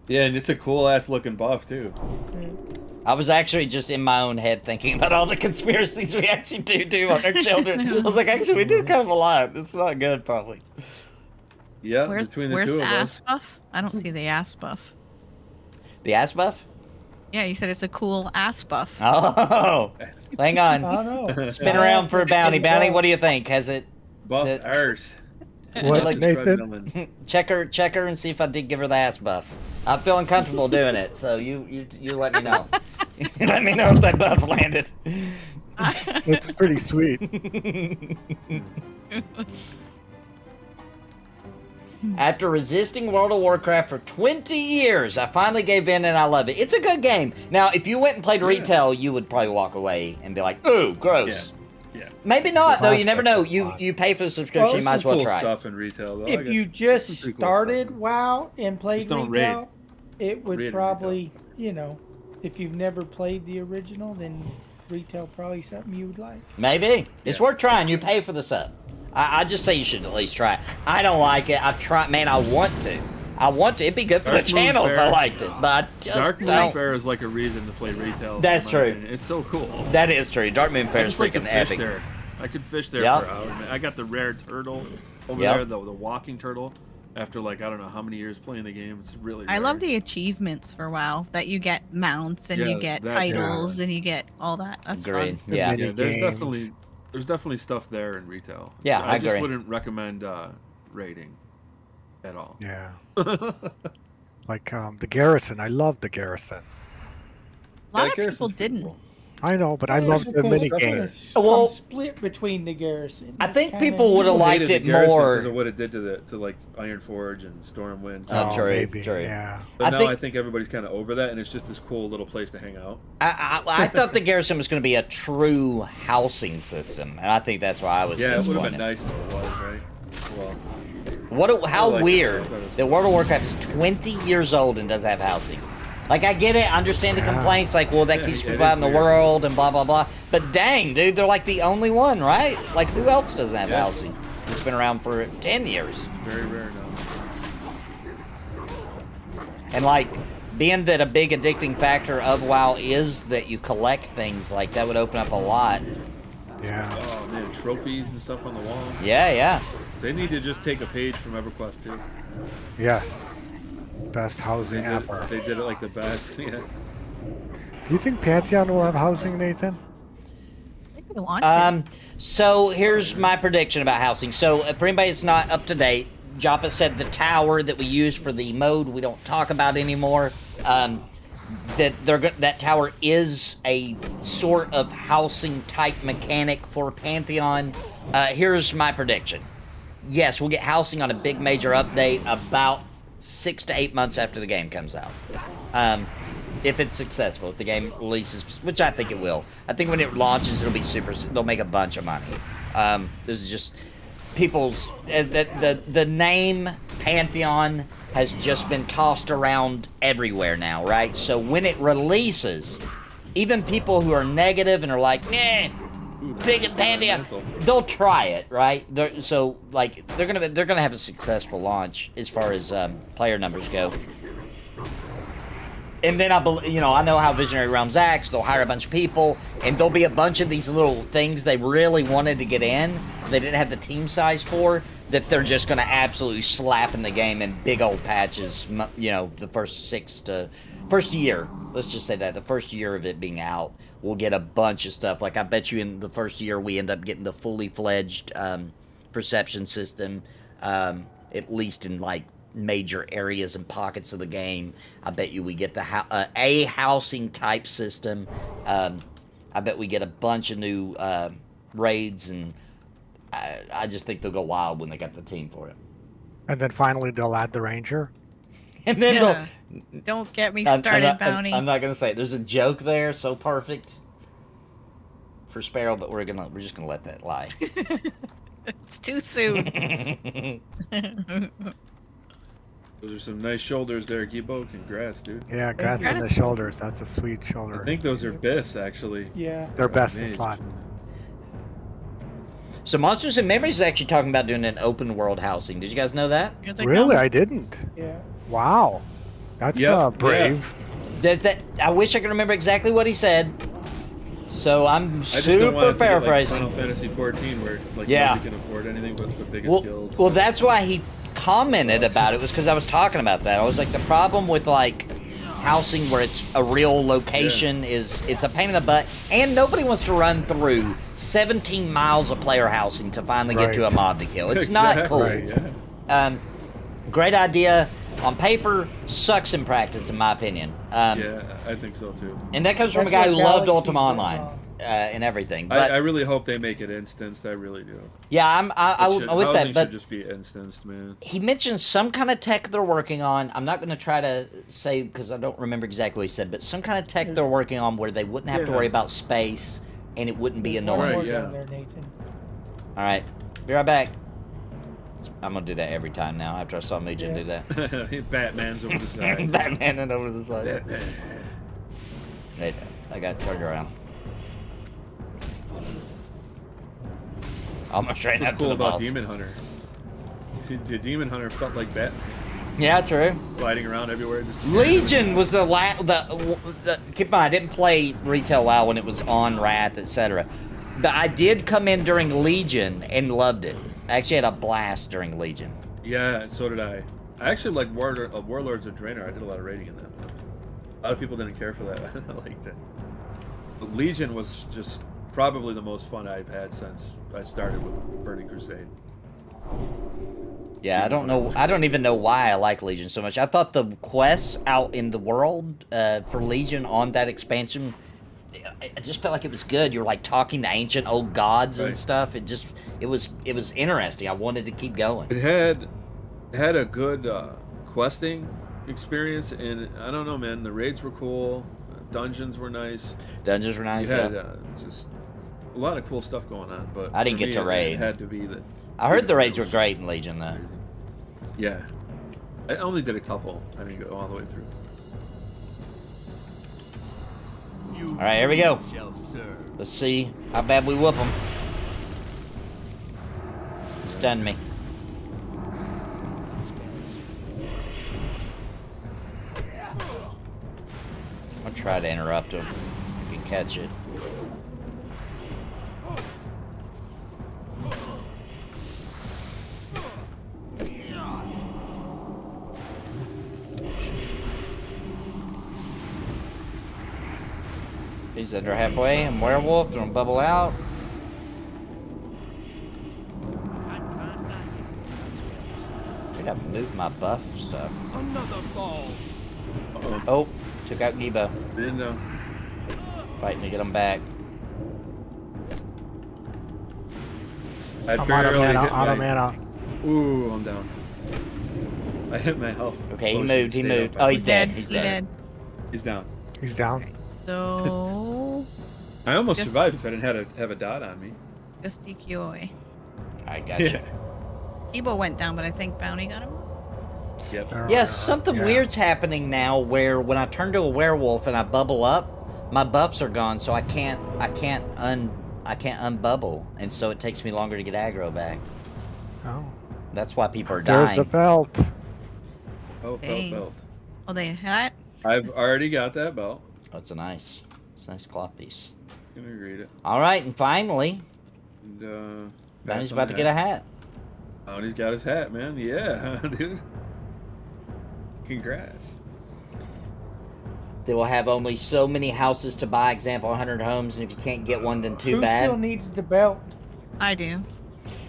Yeah, and it's a cool ass looking buff too. I was actually just in my own head thinking about all the conspiracies we actually do on our children. I was like, actually, we do kind of a lot. It's not good, probably. Yeah, Where's between the where's two the of ass us. buff? I don't see the ass buff. The ass buff? Yeah, you said it's a cool ass buff. Oh, hang on. I don't know. Spin around for a bounty. Bounty, what do you think? Has it? Buff That- arse. What, Like Nathan? check her and see if I did give her the ass buff. I'm feeling comfortable doing it, so you let me know. Let me know if that buff landed. It's pretty sweet. After resisting World of Warcraft for 20 years, I finally gave in and I love it. It's a good game. Now, if you went and played retail, you would probably walk away and be like, ooh, gross. Yeah. Maybe not, though. You Cost never know. of You fun. you pay for the subscription, Well, you might as Some well cool try. stuff in retail though. I If guess. you just Some pretty cool started WoW and played Just don't retail, it would Raid probably, if you've never played the original, then retail probably something you would like. Maybe. It's worth trying. You pay for the sub. I just say you should at least try it. I don't like it. I've tried. Man, I want to. It'd be good for the Dark Moon channel if I Fair. liked it, but I just Dark Moon don't. Fair is like a reason to play retail. That's in my true. opinion. It's so cool. That is true. Dark Moon Fair I is just like to freaking fish epic. there. I could fish there Yep. for hours. Man. I got the rare turtle over Yep. there, the walking turtle. After like I don't know how many years playing the game, it's really. I rare. love the achievements for WoW that you get mounts and Yeah, you get that too. titles and you get all that. That's Agreed. fun. Yeah. Yeah, there's Mini-games. definitely stuff there in retail. Yeah, I just agree. wouldn't recommend raiding at all. Yeah. Like the garrison. I love the garrison. A lot Yeah, of people Garrison's pretty didn't. cool. I know, but I love the mini games. Well- split between the garrison. I think Kinda- people would have liked Hated it the Garrison more. because of what it did to like Ironforge and Stormwind. Oh, true, maybe, true. Yeah. But I now think- I think everybody's kind of over that, and it's just this cool little place to hang out. I thought the garrison was going to be a true housing system, and I think that's why I was Yeah, it would have disappointed. been nice if it was, right? well. How like it. weird I thought it was that World of Warcraft is 20 years old and doesn't have housing. Like, I get it, I understand the complaints, like, well, that Yeah, keeps it people out in is the weird. world and blah, blah, blah. But dang, dude, they're like the only one, right? Like, who else doesn't have Yeah. housing? It's been around for 10 years. very rare now. And, like, being that a big addicting factor of WoW is that you collect things, like, that would open up a lot. Yeah. Oh man, trophies and stuff on the wall. Yeah, yeah. They need to just take a page from EverQuest too. Yes. Best They housing did, ever. they did it like the best. Yeah. Do you think Pantheon will have housing, Nathan? I think we want to. So here's my prediction about housing. So for anybody that's not up to date, Joppa said the tower that we use for the mode we don't talk about anymore. That tower is a sort of housing type mechanic for Pantheon. Here's my prediction. Yes, we'll get housing on a big major update about 6 to 8 months after the game comes out. If it's successful, if the game releases, which I think it will. I think when it launches, it'll be they'll make a bunch of money. This is just people's, the name Pantheon has just been tossed around everywhere now, right? So when it releases, even people who are negative and are like, eh, big at Pantheon, they'll try it, right? They're gonna have a successful launch as far as player numbers go. And then I know how Visionary Realms acts. They'll hire a bunch of people, and there'll be a bunch of these little things they really wanted to get in, they didn't have the team size for, that they're just going to absolutely slap in the game in big old patches. You know, the first year. Let's just say that the first year of it being out, we'll get a bunch of stuff. Like I bet you in the first year we end up getting the fully fledged perception system, at least in like major areas and pockets of the game. I bet you we get a housing type system. I bet we get a bunch of new raids, and I just think they'll go wild when they got the team for it. And then finally they'll add the ranger. And then Yeah. Don't get me started, Bounty. I'm not gonna say it. There's a joke there, so perfect for Sparrow, but we're just gonna let that lie. It's too soon. Those are some nice shoulders there, Kibo. Congrats, dude. Yeah, grats on the shoulders. That's a sweet shoulder. I think those are Biss, actually. Yeah. They're best in Mage. slot. So Monsters and Memories is actually talking about doing an open world housing. Did you guys know that? Here they Really? come. I didn't. Yeah. Wow. That's Yep, brave. That I wish I could remember exactly what he said. So I'm I just don't want super it to get like paraphrasing. Final Fantasy 14, where like Yeah. nobody can afford anything but the biggest guilds. Well, that's why he commented about it, was because I was talking about that. I was like, the problem with like housing where it's a real location is it's a pain in the butt, and nobody wants to run through 17 miles of player housing to finally get to a Right. mob to kill. It's not Exactly, cool. yeah. Great idea on paper, sucks in practice, in my opinion. Yeah, I think so too. And that comes from a That's guy where who loved Galaxy's Ultima went Online wrong. and everything. But I really hope they make it instanced. I really do. yeah, I'm with that. Housing But should just be instanced, man. he mentioned some kind of tech they're working on. I'm not going to try to say because I don't remember exactly what he said, but some kind of tech they're working on where they wouldn't have to Yeah. worry about space and it wouldn't be There's annoying. one more Right, yeah. down there, Nathan. All right, be right back. I'm going to do that every time now after I saw Mugen do that. Batman's over the side. Batman and over the side. Batman. Wait, I got turned around. Almost right What's up to cool the about boss. Demon Hunter? The Demon Hunter felt like Batman, Yeah, true. gliding around everywhere. Just Legion was the keep in mind, I didn't play retail WoW when it was on Wrath, etc. But I did come in during Legion and loved it. I actually had a blast during Legion. Yeah, so did I. I actually liked Warlords of Draenor. I did a lot of raiding in that. A lot of people didn't care for that. I liked it. But Legion was just probably the most fun I've had since I started with Burning Crusade. Yeah, I don't even know why I like Legion so much. I thought the quests out in the world for Legion on that expansion, I just felt like it was good. You were like talking to ancient old gods and Right. stuff. It was interesting. I wanted to keep going. It had a good questing experience, and I don't know, man. The raids were cool. Dungeons were nice. Dungeons were nice. You had Yeah. just a lot of cool stuff going on. But I didn't for get me, to raid. It had to be I heard the raids were great in Legion, though. Yeah. I only did a couple. I didn't go all the way through. All right, here we go. Let's see how bad we whoop them. Stun me. I'll try to interrupt him. I can catch it. He's under halfway. I'm werewolf. Don't bubble out. I gotta move my buff stuff. Another ball. Oh, took out Gibo. Didn't know. Fighting to get him back. I I'm out of barely mana. hit Out of my- mana. Ooh, I'm down. I hit my health. Okay, he potion, moved. He stayed moved. up. Oh, he's dead. He's He dead. dead. He's down. He's down. So I almost Just- survived if I didn't have a dot on me. just DQOA. I got you. Ebo went down, but I think Bounty got him. Yep. Yes, something weird's happening now where when I turn to a werewolf and I bubble up, my buffs are gone, so I can't unbubble, and so it takes me longer to get aggro back. Oh. That's why people are There's dying. the belt. Belt, Dang. belt. Oh, they had. I've already got that belt. Oh, it's a nice cloth piece. Gonna read it. All right, and finally, And Bounty's about to get a hat. Bounty's got his hat, man. Yeah, dude. Congrats. They will have only so many houses to buy. Example, 100 homes, and if you can't get one, then too Who bad. still needs the belt? I do.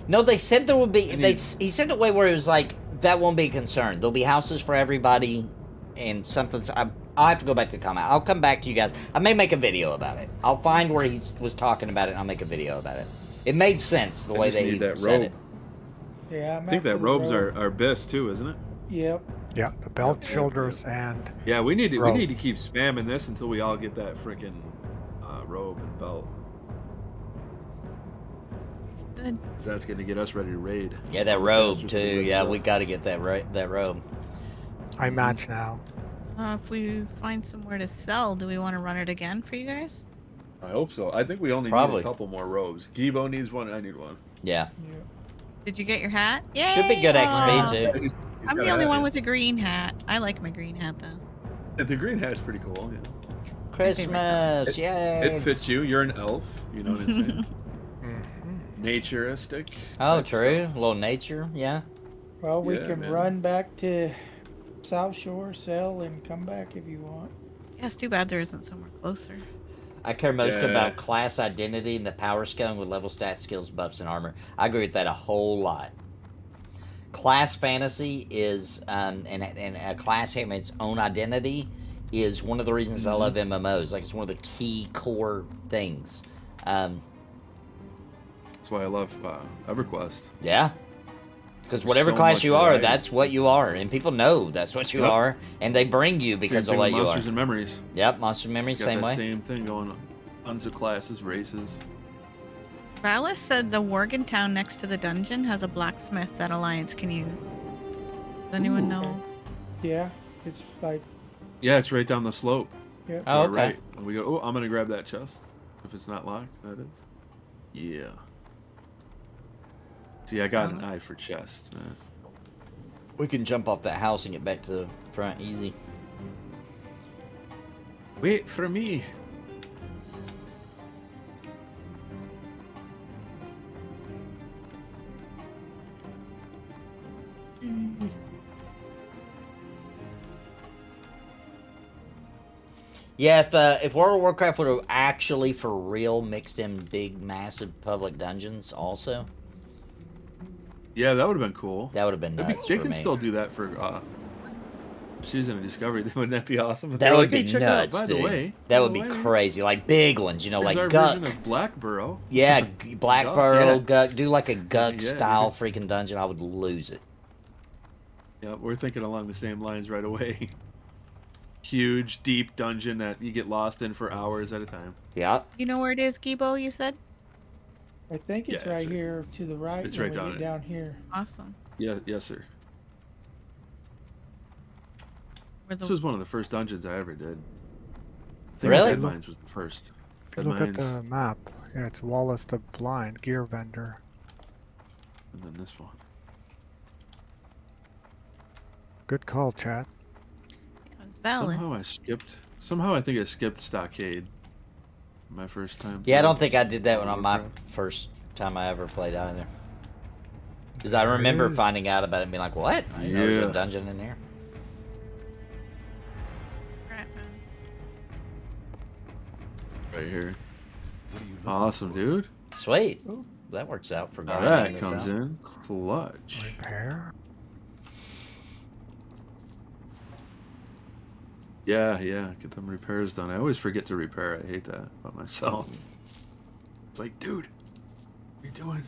No, they said there would be. And He said it a way where it was like that won't be a concern. There'll be houses for everybody, and something's. I'll have to go back to the comment. I'll come back to you guys. I may make a video about it. I'll find where he was talking about it, and I'll make a video about it. It made sense the I way just they need that said robe. it. Yeah, I think that robes are best too, isn't it? Yep. Yeah, the belt, shoulders, and Yeah, we need to Robe. keep spamming this until we all get that freaking robe and belt. Good. 'Cause that's gonna get us ready to raid. Yeah, that robe too. Yeah, we got to get that robe. I match now. If we find somewhere to sell, do we want to run it again for you guys? I hope so. I think we only Probably. need a couple more robes. Gibo needs one. I need one. Yeah, Did you get your hat? Yeah. should be good XP too. He's I'm got the a only hat. one with a green hat. I like my green hat though. The green hat's pretty cool. Yeah. Christmas, yay! It fits you. You're an elf. You know what I'm saying? Mm-hmm. Naturistic. Oh, type true. stuff. A little nature, yeah. Well, we Yeah, can man. run back to South Shore, sell, and come back if you want. Yeah, it's too bad there isn't somewhere closer. I care most Yeah. about class identity and the power scaling with level stats, skills, buffs, and armor. I agree with that a whole lot. Class fantasy is, and a class having its own identity is one of the reasons I love MMOs. Like, it's one of the key core things. That's why I love EverQuest. Yeah. Because There's whatever so class much you are, variety. that's what you are. And people know that's what you Yep. are. And they bring you because Same of thing what with you are. Monsters and Memories. Yep, Monster Memory, It's got same that way. same thing going on. Tons of classes, races. Valis said the Worgentown next to the dungeon has a blacksmith that Alliance can use. Does anyone Ooh. know? Yeah, it's like, Yeah, it's right down the slope. yeah. To Oh, our okay. Right. And we go, oh, I'm going to grab that chest. If it's not locked, that is. Yeah. See, I got an eye for chest, man. We can jump off that house and get back to the front easy. Wait for me. Yeah, if World of Warcraft would have actually for real mixed in big, massive public dungeons also, Yeah, that would have been cool. that would have been nuts They for can me. still do that for Season of Discovery. Wouldn't that be awesome? If That they're would like, be "Hey, check nuts, out, by dude. the way, That by would the be way, crazy. Like big ones, you know, here's like our Guck. version of Blackborough. Yeah, Black Guck, Pearl, yeah. Guck. Do like a Guck Yeah, style dude. freaking dungeon. I would lose it. Yeah, we're thinking along the same lines right away. Huge, deep dungeon that you get lost in for hours at a time. Yeah. You know where it is, Gibo, you said? I think it's Yeah, right it's right- here to the right. it's when right we down get it. down here. Awesome. Yeah, yes, sir. Where This the was one of the first dungeons I ever did. I think Really? Deadmines was the first. If you look at Deadmines, the map, yeah, it's Wallace the Blind, gear vendor. and then this one. Good call, chat. it was Valis. Somehow I think I skipped Stockade. My first time. Yeah, I through don't think I did that one on my Warcraft. first time I ever played either. Because I remember is. finding out about it and being like, what? I didn't know there was Yeah. a dungeon in there. Right, man. Right here. Awesome, dude. Sweet. That works out for Now grinding that this comes out. in clutch. Repair. Yeah, get them repairs done. I always forget to repair. I hate that about myself. It's like, dude, what are you doing?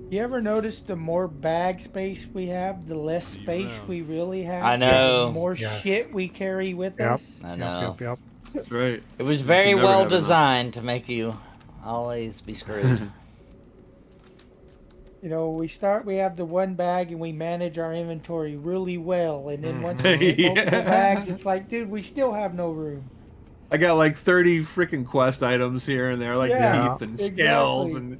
You ever notice the more bag space we have, the less space we really have? I know. The more Yes. shit we carry with Yep. us. I know. Yep. That's right. It was very You can never well have enough. designed to make you always be screwed. You know, we have the one bag and we manage our inventory really well. And then once we get multiple Yeah. bags, it's like, dude, we still have no room. I got like 30 freaking quest items here and there, like Yeah, teeth and scales exactly. and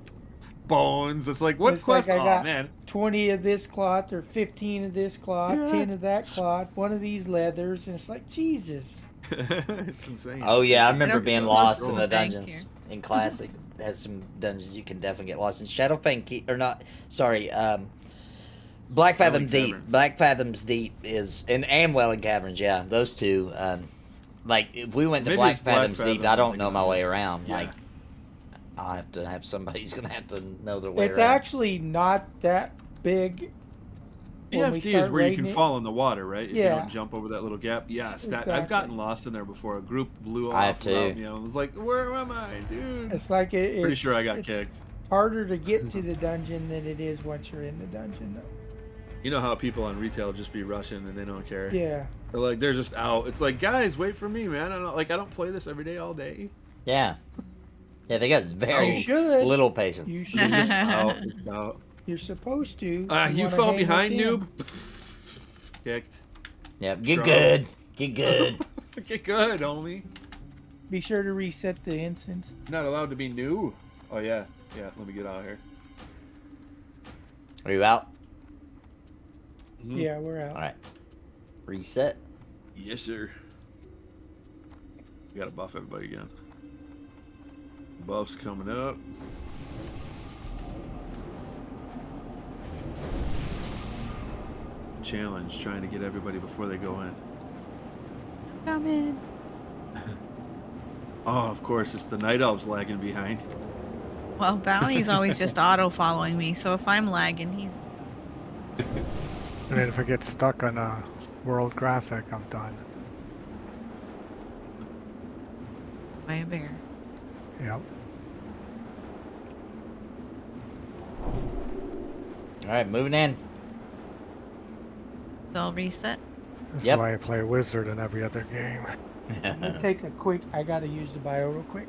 bones. It's like, what It's like quest? I Oh, got man. 20 of this cloth or 15 of this cloth, 10 of that cloth, one of these leathers. And it's like, Jesus. It's insane. Oh yeah, I remember don't being think lost most in of the them thank dungeons you. in Classic. Has some dungeons you can definitely get lost in. Shadowfang Keep, or not? Sorry, Black Fathom Welling Deep. Caverns. Black Fathom's Deep is and Welling Caverns. Yeah, those two. Like if we went to Maybe Black it's Black Fathom's Deep, Fathom I I'm don't thinking know my of. way around. Yeah. Like I'll have to have somebody who's gonna have to know their way It's around. actually not that big. when we EFD is start where you raiding can it. fall in the water, right? If you Yeah. don't jump over that little gap. Yes, that I've Exactly. gotten lost in there before. A group blew off I have too. without me. I was like, where am I, dude? It's like Pretty it's sure I got it's kicked. harder to get to the dungeon than it is once you're in the dungeon, though. You know how people on retail just be rushing and they don't care. Yeah. They're like, they're just out. It's like, guys, wait for me, man. I don't play this every day, all day. Yeah, yeah, they got very You should. little patience. You They're should. just out. It's out. You're supposed to. You wanna fell hang with behind, them. noob. Kicked. Yeah, get Strong. good, get good. Get good, homie. Be sure to reset the instance. Not allowed to be new. Oh yeah, let me get out of here. Are you out? Mhm. Yeah, we're out. All right. Reset. Yes, sir. We gotta buff everybody again. Buffs coming up. Challenge, trying to get everybody before they go in. Come in. Oh, of course, it's the night elves lagging behind. Well, Bounty's always just auto following me, so if I'm lagging, he's. And then if I get stuck on a world graphic, I'm done. By a bear. Yep. All right, moving in. So I'll reset. That's Yep. why I play Wizard in every other game. Take a quick. I gotta use the bio real quick.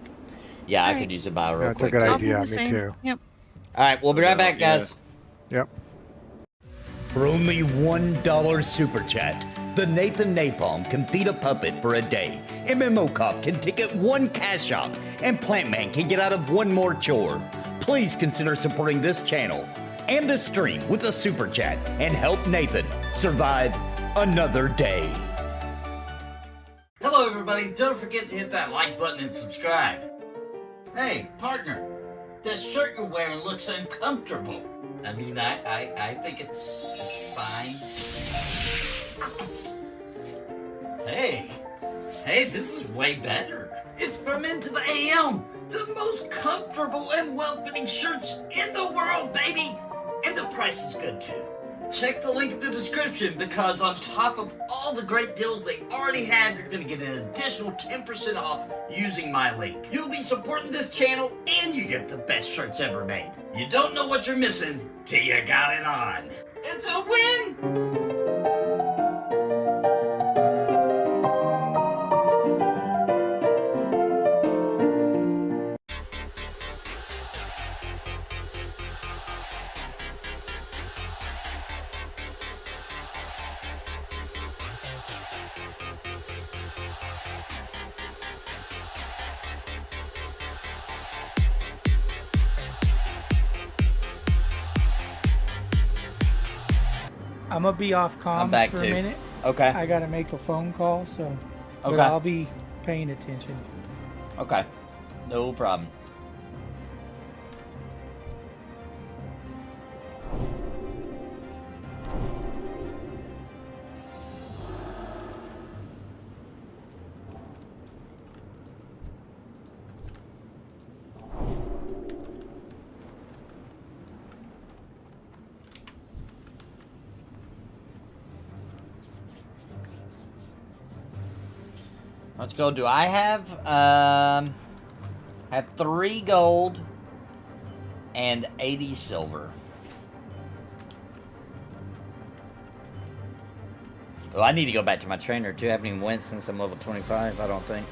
Yeah, I Alright. could use a bio real That's a quick. good too. I'll do idea. the Me same. too. Yep. All right, we'll be right back, Yeah. guys. Yep. For only $1 super chat, the Nathan Napalm can feed a puppet for a day. MMO Cop can ticket one cash shop, and Plant Man can get out of one more chore. Please consider supporting this channel and this stream with a super chat and help Nathan survive another day. Hello, everybody. Don't forget to hit that like button and subscribe. Hey, partner, that shirt you're wearing looks uncomfortable. I mean, I think it's fine. Hey, this is way better. It's from Into the AM, the most comfortable and well-fitting shirts in the world, baby. And the price is good, too. check the link in the description because on top of all the great deals they already have, you're going to get an additional 10% off using my link. You'll be supporting this channel and you get the best shirts ever made. You don't know what you're missing till you got it on. It's a win! I'm gonna be off comms I'm back for too. a minute. Okay. I gotta make a phone call, so but Okay. I'll be paying attention. Okay. No problem. Let's go. Do I have 3 gold and 80 silver. Well, I need to go back to my trainer too. I haven't even went since I'm level 25, I don't think.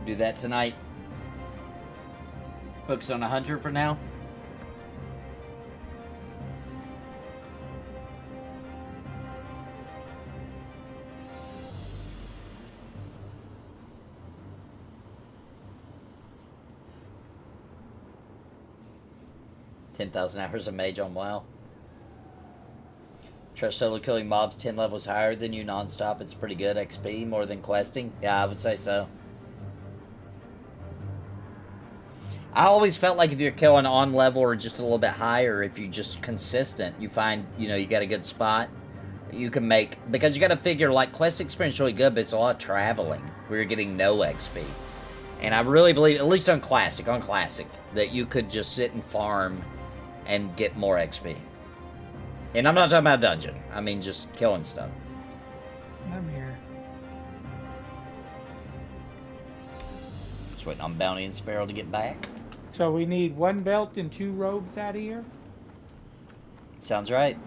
Do that tonight. Focus on 100 for now. $10,000 of mage on WoW. Trust solo killing mobs 10 levels higher than you non-stop. It's pretty good XP, more than questing. Yeah, I would say so. I always felt like if you're killing on level or just a little bit higher, if you're just consistent, you find, you know, you got a good spot. You can make, because you got to figure, like, quest experience is really good, but it's a lot of traveling where you're getting no XP. And I really believe, at least on Classic, that you could just sit and farm and get more XP. And I'm not talking about dungeon. I mean just killing stuff. I'm here. Just waiting on Bounty and Sparrow to get back. So we need 1 belt and 2 robes out of here. Sounds right.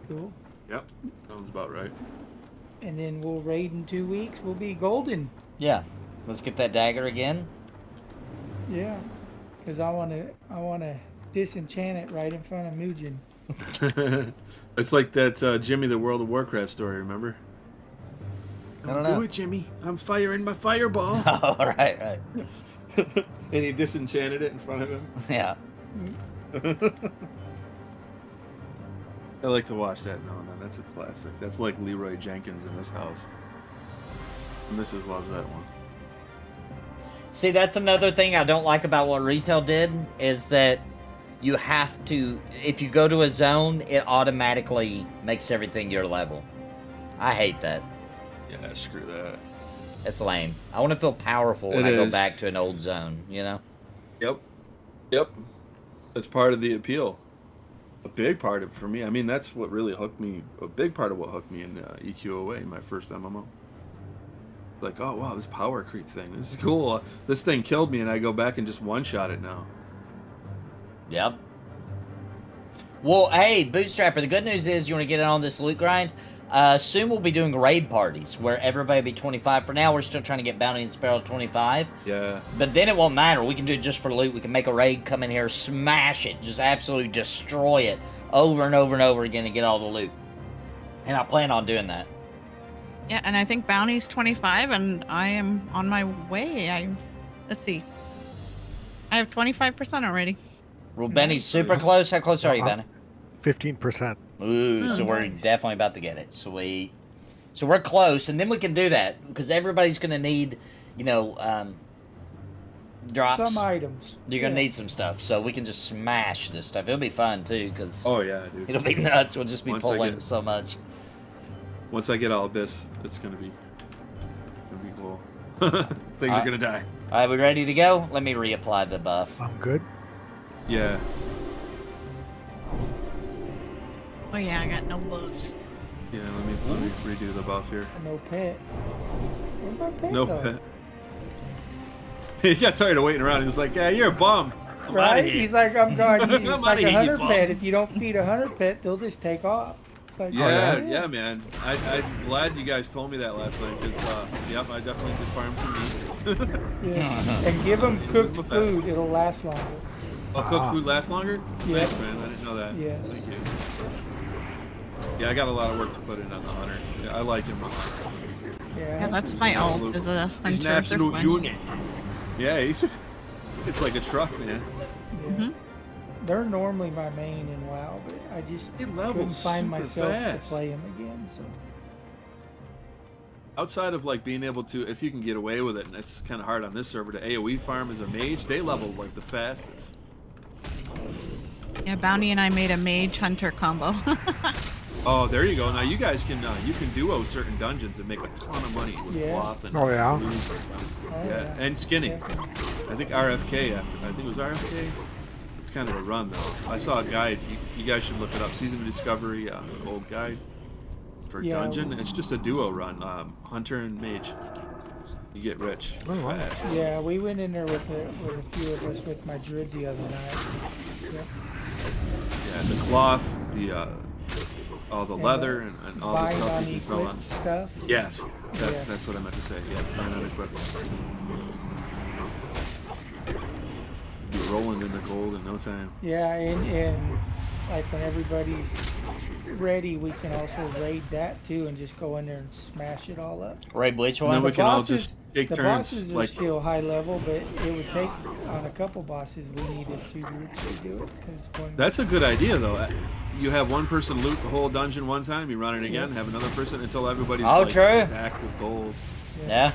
Cool. Yep, sounds about right. And then we'll raid in 2 weeks. We'll be golden. Yeah. Let's get that dagger again. Yeah. Because I wanna disenchant it right in front of Mugen. It's like that Jimmy the World of Warcraft story, remember? I don't Do know. it, Jimmy. I'm firing my fireball. Oh, right. And he disenchanted it in front of him. Yeah. I like to watch that now and then. That's a classic. That's like Leroy Jenkins in this house. Mrs. loves that one. See, that's another thing I don't like about what retail did, is that you have to, if you go to a zone, it automatically makes everything your level. I hate that. Yeah, screw that. That's lame. I want to feel powerful when It I go is. back to an old zone, you know? Yep. That's part of the appeal. A big part of it for me. I mean, that's what really hooked me. A big part of what hooked me in EQOA, my first MMO. Like, oh wow, this power creep thing. This is cool. This thing killed me, and I go back and just one-shot it now. Yep. Well, hey, Bootstrapper, the good news is you want to get in on this loot grind? Soon we'll be doing raid parties where everybody will be 25. For now, we're still trying to get Bounty and Sparrow 25. Yeah. But then it won't matter. We can do it just for loot. We can make a raid, come in here, smash it, just absolutely destroy it over and over and over again and get all the loot. And I plan on doing that. Yeah, and I think Bounty's 25, and I am on my way. Let's see. I have 25% already. Well, Benny's super close. How close are you, Benny? 15%. Ooh, so we're definitely about to get it. Sweet. So we're close, and then we can do that, because everybody's going to need, you know, drops. Some items. You're going to need some stuff, so we can just smash this stuff. It'll be fun, too, because Oh yeah, dude. it'll be nuts. We'll just be Once I pulling get- so much. Once I get all of this, it's gonna be cool. Things are gonna die. All right, we ready to go? Let me reapply the buff. I'm good. Yeah. Oh yeah, I got no buffs. Yeah, let me redo the buff here. No pet. Where'd my pet No go? pet. He got tired of waiting around. He's like, yeah, you're a bum. I'm outta Right? here. He's like, I'm gone. He's I'm like outta a here, you hunter bum. pet. If you don't feed a hunter pet, they'll just take off. It's like, Yeah, oh, yeah, man. I'm glad you guys told me that last night because, yep, I definitely did farm some meat. Yeah. And give them cooked Look at food. It'll last longer. Oh, cooked food lasts longer? Yeah. Thanks, man. I didn't know that. Yes. Thank you. Yeah, I got a lot of work to put in on the hunter. Yeah, I like him a lot. Yeah, that's my ult as a He's an hunter. absolute unit. Yeah, it's like a truck, man. Yeah. They're normally my main in WoW, but I just He couldn't levels find super myself fast. to play him again. So Outside of like being able to, if you can get away with it, and it's kind of hard on this server, to AoE farm as a mage, they level like the fastest. Yeah, Bounty and I made a mage hunter combo. Oh, there you go. Now you guys can duo certain dungeons and make a ton of money with Yeah. cloth and Oh, yeah? blues. Yeah, and skinning. I think RFK after. I think it was RFK. It's kind of a run though. I saw a guide. You guys should look it up. Season of Discovery, old guide for Yeah. dungeon. It's just a duo run. Hunter and mage. You get rich fast. yeah, we went in there with a few of us with my druid the other night. Yep. Yeah, the cloth, all the And leather, and all the buying stuff on you can throw on. equip stuff. Yes, Yeah. that's what I meant to say. Yeah, buying on equipment. You're rolling in the gold in no time. Yeah, and like when everybody's ready, we can also raid that too, and just go in there and smash it all up. Raid which And then one? we can all just take the turns. bosses are Like, still high level, but it would take on a couple bosses. We needed 2 groups to do it because that's a good idea though. You have one person loot the whole dungeon one time, you run it again, have another person until everybody's Oh, like, true. stacked with gold. Yeah,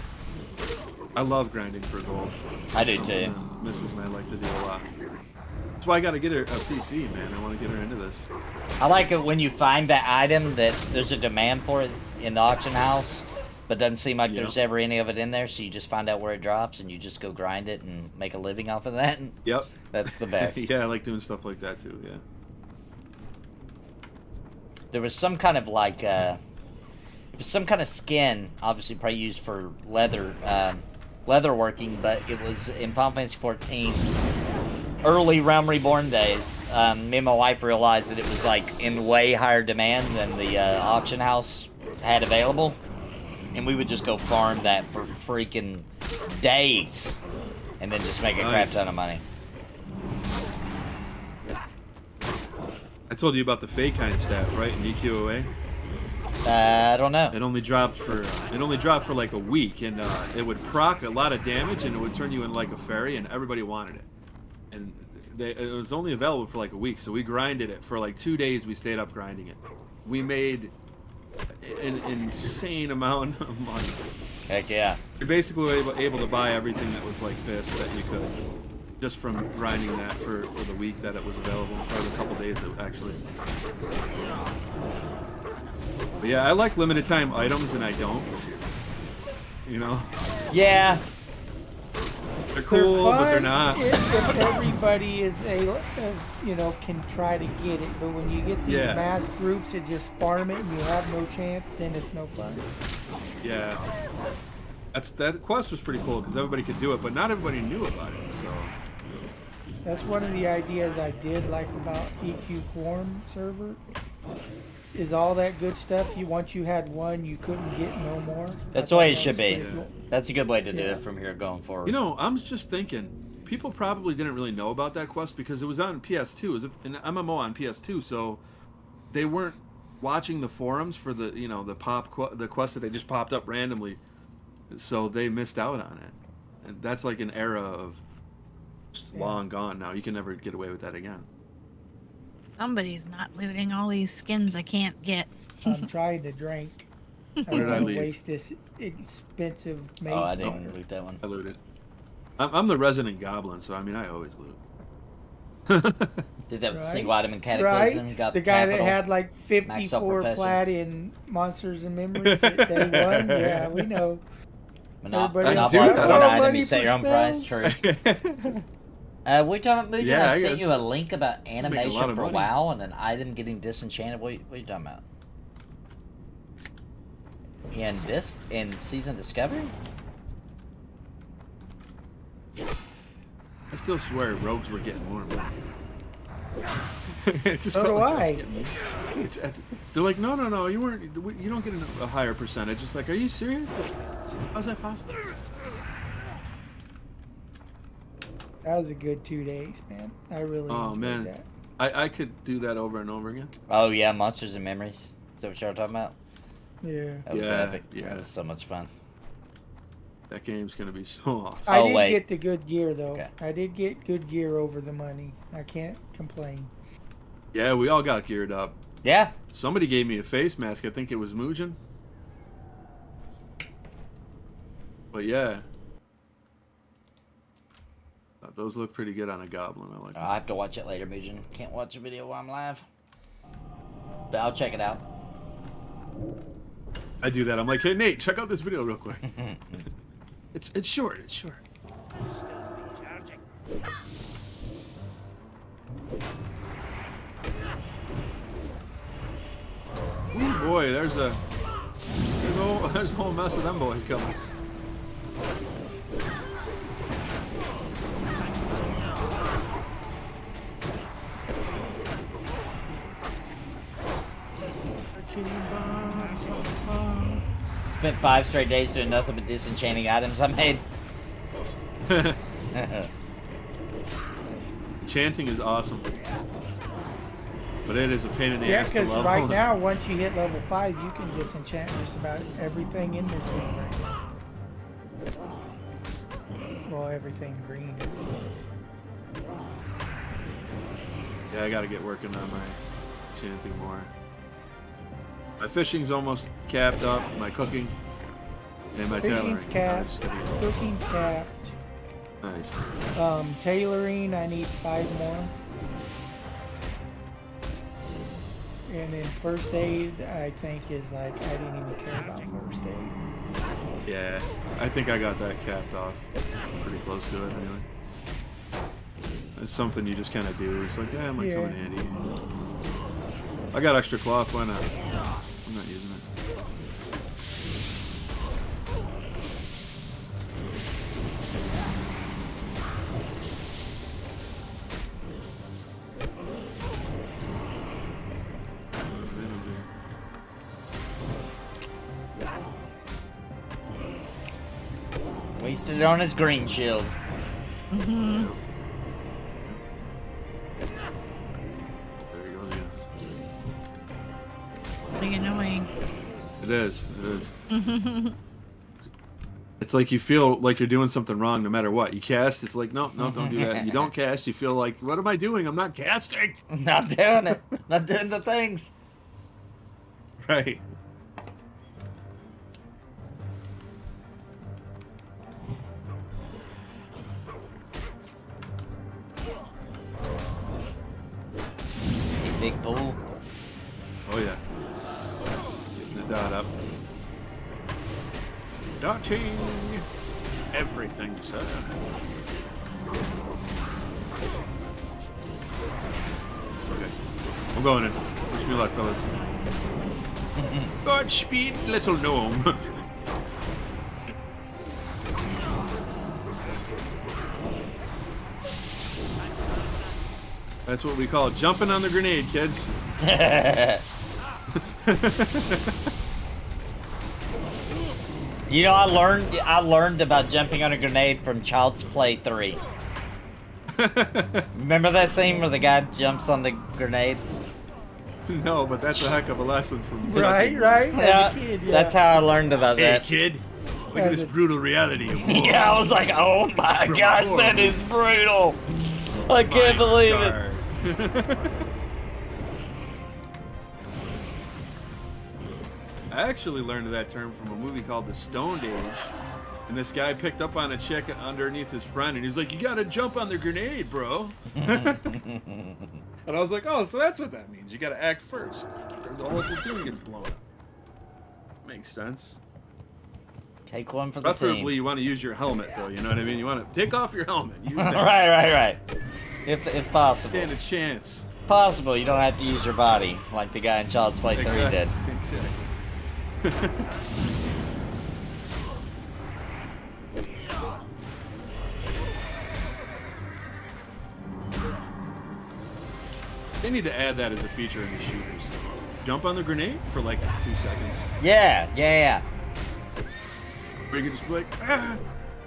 I love grinding for gold. I do too. Mrs. and I like to do a lot. That's why I gotta get her a PC, man. I want to get her into this. I like it when you find that item that there's a demand for it in the auction house, but doesn't seem like there's ever any of it in there, so you just find out where it drops and you just go grind it and make a living off of that. Yep. That's the best. Yeah, I like doing stuff like that too, yeah. There was some kind of like, it was some kind of skin, obviously probably used for leather, leather working, but it was in Final Fantasy 14, early Realm Reborn days. Me and my wife realized that it was like in way higher demand than the auction house had available, and we would just go farm that for freaking days, and then just make a crap ton of money. I told you about the fake kind staff, right? In EQOA. I don't know. It only dropped for like a week, and it would proc a lot of damage, and it would turn you in like a fairy, and everybody wanted it. And it was only available for like a week, so we grinded it for like 2 days. We stayed up grinding it. We made an insane amount of money. Heck yeah. You're basically able to buy everything that was like this that you could, just from grinding that for the week that it was available, or the couple days that actually. But yeah, I like limited time items, and I don't. You know? Yeah. They're cool, fun but they're not. If everybody is can try to get it, but when you get these Yeah. mass groups that just farm it and you have no chance, then it's no fun. Yeah. That quest was pretty cool because everybody could do it, but not everybody knew about it. So That's one of the ideas I did like about EQ Quorum server. Is all that good stuff. Once you had one, you couldn't get no more. That's I the way it thought should that was be. pretty cool. That's a good way to do Yeah. it from here going forward. you know, I'm just thinking, people probably didn't really know about that quest because it was on PS2. It was an MMO on PS2, so they weren't watching the forums for the the quest that they just popped up randomly. So they missed out on it, and that's like an era of just long gone now. You can never get away with that again. Somebody's not looting all these skins I can't get. I'm trying to drink. I Where did don't I want leave? to waste this expensive mage. Oh, I didn't water. even loot that one. I looted. I'm the resident goblin, so I mean I always loot. Did that with Right. single item and cataclysm. Right? Got the guy capital. that had like max out 54 professions. plat in Monsters and Memories at day one. Yeah, we know. Everybody else, Monopoly, "Oh, so one item, money you set for your own price. spells." True. We talking about Mujan? Yeah, I I sent guess. you a link about making a lot animation of for money. WoW and an item getting disenchanted. What are you talking about? In Season of Discovery? I still swear rogues were getting more and more. It just So felt do like I. was getting- they're like, no, you weren't. You don't get a higher percentage. It's like, are you serious? How's that possible? That was a good 2 days, man. I really Oh enjoyed man, that. I could do that over and over again. Oh yeah, Monsters and Memories. Is that what y'all talking about? Yeah. That was Yeah, epic. yeah. That was so much fun. That game's gonna be so awesome. I Oh, did wait. get the good gear though. Okay. I did get good gear over the money. I can't complain. Yeah, we all got geared up. Yeah. Somebody gave me a face mask. I think it was Mujan. But yeah, those look pretty good on a goblin. I like them. I'll have to watch it later, Mujan. Can't watch a video while I'm live. But I'll check it out. I do that. I'm like, hey Nate, check out this video real quick. It's short. It's short. Ooh, boy, there's a whole mess of them boys coming. Spent 5 straight days doing nothing but disenchanting items I made. Chanting is awesome, but it is a pain in the Yeah, ass to because level. right now, once you hit level 5, you can disenchant just about everything in this game right now. Well, everything green. Yeah, I gotta get working on my chanting more. My fishing's almost capped up, my cooking, and my tailoring. Fishing's capped, cooking's capped. Nice. Tailoring, I need 5 more. And then first aid, I think is like, I didn't even care about first aid. Yeah, I think I got that capped off. Pretty close to it, anyway. It's something you just kind of do. It's like, yeah, it might come in handy. I got extra cloth, why not? I'm not using it. Wasted it on his green shield. Mm-hmm. There he goes again. Really annoying. It is. It's like you feel like you're doing something wrong no matter what. You cast, it's like, no, don't do that. You don't cast, you feel like, what am I doing? I'm not casting. Not doing it. Not doing the things. Right. Hey, big bull. Oh yeah. Getting the dot up. Dotting everything, sir. Okay. I'm going in. Wish me luck, fellas. Godspeed, little gnome. That's what we call jumping on the grenade, kids. You know, I learned about jumping on a grenade from Child's Play 3. Remember that scene where the guy jumps on the grenade? No, but that's a heck of a lesson from Right. Yeah, As a kid, yeah. that's how I learned about Hey, that. kid. Look at this brutal reality of war. Yeah, I was like, oh my gosh, that is brutal. I can't believe it. I actually learned that term from a movie called The Stone Age. And this guy picked up on a chick underneath his friend, and he's like, you gotta jump on the grenade, bro. And I was like, oh, so that's what that means. You gotta act first. Or the whole platoon gets blown up. Makes sense. Take one for the Preferably, team. you want to use your helmet, though. You know what I mean? You want to take off your helmet. Use that. right. If possible. Stand a chance. Possible, you don't have to use your body like the guy in Child's Play 3 did. Exactly. They need to add that as a feature in the shooters. Jump on the grenade for like 2 seconds. Yeah. Or you can just be like, ah,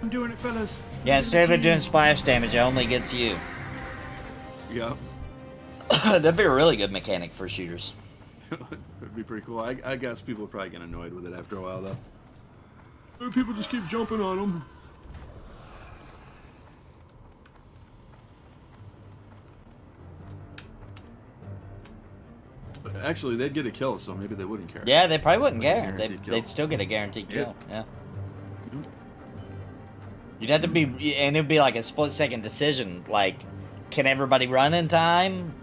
I'm doing it, fellas. Yeah, instead of it doing splash damage, it only gets you. Yeah. That'd be a really good mechanic for shooters. That'd be pretty cool. I guess people would probably get annoyed with it after a while, though. People just keep jumping on them. But actually, they'd get a kill, so maybe they wouldn't care. Yeah, they probably wouldn't Like a care. guaranteed kill. They'd still get a guaranteed kill. Yeah. Yeah. You'd have to be, and it'd be like a split-second decision. Like, can everybody run in time?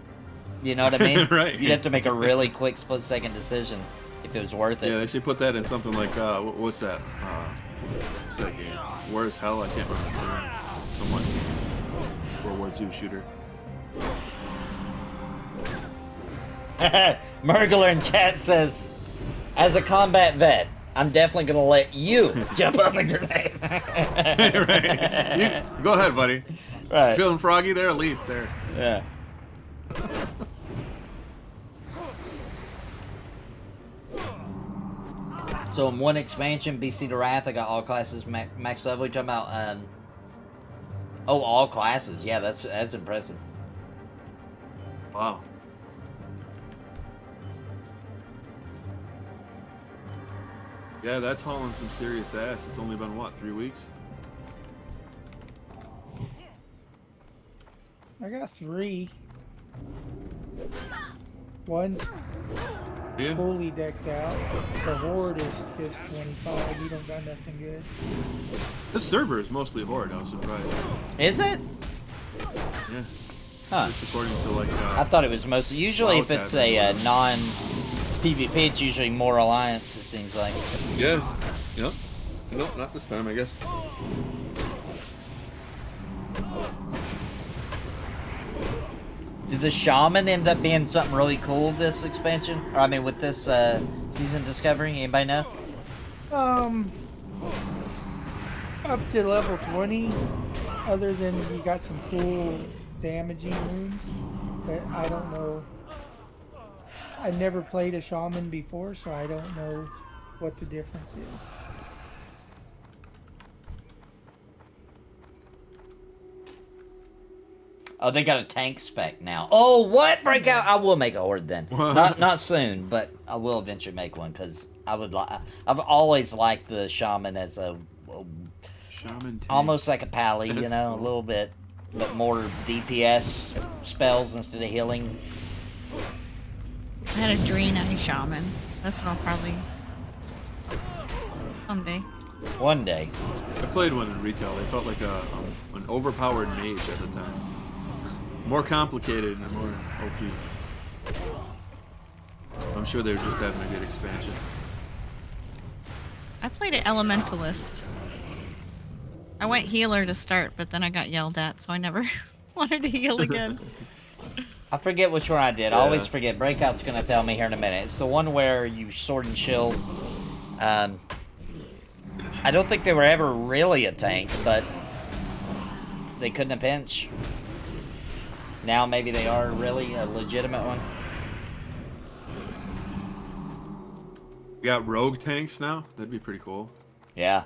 You know what I mean? Right. You'd have to make a really quick split-second decision if it was worth it. Yeah, they should put that in something like, what's that? What's that game? Where's Hell? I can't remember. Somewhat World War II shooter. Mergler in chat says, as a combat vet, I'm definitely gonna let you jump on the grenade. Right. Go ahead, buddy. Right. Feeling froggy there? Leap there. Yeah. So in one expansion, BC to Wrath, I got all classes max level. You talking about? Oh, all classes. Yeah, that's impressive. Wow. Yeah, that's hauling some serious ass. It's only been, what, 3 weeks? I got 3. One's Yeah. fully decked out. The horde is just 25. You don't got nothing good. This server is mostly horde. I was surprised. Is it? Yeah. Huh. Just according to like. I thought it was mostly. Usually, WoW if it's tab. a non-PvP, it's usually more alliance. It seems like. Yeah. Yep. No, not this time, I guess. Did the shaman end up being something really cool this expansion? Or I mean, with this season of Discovery, anybody know? Up to level 20. Other than you got some cool damaging wounds, but I don't know. I never played a shaman before, so I don't know what the difference is. Oh, they got a tank spec now. Oh, what? Breakout! I will make a horde then. Not soon, but I will eventually make one because I would like. I've always liked the shaman as a Shaman tank. almost like a pally, you That's know, cool. a little bit, but more DPS spells instead of healing. I had a Draenei shaman. That's what I'll probably someday. One day. I played one in retail. They felt like an overpowered mage at the time. More complicated and more OP. I'm sure they were just having a good expansion. I played an elementalist. I went healer to start, but then I got yelled at, so I never wanted to heal again. I forget which one I did. I Yeah. always forget. Breakout's gonna tell me here in a minute. It's the one where you sword and shield. I don't think they were ever really a tank, but they couldn't have pinch. Now maybe they are really a legitimate one. We got rogue tanks now. That'd be pretty cool. Yeah,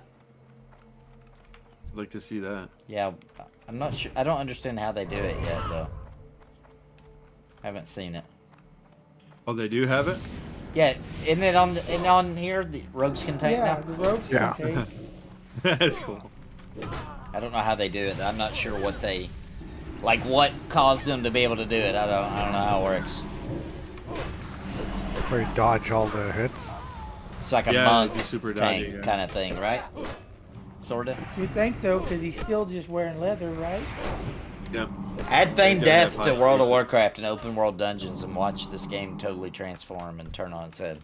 I'd like to see that. yeah. I'm not sure. I don't understand how they do it yet, though. Haven't seen it. Oh, they do have it? Yeah, isn't it on here? The rogues can tank Yeah, now. the rogues Yeah. can take. That's cool. I don't know how they do it. I'm not sure what they, like, what caused them to be able to do it. I don't know how it works. Probably dodge all the hits. It's like a Yeah, monk it'd be super tank dodgy, yeah. kind of thing, right? Sorta. You'd think so, because he's still just wearing leather, right? Yeah. Add Feigned Yeah, Death yeah, to fine. World of Warcraft and open world dungeons and watch this game totally transform and turn on its head.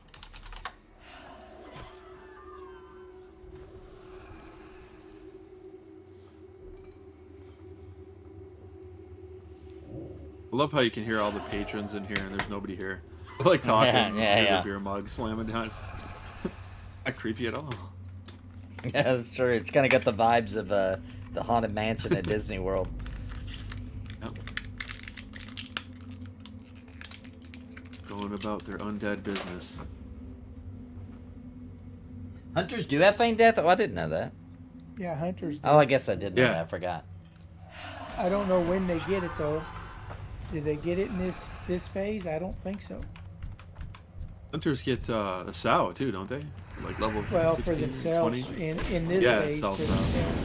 I love how you can hear all the patrons in here and there's nobody here. Like talking, Yeah. the beer mug slamming down. Not creepy at all. Yeah, that's true. It's kind of got the vibes of the Haunted Mansion at Disney World. Yep. Going about their undead business. Hunters do have feign death? Oh, I didn't know that. Yeah, hunters. Do. Oh, I guess I did know Yeah. that. I forgot. I don't know when they get it though. Did they get it in this phase? I don't think so. Hunters get a sow too, don't they? Like level Well, 16, for themselves 20? in this Yeah, phase. self For sow. themselves.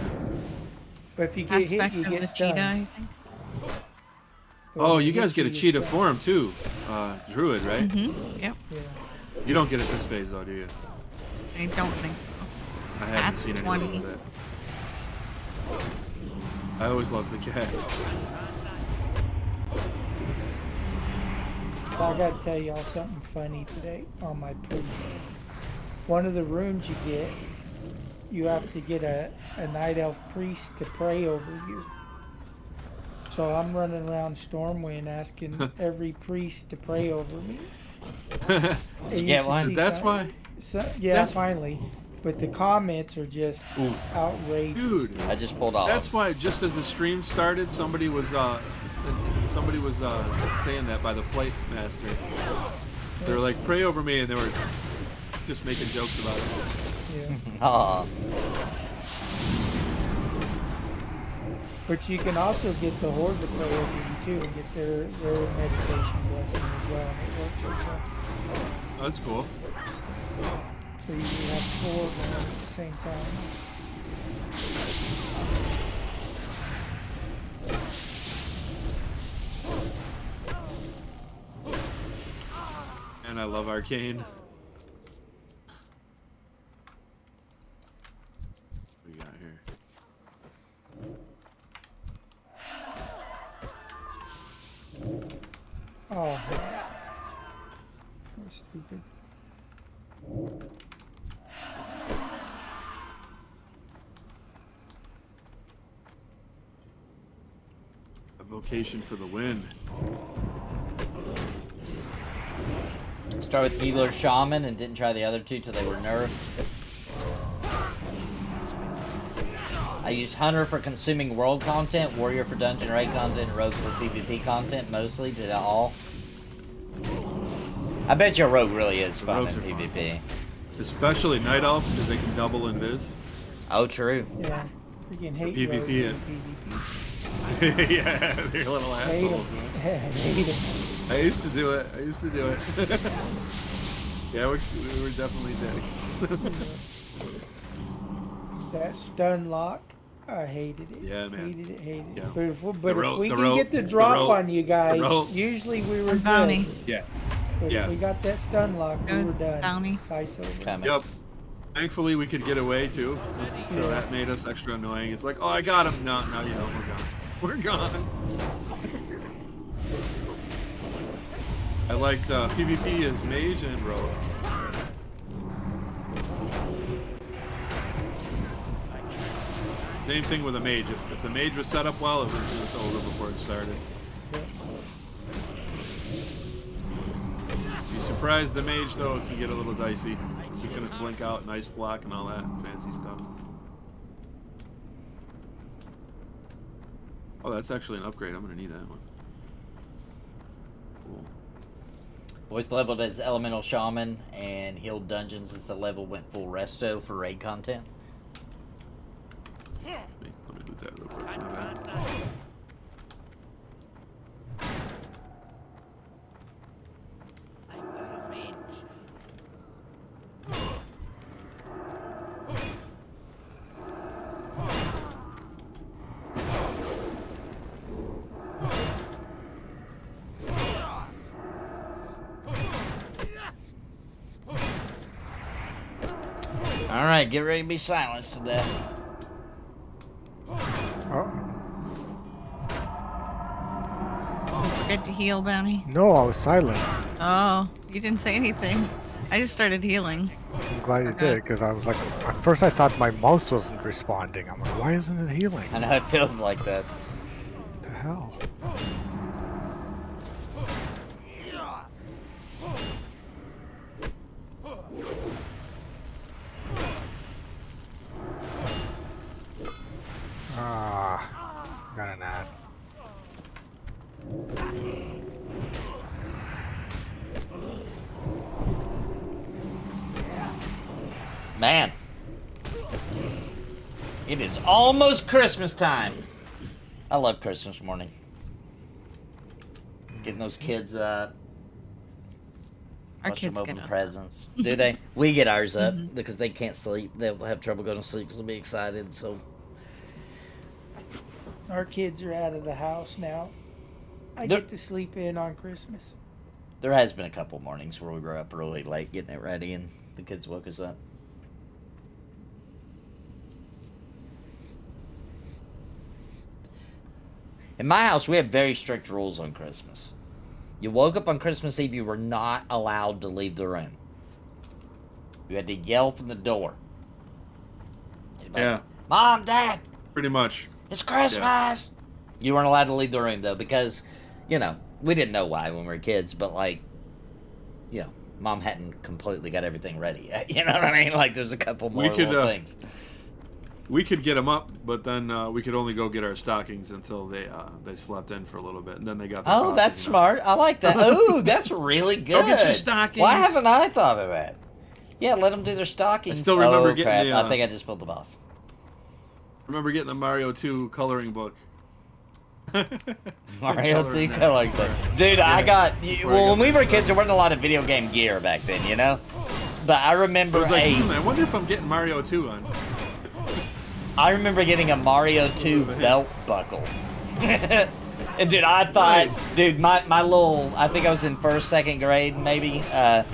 But if you get hit, Aspect you of get the stunned. cheetah, I think. Oh, you Hit guys get a get cheetah stunned. form too. Druid, right? Mm-hmm. Yep. Yeah. You don't get it this phase though, do you? I don't think so. I haven't That's seen 20. anything of it. I always loved the cat. I gotta tell y'all something funny today on my priest. One of the runes you get, you have to get a night elf priest to pray over you. So I'm running around Stormwind asking every priest to pray over me. And you you get should one? see That's some- why. yeah, finally. But the comments are just Ooh. outrageous. Dude, I just pulled off. that's why just as the stream started, somebody was saying that by the flight master. They were like, pray over me, and they were just making jokes about it. Yeah. Aw. But you can also get the horde to play over you too and get their meditation blessing as well, and it works as well. Oh, that's cool. So you can have 4 going at the same time. And I love Arcane. What do we got here? Oh, that's stupid. A vocation for the win. Start with Healer Shaman and didn't try the other two till they were nerfed. I used Hunter for consuming world content, Warrior for dungeon raid content, Rogue for PvP content, mostly. Did it all. I bet your Rogue really is fun in Rogues are fun. PvP. Especially Night Elf, because they can double invis. Oh, true. Yeah. Freaking hate PvP rogues in and- PvP. Yeah, they're little Hate assholes, man. them. Hate them. I used to do it. Yeah, we were definitely dicks. That stun lock, I hated it. Yeah, man. Hated it. Yeah. But if ro- we the can ro- get the the drop ro- on you guys, ro- usually we were Bounty. good. Yeah. But Yeah. if we got that stun lock, we Goes were done. bounty. Fight's over. Coming. Yep. Thankfully, we could get away too, so Yeah. that made us extra annoying. It's like, oh, I got him. No, you don't. We're gone. I liked PvP as mage and rogue. Same thing with a mage. If the mage was set up well, it was over before it started. If you surprise the mage, though, it can get a little dicey. You can blink out, nice block, and all that fancy stuff. Oh, that's actually an upgrade. I'm gonna need that one. Cool. Was leveled as Elemental Shaman and healed dungeons as the level went full resto for raid content. Let me loot that real quick. My bad. Alright, get ready to be silenced to death. Oh, Forget to heal, Bounty. no, I was silent. Oh, you didn't say anything. I just started healing. I'm glad you Okay. did, because I was like, at first I thought my mouse wasn't responding. I'm like, why isn't it healing? I know it feels like that. What the hell? Man. It is almost Christmas time. I love Christmas morning. Getting those kids up. Our Watch them kids open get us. presents. Do they? We get ours up because they can't sleep. They'll have trouble going to sleep because they'll be excited. So Our kids are out of the house now. I get to sleep in on Christmas. there has been a couple mornings where we were up really late getting it ready and the kids woke us up. In my house, we have very strict rules on Christmas. You woke up on Christmas Eve, you were not allowed to leave the room. You had to yell from the door. Like, Yeah, Mom, Dad, pretty much. it's Christmas! You weren't allowed to leave the room, though, because, you know, we didn't know why when we were kids, but, like, you know, Mom hadn't completely got everything ready yet. You know what I mean? Like, there's a couple more little things. We could get them up, but then we could only go get our stockings until they slept in for a little bit, and then they got. Oh, that's smart. I like that. Oh, that's really good. Go get your stockings. Why haven't I thought of that? Yeah, let them do their stockings. I still remember getting crap. the, I think I just pulled the boss. Remember getting the Mario 2 coloring book. Mario 2 coloring book. Dude, I got... Well, when we were kids, there wasn't a lot of video game gear back then, you know? But I remember I wonder if I'm getting Mario 2 on. I remember getting a Mario 2 belt buckle. And dude, I thought, dude, my little, I think I was in first, second grade, maybe. But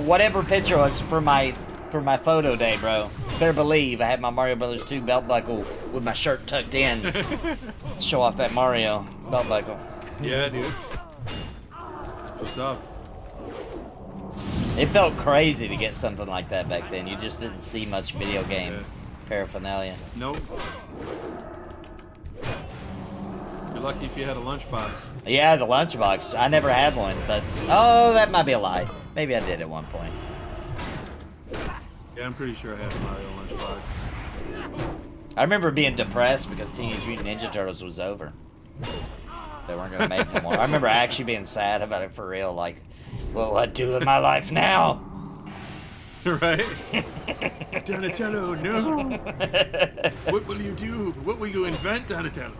whatever picture was for my photo day, bro. Better believe I had my Mario Brothers 2 belt buckle with my shirt tucked in. Show off that Mario belt buckle. Yeah, dude. That's what's up. It felt crazy to get something like that back then. You just didn't see much video game paraphernalia. Nope. You're lucky if you had a lunchbox. Yeah, the lunchbox. I never had one, but oh, that might be a lie. Maybe I did at one point. Yeah, I'm pretty sure I had a Mario lunchbox. I remember being depressed because Teenage Mutant Ninja Turtles was over. They weren't gonna make no more. I remember actually being sad about it for real. Like, what will I do in my life now? Right? Donatello, no! What will you do? What will you invent, Donatello?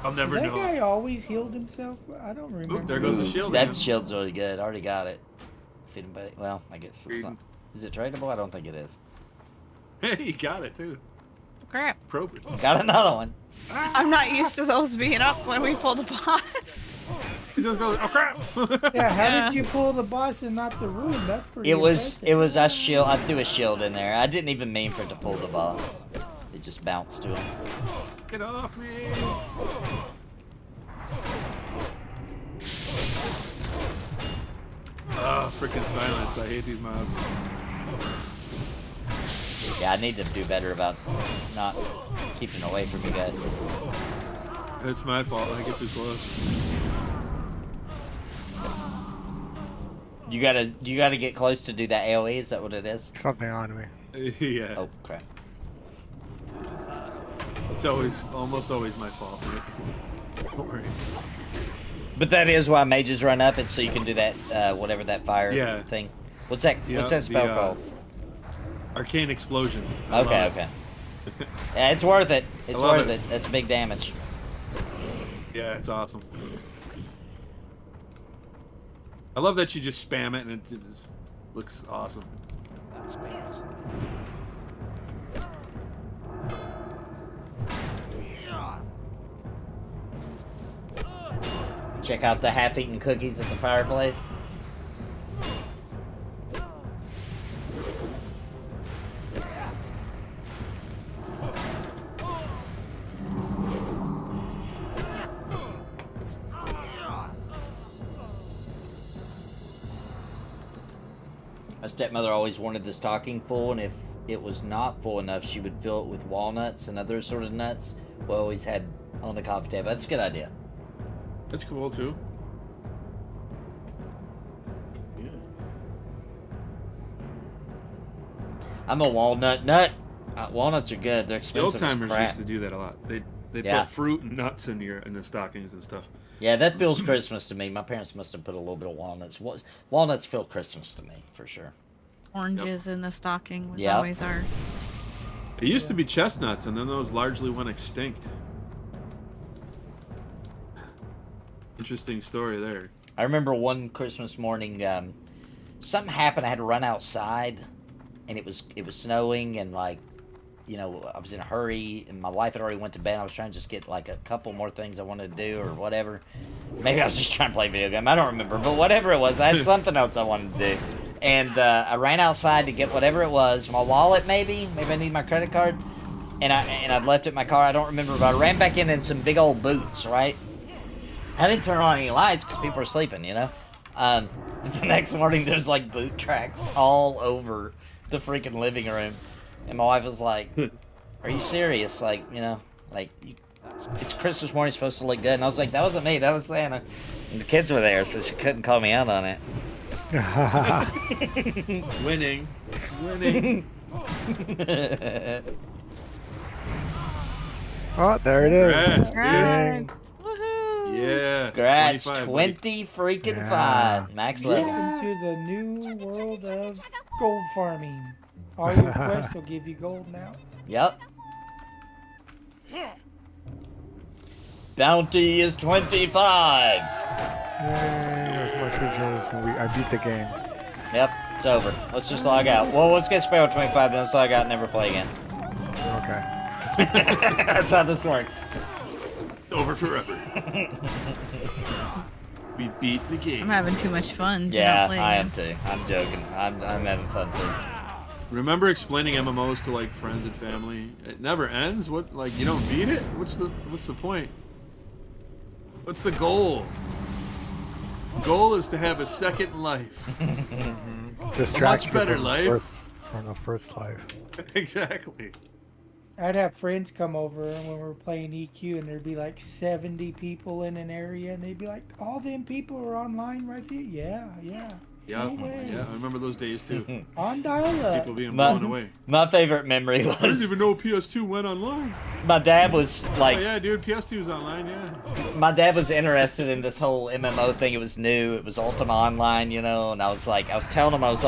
I'll never That know. guy always healed himself? I don't remember. Oop, there goes the shield. That again. shield's really good. I already got it. If anybody, well, I guess it's not. Is it tradable? I don't think it is. Hey, you got it too. Crap. Appropriate. Got another one. I'm not used to those being up when we pull the boss. He just goes, oh crap! Yeah, how did you pull the boss and not the room? That's pretty It was impressive. a shield. I threw a shield in there. I didn't even mean for it to pull the boss. It just bounced to him. Get off me! Oh, freaking silence. I hate these mobs. Yeah, I need to do better about not keeping away from you guys. It's my fault. I get too close. You gotta get close to do that AoE. Is that what it is? Something on me. Yeah. Oh crap! It's almost always my fault. Don't worry. But that is why mages run up. It's so you can do that whatever that fire thing. What's that? Yeah, what's that spell called? Arcane Explosion. I Okay, love okay. Yeah, it's worth it. It's love worth it. it. That's big damage. Yeah, it's awesome. I love that you just spam it and it just looks awesome. Check out the half-eaten cookies at the fireplace. My stepmother always wanted the stocking full, and if it was not full enough, she would fill it with walnuts and other sort of nuts we always had on the coffee table. That's a good idea. That's cool too. Yeah. I'm a walnut nut. Walnuts are good. They're The old expensive as timers crap. used to do that a lot. They Yeah. put fruit and nuts in the stockings and stuff. Yeah, that feels Christmas to me. My parents must have put a little bit of walnuts. Walnuts feel Christmas to me, for sure. Oranges in the stocking was Yep. always ours. It used to be chestnuts, and then those largely went extinct. Interesting story there. I remember one Christmas morning, something happened. I had to run outside, and it was snowing, and like, you know, I was in a hurry, and my wife had already went to bed. I was trying to just get like a couple more things I wanted to do or whatever. Maybe I was just trying to play a video game. I don't remember, but whatever it was, I had something else I wanted to do. And I ran outside to get whatever it was, my wallet maybe I need my credit card, and I'd left it in my car. I don't remember, but I ran back in some big old boots, right? I didn't turn on any lights because people were sleeping, you know. The next morning, there's like boot tracks all over the freaking living room, and my wife was like, "Are you serious? Like, you know, like it's Christmas morning, it's supposed to look good." And I was like, "That wasn't me. That was Santa." And the kids were there, so she couldn't call me out on it. Winning. Oh, there it is. Congrats, Dang. Woohoo! Yeah. Congrats, 25, 20 freaking Yeah. 5. Max level. Welcome to the new world of gold farming. All your quests will give you gold now. Yep. Bounty is 25. Yay, there's much rejoicing. I beat the game. Yep, it's over. Let's just log out. Well, let's get Sparrow 25, then let's log out and never play again. Okay. That's how this works. Over forever. We beat the game. I'm having too much fun. to Yeah, not play I again. am too. I'm joking. I'm having fun too. Remember explaining MMOs to like friends and family? It never ends. What? Like you don't beat it? What's the point? What's the goal? The goal is to have a second life. Distract much better you from life. From the first life. Exactly. I'd have friends come over when we were playing EQ, and there'd be like 70 people in an area, and they'd be like, "All them people are online right there." Yeah. Yeah, No way. yeah. I remember those days too. On dial-up. People being My- blown away. My favorite memory I didn't was even know PS2 went online. my dad was Oh like, yeah, dude, PS2's online. Yeah. my dad was interested in this whole MMO thing. It was new. It was Ultima Online, you know. And I was telling him, he's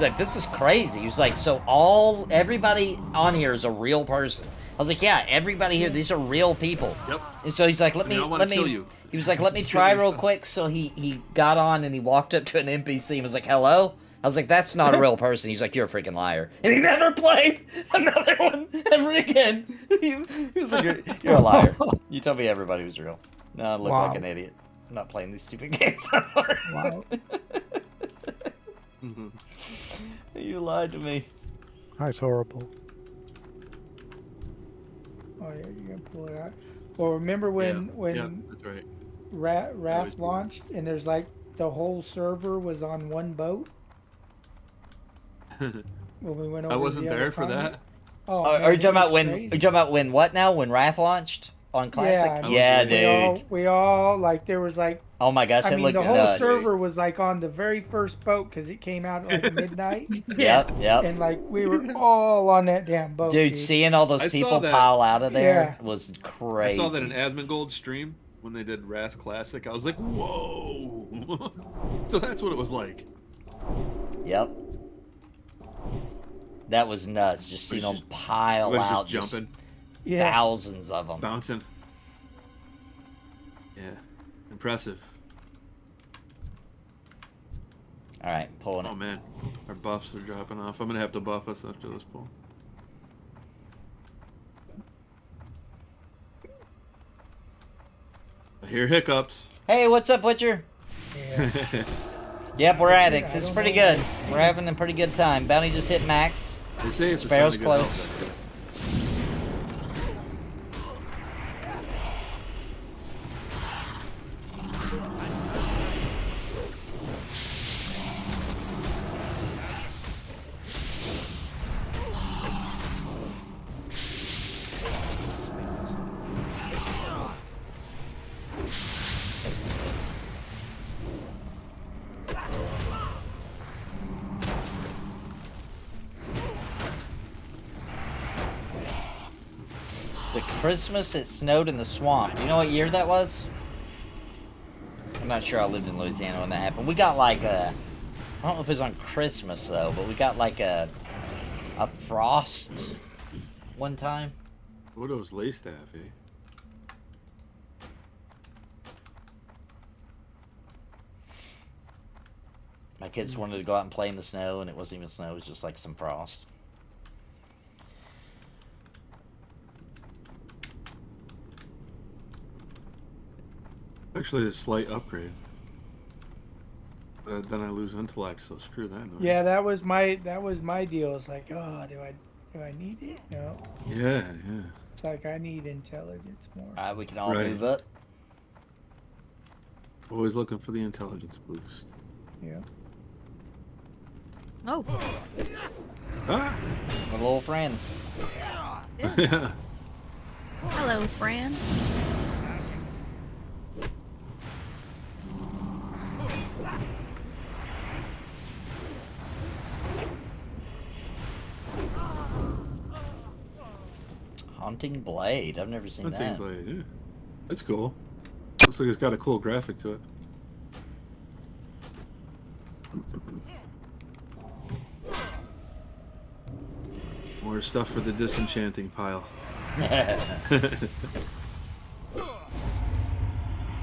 like, this is crazy. He was like, so everybody on here is a real person. I was like, yeah, everybody here, these are real people. Yep. And so he's like, I wanna kill you. He was like, let me Steal try your real stuff. quick. So he got on and he walked up to an NPC and was like, hello? I was like, that's not a real person. He's like, you're a freaking liar. And he never played another one ever again. He was like, you're a liar. You told me everybody was real. No, I look Wow. like an idiot. I'm not playing these stupid games anymore. Wow. You lied to me. That's horrible. Oh yeah, you can pull it out. Well, remember when yeah, that's right. Raft launched, and there's like the whole server was on one boat when we went over. I to wasn't the other there for continent? that. Oh, Are man, you it talking about was when? crazy. Are you talking about when? What now? When Wrath launched on Classic? Yeah, Yeah, dude. we all like there was like Oh my gosh, I it mean looked the whole nuts. server was like on the very first boat because it came out at like midnight, Yep. and like we were all on that damn boat. Dude, seeing all those I saw people that. pile out of there Yeah. was I crazy. saw that in Asmongold stream when they did Wrath Classic. I was like, whoa. So that's what it was like. Yep. That was nuts. Just seeing them just- pile Was out, just just jumping, Yeah, thousands of them. bouncing. Yeah, impressive. All right, pulling Oh it. man, our buffs are dropping off. I'm gonna have to buff us after this pull. I hear hiccups. Hey, what's up, Butcher? Yep, we're addicts. I It's don't pretty know. good. We're having a pretty good time. Bounty just hit max. They say it's Sparrow's a sign of good close. health. The Christmas it snowed in the swamp. Do you know what year that was? I'm not sure. I lived in Louisiana when that happened. We got like I don't know if it was on Christmas though, but we got like a frost one time. What are those lay staff, eh? My kids wanted to go out and play in the snow, and it wasn't even snow, it was just like some frost. Actually, a slight upgrade. But then I lose intellect, so screw that noise. Yeah, that was my deal. It's like, oh, do I need it? No. Yeah. It's like I need intelligence more. Alright, we can all Right. move up. Always looking for the intelligence boost. Yeah. Oh, Ah! My little friend. Yeah. hello, friend. Haunting Blade. I've never seen Hunting that. blade, yeah. That's cool. Looks like it's got a cool graphic to it. More stuff for the disenchanting pile.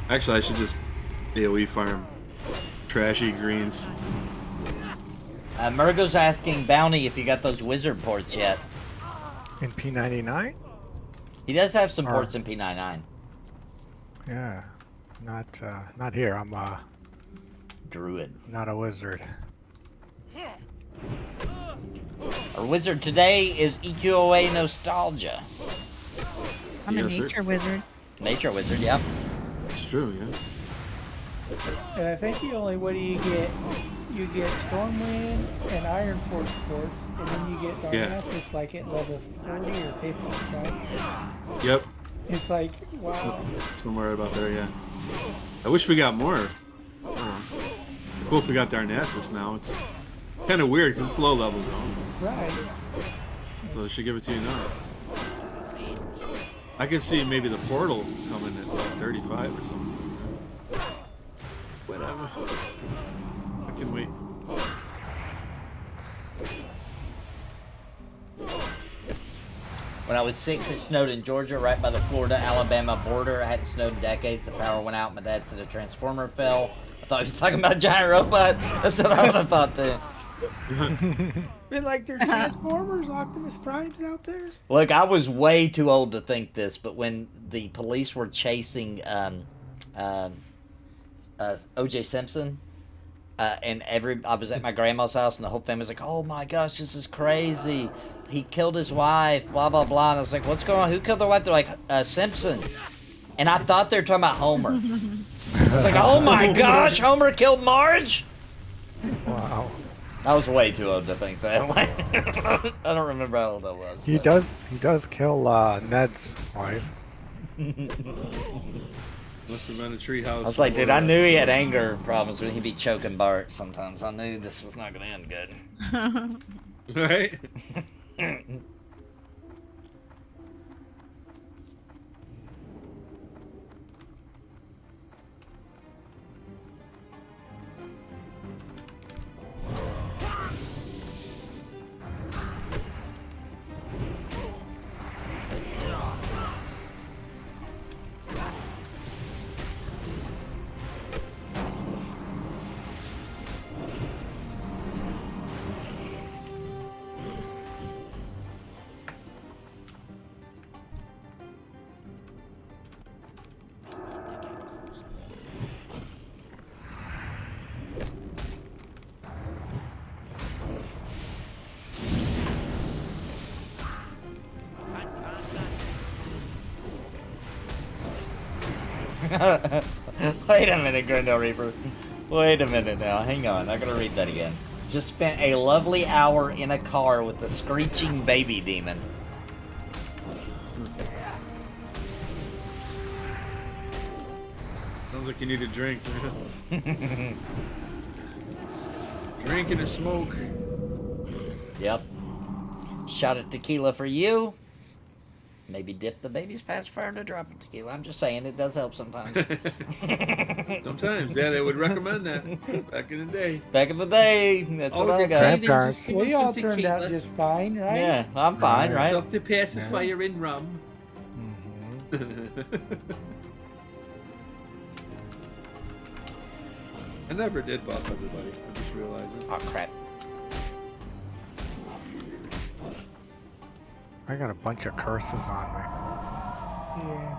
Actually, I should just AoE farm trashy greens. Murgo's asking Bounty if you got those wizard ports yet. In P99? He does have some Or- ports in P99. Yeah. Not here. I'm Druid. not a wizard. Our wizard today is EQOA Nostalgia. I'm a Yes, sir. nature wizard. Nature wizard, yep. It's true, yeah. And I think what do you get? You get Stormwind and Iron Force ports, and then you get Yeah. Darkness like at level 40 or 50, right? Yep. It's like, wow. Somewhere about there, yeah. I wish we got more. Cool if we got Darnassus now. It's kind of weird because it's low level zone. Right. So they should give it to you now. I could see maybe the portal coming at like 35 or something. Whatever. I can wait. When I was 6, it snowed in Georgia, right by the Florida-Alabama border. It hadn't snowed in decades. The power went out. My dad said a transformer fell. I thought he was talking about a giant robot. That's what I would have thought too. Been like there's Transformers, Optimus Primes out there. Look, I was way too old to think this, but when the police were chasing O.J. Simpson, and I was at my grandma's house, and the whole family was like, "Oh my gosh, this is crazy! He killed his wife, blah blah blah." And I was like, "What's going on? Who killed their wife?" They're like, "Simpson." And I thought they were talking about Homer. I was like, "Oh my gosh, Homer killed Marge!" Wow. I was way too old to think that. Like, I don't remember how old I was. He but- does kill Ned's wife. Must have been a treehouse. I was like, dude, I knew he had anger problems when he'd be choking Bart sometimes. I knew this was not going to end good. Right? Wait a minute, Grendel Reaper. Wait a minute now. Hang on. I gotta read that again. Just spent a lovely hour in a car with the screeching baby demon. Sounds like you need a drink. Drink and a smoke. Yep. Shot at tequila for you. Maybe dip the baby's pacifier in a drop of tequila. I'm just saying, it does help sometimes. Sometimes, yeah, they would recommend that back in the day. Back in the day, that's what I got. Grab guards. We all turned out just fine, right? Yeah, I'm fine, right? Suck the pacifier in rum. I never did buff everybody. I just realized it. Oh, crap. I got a bunch of curses on me. Yeah.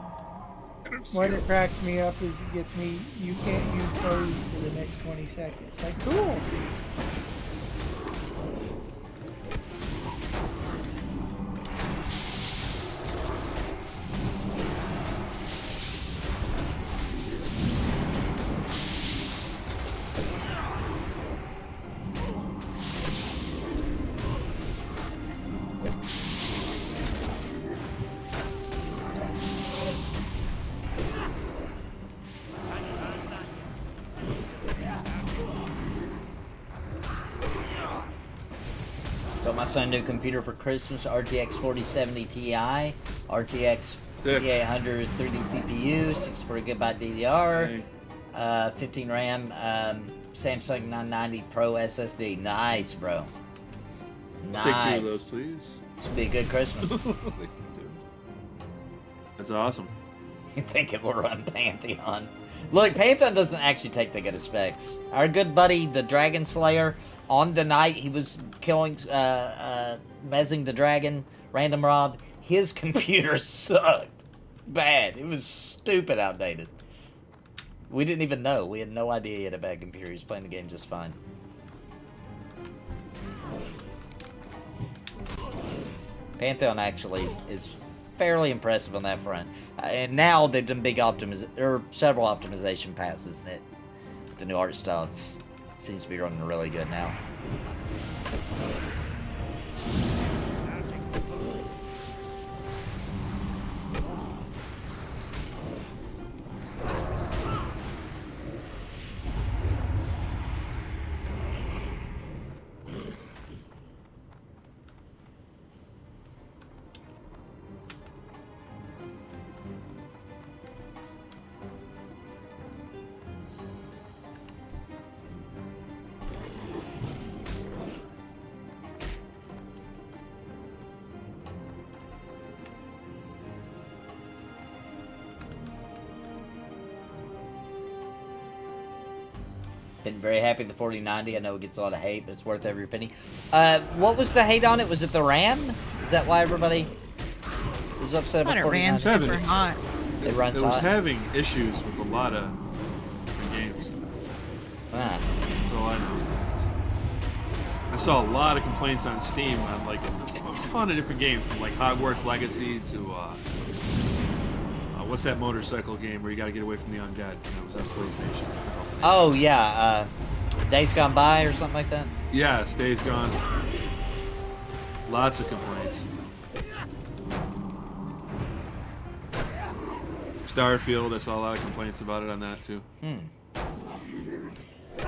What it cracks me up is it gets me, you can't use pose for the next 20 seconds. Like, cool. Got my son a new computer for Christmas, RTX 4070 Ti, RTX 5800 3D CPU, 64GB DDR, 15 RAM, Samsung 990 Pro SSD. Nice, bro. Nice. Take 2 of those, please. This will be a good Christmas. That's awesome. You think it will run Pantheon? Look, Pantheon doesn't actually take the good specs. Our good buddy, the Dragon Slayer, on the night he was killing, mezzing the dragon, random rob, his computer sucked bad. It was stupid outdated. We didn't even know. We had no idea he had a bad computer. He was playing the game just fine. Pantheon actually is fairly impressive on that front. And now they've done several optimization passes. And the new art style seems to be running really good now. Been very happy with the 4090. I know it gets a lot of hate, but it's worth every penny. What was the hate on it? Was it the RAM? Is that why everybody was upset about But it ran 4090? super hot. It runs It was hot. having issues with a lot of different games. Ah. That's all I know. I saw a lot of complaints on Steam on like a ton of different games, from like Hogwarts Legacy to what's that motorcycle game where you got to get away from the undead? That was on PlayStation. Oh yeah, Days Gone By or something like that. Yeah, Days Gone. Lots of complaints. Starfield, I saw a lot of complaints about it on that too. A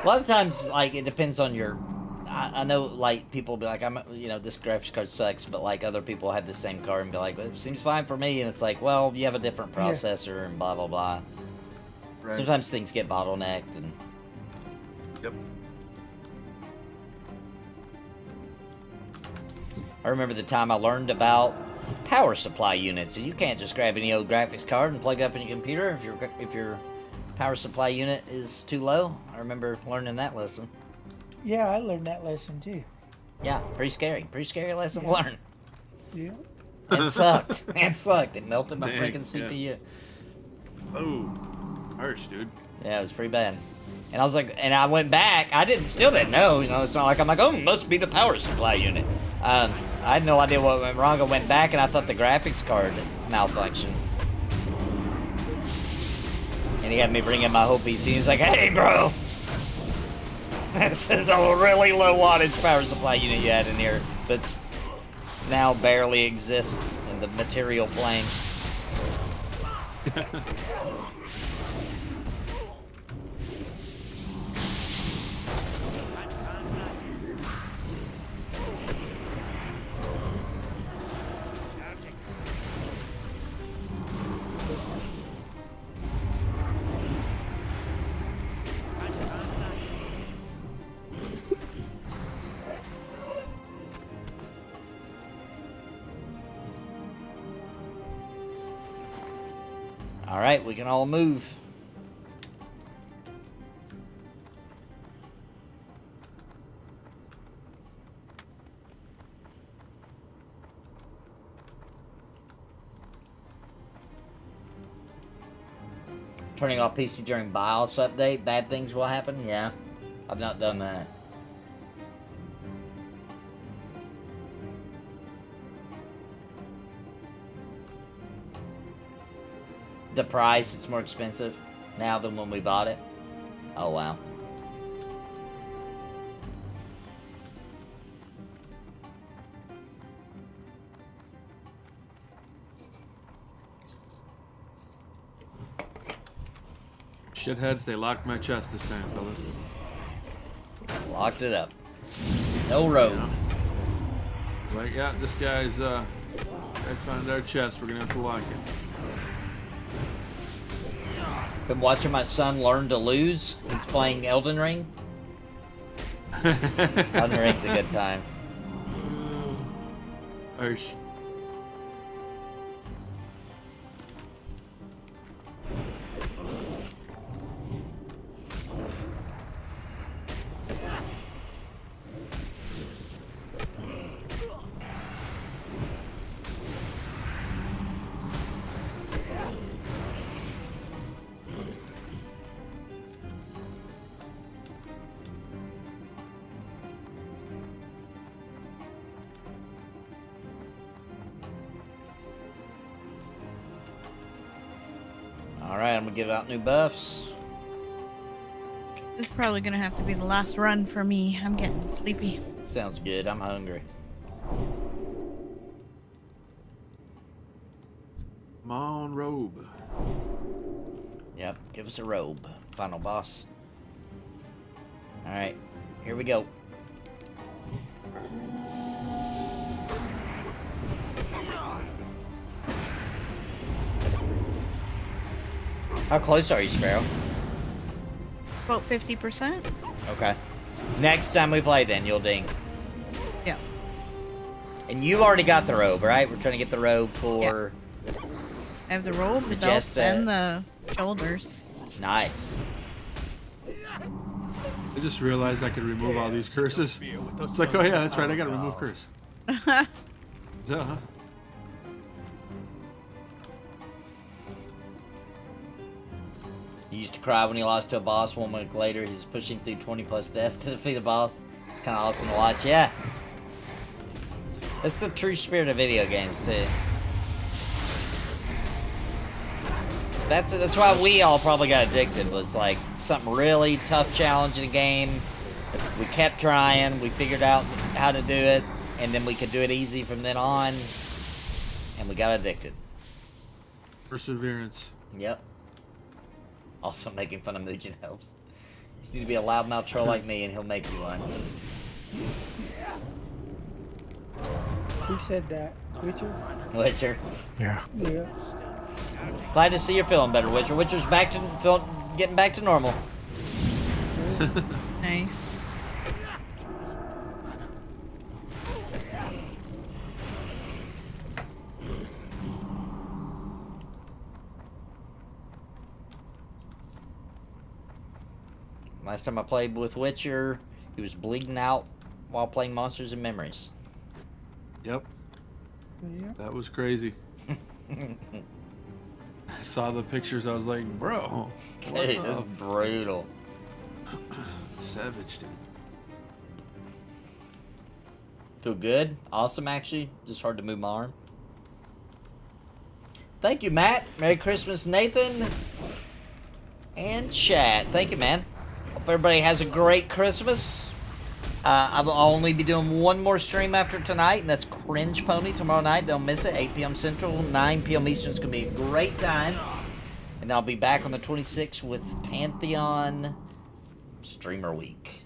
lot of times, like, it depends on your. I know, like, people be like, this graphics card sucks, but like other people have the same card and be like, it seems fine for me, and it's like, well, you have a different processor and blah blah blah. Right. Sometimes things get bottlenecked and. Yep. I remember the time I learned about power supply units, and you can't just grab any old graphics card and plug it up in your computer if your power supply unit is too low. I remember learning that lesson. Yeah, I learned that lesson too. Yeah, pretty scary lesson to learn. Yeah. It sucked. It sucked. It melted my Dang, freaking CPU. yeah. Oh, harsh, dude. Yeah, it was pretty bad. And I was like, and I went back. Still didn't know. It's not like I'm like, oh, it must be the power supply unit. I had no idea what went wrong. I went back and I thought the graphics card malfunctioned. And he had me bring in my whole PC. He's like, hey, bro. This is a really low wattage power supply unit you had in here, but now barely exists in the material plane. All right, we can all move. Turning off PC during BIOS update, bad things will happen? Yeah. I've not done that. The price, it's more expensive now than when we bought it. Oh, wow. Shitheads, they locked my chest this time, fellas. Locked it up. No road. Like, yeah, this guy's, guys found our chest. We're gonna have to lock it. Been watching my son learn to lose. He's playing Elden Ring. Elden Ring's a good time. Harsh. Alright, I'm gonna give out new buffs. This is probably gonna have to be the last run for me. I'm getting sleepy. Sounds good, I'm hungry. Come on, robe. Yep, give us a robe. Final boss. Alright, here we go. How close are you, Sparrow? About 50%. Okay. Next time we play, then you'll ding. Yeah. And you already got the robe, right? We're trying to get the robe for... I have the robe, the Just, belts, and the shoulders. Nice. I just realized I could remove all these curses. It's like, oh yeah, that's right, I gotta remove curse. Duh. He used to cry when he lost to a boss. 1 week later, he's pushing through 20 plus deaths to defeat a boss. It's kind of awesome to watch, yeah. That's the true spirit of video games, too. That's why we all probably got addicted, was like something really tough challenge in a game. We kept trying, we figured out how to do it, and then we could do it easy from then on, and we got addicted. Perseverance. Yep. Also, making fun of Mugen helps. You just need to be a loudmouth troll like me, and he'll make you one. Who said that? Witcher? Witcher. Yeah. Yeah. Glad to see you're feeling better, Witcher. Witcher's back to getting back to normal. Nice. Last time I played with Witcher, he was bleeding out while playing Monsters and Memories. Yep. Yeah. That was crazy. I saw the pictures, I was like, bro. what Dude, the that's brutal. Savage, dude. Feel good? Awesome, actually. Just hard to move my arm. Thank you, Matt. Merry Christmas, Nathan. And chat. Thank you, man. Hope everybody has a great Christmas. I'll only be doing one more stream after tonight, and that's Cringe Pony tomorrow night. Don't miss it. 8 p.m. Central, 9 p.m. Eastern. It's going to be a great time. And I'll be back on the 26th with Pantheon Streamer Week.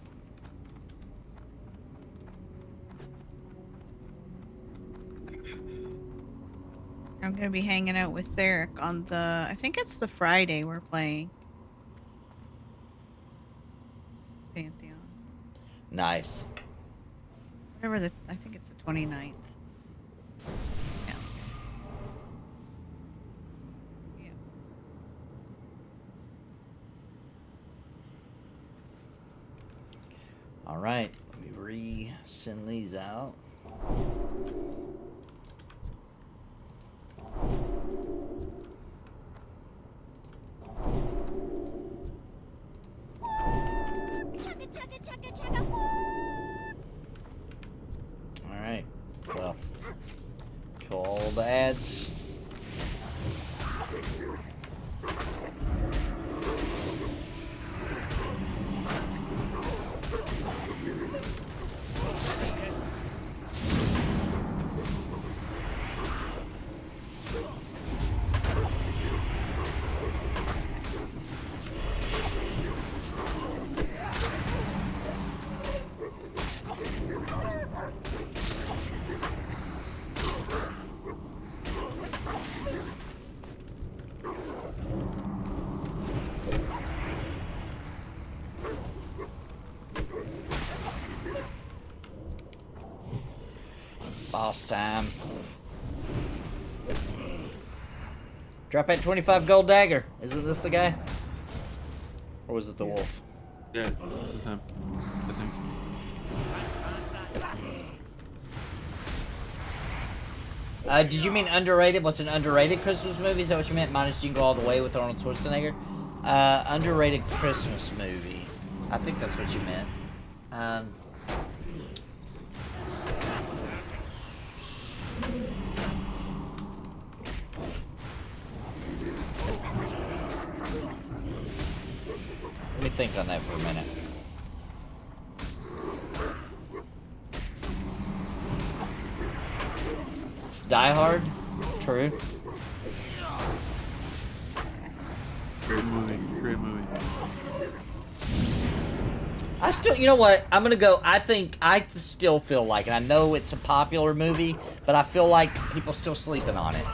I'm gonna be hanging out with Theric on the. I think it's the Friday we're playing. Pantheon. Nice. Whatever the. I think it's the 29th. Yeah. Yeah. All right, let me re-send these out. All right, well, kill all the ads. Boss time. Drop that 25 gold dagger. Isn't this the guy? Or was it the wolf? Yeah, this is him. I think. Did you mean underrated? What's an underrated Christmas movie? Is that what you meant? Minus Jingle All the Way with Arnold Schwarzenegger? Underrated Christmas movie. I think that's what you meant. Let me think on that for a minute. Die Hard? True. Great movie. Great movie. I still, you know what? I'm gonna go. I still feel like, and I know it's a popular movie, but I feel like people still sleeping on it.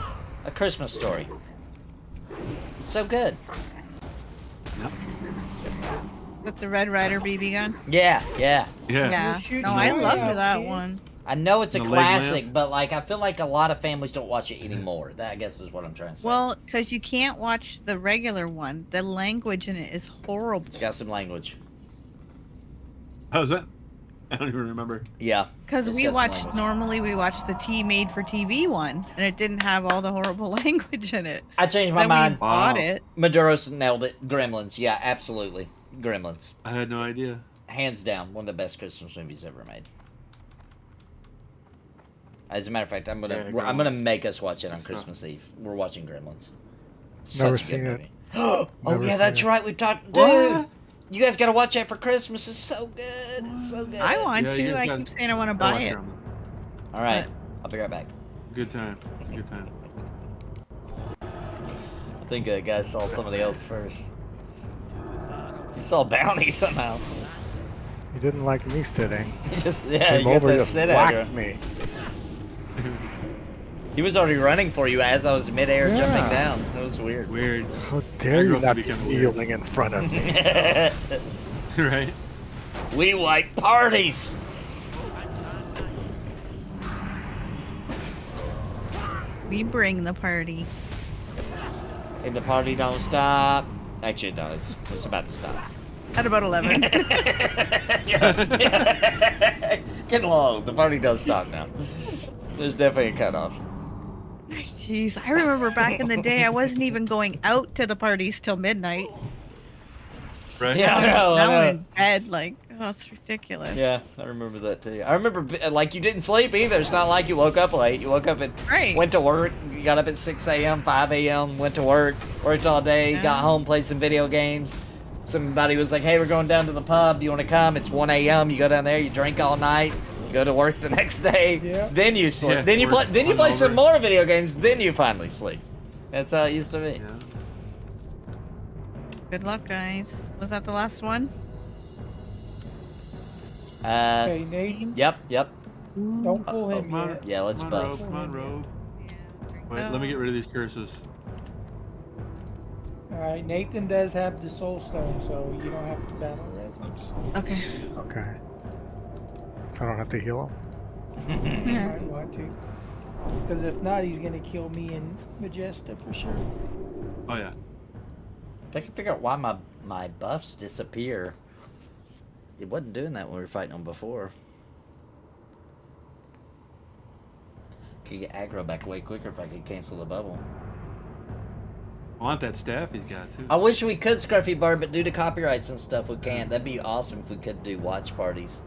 A Christmas Story. It's so good. With the Red Ryder BB gun? Yeah. Yeah. Yeah. shooting No, I your eye loved out, that kid. one. I know it's a The leg classic, lamp. but like I feel like a lot of families don't watch it anymore. That I guess is what I'm trying to say. Well, because you can't watch the regular one. The language in it is horrible. It's got some language. How's that? I don't even remember. Yeah. Because it's we got some watched, language. normally we watched the T made for TV one, and it didn't have all the horrible language in it. I changed my Then mind. we bought it. Maduros nailed it. Gremlins. Yeah, absolutely. Gremlins. I had no idea. Hands down, one of the best Christmas movies ever made. As a matter of fact, I'm gonna Gremlins. make us watch it on Good Christmas Eve. We're watching Gremlins. Never Such a good seen it. movie. Oh Never yeah, seen that's it. right. We talked. Dude, What? you guys gotta watch that for Christmas. It's so good. It's so good. I want Yeah, you to. I got- keep saying I want to I'll buy watch it. on them. All right, I'll be right back. Good time. It's a good time. I think that guy saw somebody else first. He saw Bounty somehow. He didn't like me sitting. He just Came you got over that just sit at whacked her. me. He was already running for you as I was midair Yeah. jumping down. That was weird. Weird. How I dare grew you up to not be be kinda weird. kneeling in front of me? Right? We like parties. We bring the party. And the party don't stop. Actually, it does. It's about to stop. At about 11. Get along. The party does stop now. There's definitely a cutoff. Jeez, I remember back in the day, I wasn't even going out to the parties till midnight. Right? Yeah, I know. Now I'm in bed, like, oh, it's ridiculous. Yeah, I remember that too. I remember, like, you didn't sleep either. It's not like you woke up late. You woke up and Right. went to work. You got up at 6 a.m., 5 a.m., went to work, worked all day, got Yeah. home, played some video games. Somebody was like, hey, we're going down to the pub. You want to come? It's 1 a.m. You go down there, you drink all night, you go to work the next day. Yeah. Then you sleep. Yeah, then you play. work Then you play some hungover. more video games. Then you finally sleep. That's how it used to be. Yeah. Good luck, guys. Was that the last one? Okay, Nate, Yep. don't pull him Come on. yet. Yeah, let's Come on, buff. Rogue. Come on, Rogue. Yeah. drink Wait, let me get rid of these curses. Alright, Nathan does have the soul stone, so you don't have to battle resins. Okay. Okay. So I don't have to heal him? You might want to. Because if not, he's gonna kill me and Majesta for sure. Oh, yeah. I can figure out why my buffs disappear It wasn't doing that when we were fighting them before. Could get aggro back way quicker if I could cancel the bubble. I want that staff he's got too. I wish we could Scruffy Bird, but due to copyrights and stuff, we can't. That'd be awesome if we could do watch parties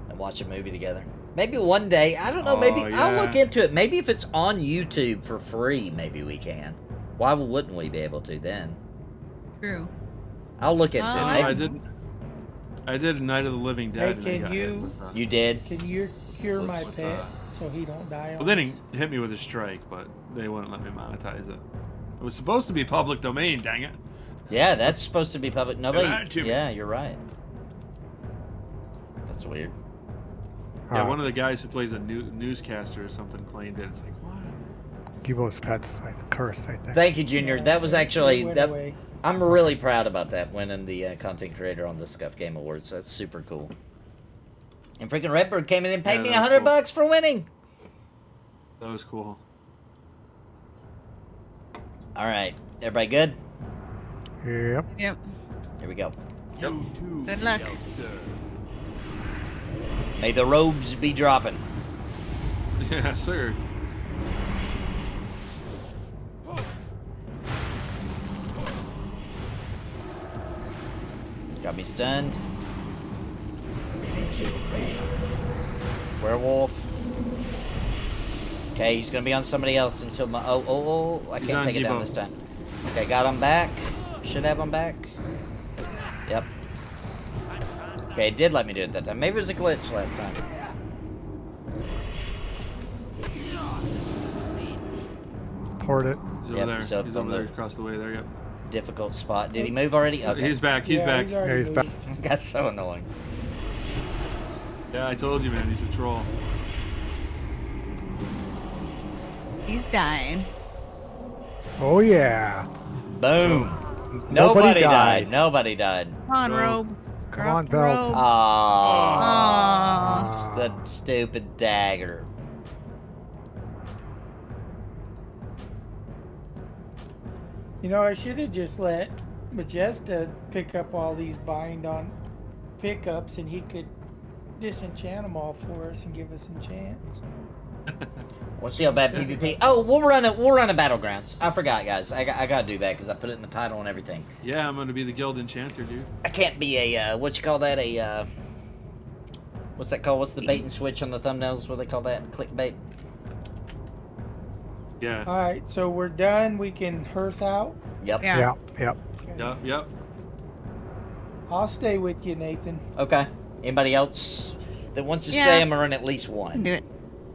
and watch a movie together. Maybe one day. I don't know. Maybe I'll look into it. Maybe if it's on YouTube for free, maybe we can. Why wouldn't we be able to then? True. I'll look into Oh, it. I Maybe. did Night of the Living Dead. Hey, and I can got you- hit with, You did? Can you cure my with, pet so he don't die? Well, on then he us? hit me with a strike, but they wouldn't let me monetize it. It was supposed to be public domain, dang it. Yeah, that's supposed to be public. Nobody. lied to me. Yeah, you're right. That's weird. Yeah, one of the guys who plays a newscaster or something claimed it. It's like, what? Gibo's pets cursed, I think. Thank you, Junior. Yeah, That was it actually went that. away. I'm really proud about that, winning the content creator on the Scuff Game Awards. That's super cool. And freaking Redbird came in and paid Yeah, me that was $100 cool. bucks for winning. That was cool. All right, everybody good? Yep. Yep. Here we go. Good luck. May the robes be dropping. Yeah, sir. Got me stunned. Werewolf. Okay, he's gonna be on somebody else until my. I He's can't on take it down Debo. this time. Okay, got him back. Should have him back. Yep. Okay, it did let me do it that time. Maybe it was a glitch last time. Horde it. He's over Yep, there. he's up He's on over there the- across the way there, yep. Difficult spot. Did he move already? Okay. He's back, he's Yeah, back. He's already Yeah, he's back. moved. That's so annoying. Yeah, I told you, man, he's a troll. He's dying. Oh yeah. Boom. Nobody Nobody died. died. Nobody died. Come on, Go. Robe. Come Drop on, the Belt. robe. Aww. Aww. It's the stupid dagger. You know, I should have just let Majesta pick up all these bind on pickups, and he could disenchant them all for us and give us enchants. We'll see how bad PvP. Oh, we'll run a battlegrounds. I forgot, guys. I gotta do that because I put it in the title and everything. Yeah, I'm gonna be the guild enchanter, dude. I can't be a what you call that? A what's that called? What's the bait and switch on the thumbnails? What do they call that? Clickbait. Yeah. All right, so we're done. We can hearth out. Yep. Yeah. Yep. Yep. Yep, yep. I'll stay with you, Nathan. Okay. Anybody else that wants to Yeah. stay? I'm gonna run at least I can one. do it.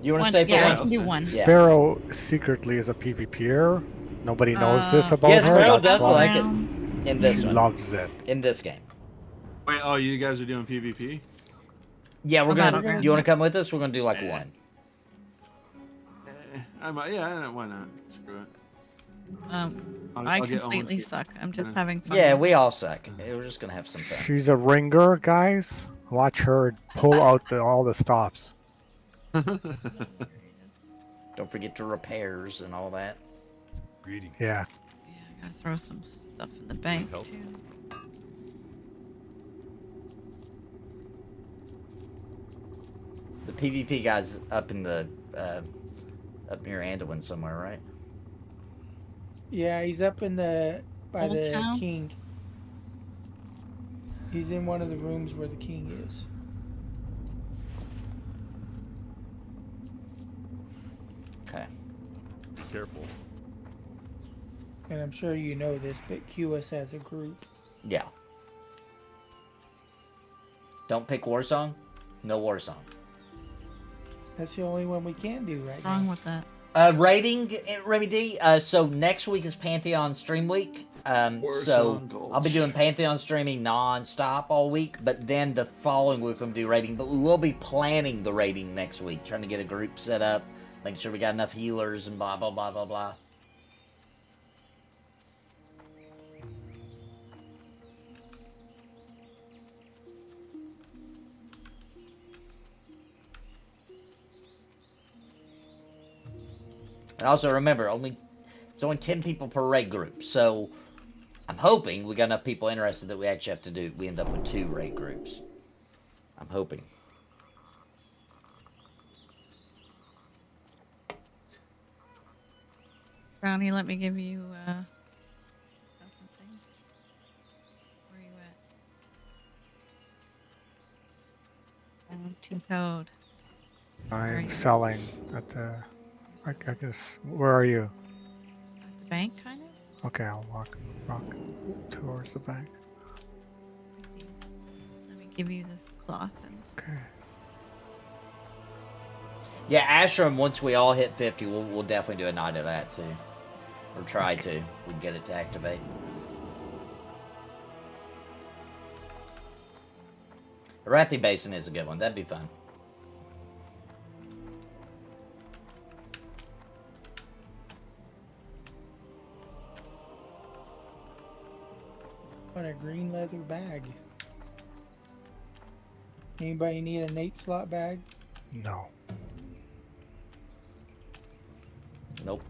You want to One- stay for yeah, I one? can do one. Yeah. Sparrow secretly is a PvPer. Nobody knows this about Yes, her. Sparrow That's does why like it. Around. In this She one. loves it. In this game. Wait, oh, you guys are doing PvP? Yeah, we're A gonna. battleground. You want to come with us? We're gonna do like Yeah. one. I might, yeah, why not? Screw it. I'll I get completely on. suck. I'm just Yeah. having fun. Yeah, we all suck. We're just gonna have some fun. She's a ringer, guys. Watch her pull out all the stops. Don't forget the repairs and all that. Yeah. Yeah, I gotta throw some stuff in the bank too. The PvP guy's up in the up near Anduin somewhere, right? Yeah, he's up in the by Old the town? king. He's in one of the rooms where the king is. Okay. Careful. And I'm sure you know this, but queue us as a group. Yeah. Don't pick war song. No war song. That's the only one we can do right What's wrong now. with that? Rating, Remy D. So next week is Pantheon stream week. War So song goals. I'll be doing Pantheon streaming non-stop all week, but then the following week I'm do rating. But we will be planning the rating next week, trying to get a group set up, making sure we got enough healers and blah blah blah blah blah. And also remember, it's only 10 people per raid group, so I'm hoping we got enough people interested that we actually have to we end up with 2 raid groups. I'm hoping. Brownie, let me give you something. Where are you at? Bounty code. are I'm you? selling at the. I guess. Where are you? At the bank, kind of? Okay, I'll walk towards the bank. I see. Let me give you this cloth and this. Okay. Yeah, Ashram, once we all hit 50, we'll definitely do a night of that, too. Or try to, if we can get it to activate. Arathi Basin is a good one. That'd be fun. On a green leather bag. Anybody need an 8-slot bag? No. Nope.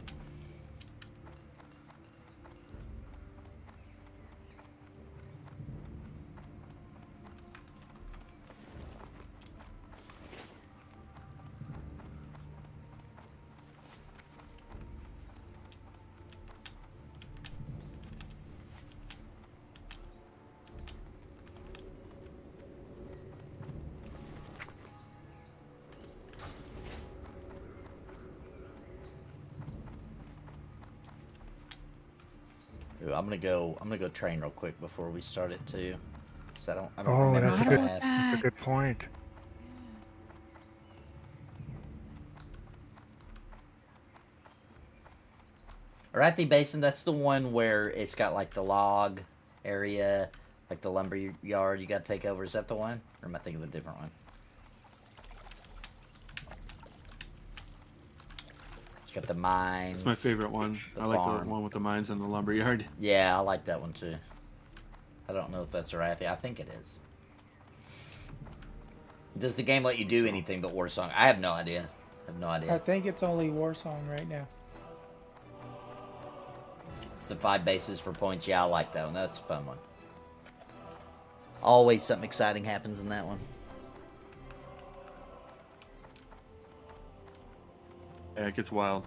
Ooh, I'm gonna go train real quick before we start it too. So I don't Oh, remember that's a what I good. have. That's a good point. Arathi Basin, that's the one where it's got like the log area, like the lumber yard you gotta take over. Is that the one? Or am I thinking of a different one? It's got the mines. That's my favorite one. The I like farm. the one with the mines and the lumberyard. Yeah, I like that one too. I don't know if that's Arathi. I think it is. Does the game let you do anything but Warsong? I have no idea. I have no I idea. think it's only Warsong right now. It's the 5 bases for points. Yeah, I like that one. That's a fun one. Always something exciting happens in that one. Yeah, it gets wild.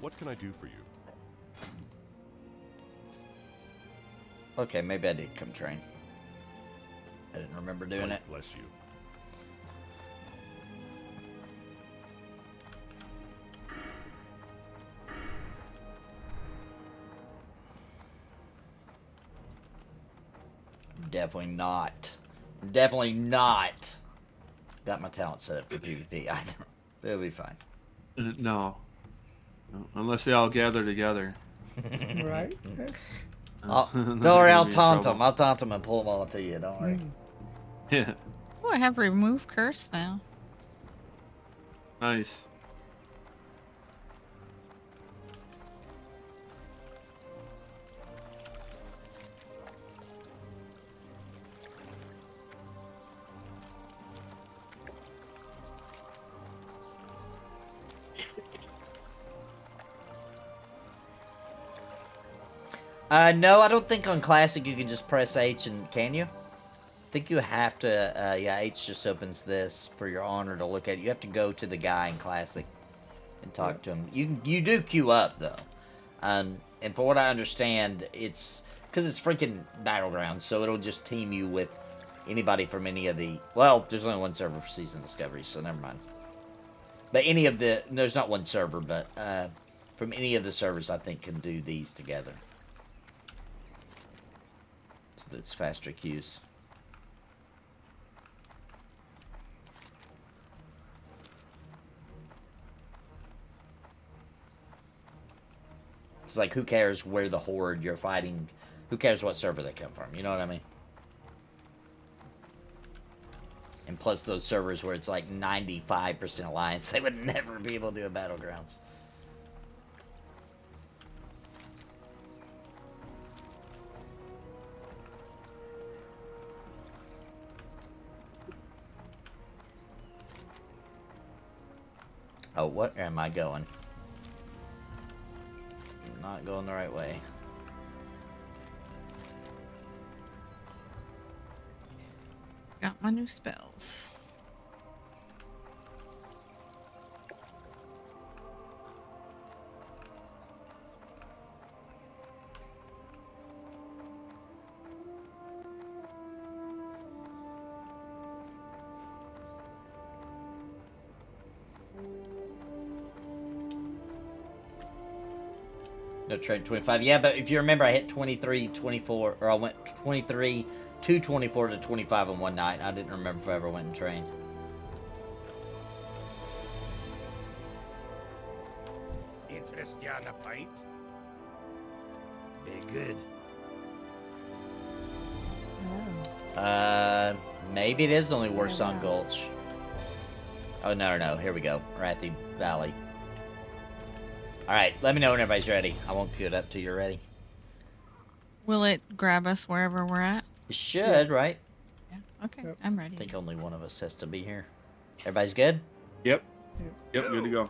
What can I do for you? Okay, maybe I did come train. I didn't remember doing God it. Bless you. Definitely not. Definitely not. Got my talent set up for PvP either. It'll be fine. No. No, unless they all gather together. Right? Don't worry, I'll taunt them. I'll taunt them and pull them all to you. Don't worry. Yeah. Oh, I have remove curse now. Nice. No, I don't think on Classic you can just press H and can you? I think you have to, yeah, H just opens this for your honor to look at. You have to go to the guy in Classic and talk to him. You do queue up, though. And for what I understand, it's, because it's freaking Battlegrounds, so it'll just team you with anybody from any of the, well, there's only one server for Season of Discovery, so never mind. But any of the, there's not one server, but from any of the servers, I think, can do these together. So that's faster queues. It's like, who cares where the horde you're fighting? Who cares what server they come from? You know what I mean? And plus those servers where it's like 95% alliance, they would never be able to do a Battlegrounds. Oh, what am I going? not going the right way. Got my new spells. No trade 25. Yeah, but if you remember, I hit 23, 24, or I went 23 to 24 to 25 in one night. I didn't remember if I ever went and trained. Interest you on a pint? Very good. Maybe it is only Warsong Gulch. Oh, no. Here we go. Wrathy Valley. Alright, let me know when everybody's ready. I won't queue it up till you're ready. Will it grab us wherever we're at? It should, right? Yeah. Okay, Yep. I'm ready. I think only one of us has to be here. Everybody's good? Yep, good to go.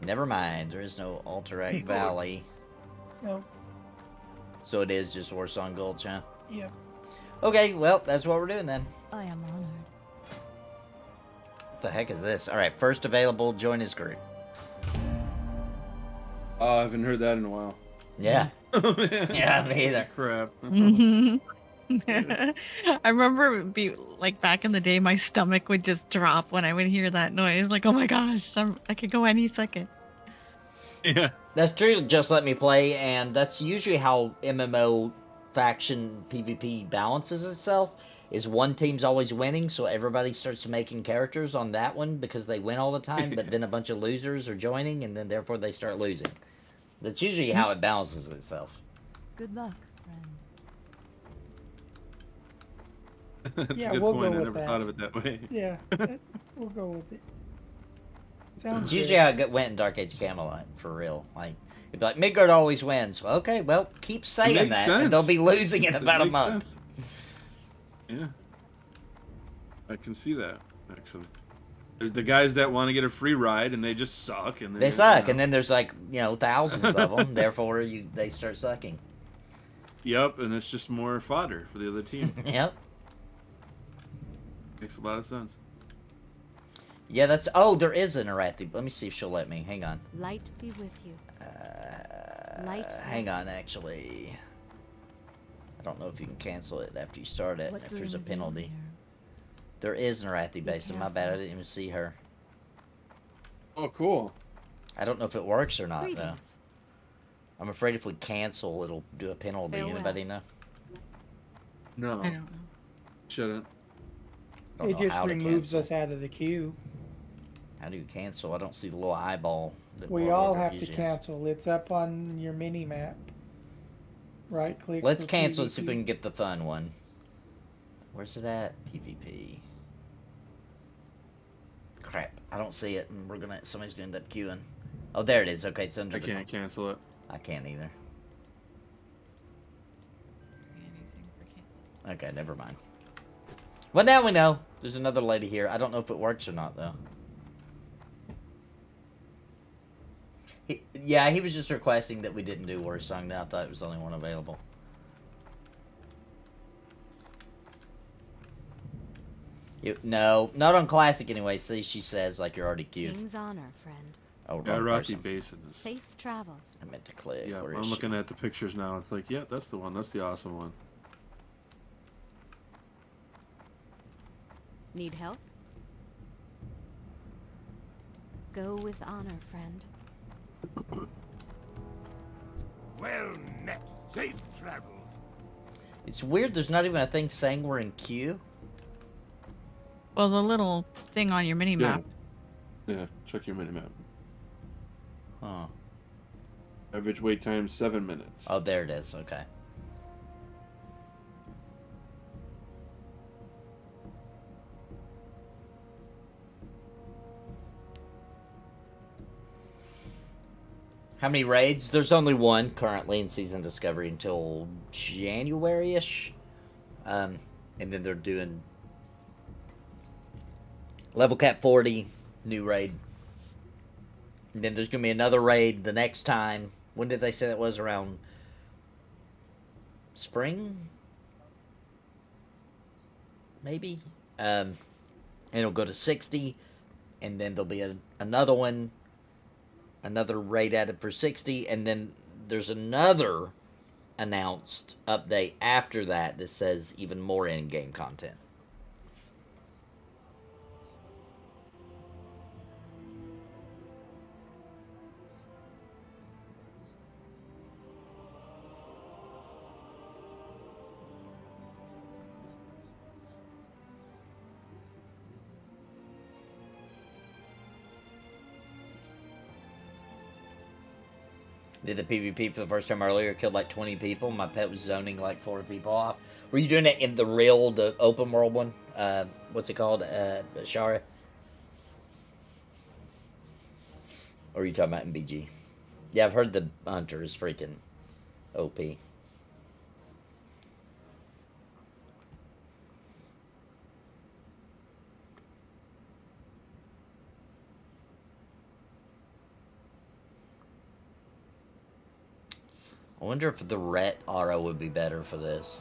Never mind, there is no Alterac Valley. No. So it is just Warsong Gulch, huh? Yep. Okay, well, that's what we're doing then. I am honored. What the heck is this? Alright, first available, join his group. Oh, I haven't heard that in a while. Yeah. Yeah, me either. Crap. I remember like back in the day, my stomach would just drop when I would hear that noise. Like, oh my gosh, I could go any second. Yeah. That's true, just let me play, and that's usually how MMO faction PvP balances itself, is one team's always winning, so everybody starts making characters on that one because they win all the time, but then a bunch of losers are joining, and then therefore they start losing. That's usually how it balances itself. Good luck, friend. That's Yeah, a good we'll point. go I with never that. thought of it that way. Yeah, we'll go with it. Sounds It's good. usually how it went in Dark Age Camelot, for real. Like, it'd be like, Midgard always wins. Well, okay, well, keep saying makes that, sense. and they'll be losing in It about a makes month. sense. Yeah. I can see that, actually. There's the guys that want to get a free ride, and they just suck. And They suck, and then there's like, thousands of them, therefore they start sucking. Yep, and it's just more fodder for the other team. Yep. Makes a lot of sense. Yeah, that's... Oh, there is an Arathi. Let me see if she'll let me. Hang on. Light be with you. Light. Hang on, actually. I don't know if you can cancel it after you start it, What if there's a room is in penalty. here? There is an Arathi base, and my bad, I didn't even see her. Oh, cool. I don't know if it works or not, though. Greetings. I'm afraid if we cancel, it'll do a penalty. Farewell. Anybody know? No, I don't know. shouldn't. I don't It know just how to removes cancel. us out of the queue. How do you cancel? I don't see the little eyeball. that We World of all Warcraft have to usually has. cancel. It's up on your mini map. Right click. Let's for cancel it, see if PvP. we can get the fun one. Where's it at? PvP. Crap, I don't see it, and somebody's gonna end up queuing. Oh, there it is. Okay, it's under I the... can't cancel it. I can't either. Anything for cancel. Okay, never mind. Well, now we know. There's another lady here. I don't know if it works or not, though. Yeah, he was just requesting that we didn't do Worst Song. Now I thought it was the only one available. No, not on Classic anyway. See, she says, like, you're already queued. King's honor, friend. Oh, Yeah, wrong Rocky person. Basin. Is, Safe travels. I meant to click. yeah, Where I'm is looking she? at the pictures now. It's like, yeah, that's the one. That's the awesome one. Need help? Go with honor, friend. Well met. Safe travels. It's weird. There's not even a thing saying we're in queue. Well, the little thing on your mini map. Yeah, check your minimap. Huh. Average wait time 7 minutes. Oh, there it is. Okay. How many raids? There's only one currently in Season Discovery until January-ish. And then they're doing level cap 40, new raid. And then there's going to be another raid the next time. When did they say that was? Around spring? Maybe? And it'll go to 60. And then there'll be another one. Another raid added for 60. And then there's another announced update after that that says even more in-game content. Did the PvP for the first time earlier, killed like 20 people. My pet was zoning like 4 people off. Were you doing it in the open world one? What's it called? Shara? Or are you talking about in BG? Yeah, I've heard the Hunter is freaking OP. I wonder if the Ret aura would be better for this.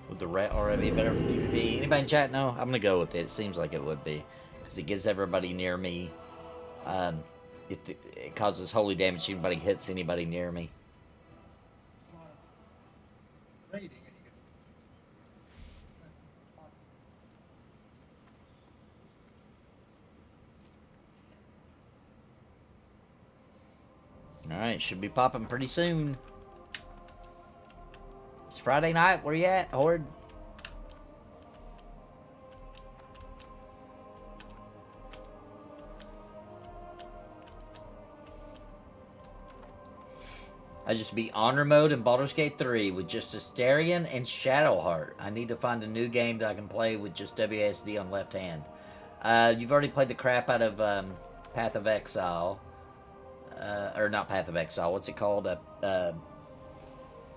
Would the Ret aura be better for PvP? Anybody in chat? No? I'm gonna go with it. It seems like it would be. Because it gets everybody near me. It causes holy damage if anybody hits anybody near me. Alright, should be popping pretty soon. It's Friday night. Where you at, Horde? I just beat Honor Mode in Baldur's Gate 3 with just Astarion and Shadowheart. I need to find a new game that I can play with just WASD on left hand. You've already played the crap out of Path of Exile. Or not Path of Exile, what's it called?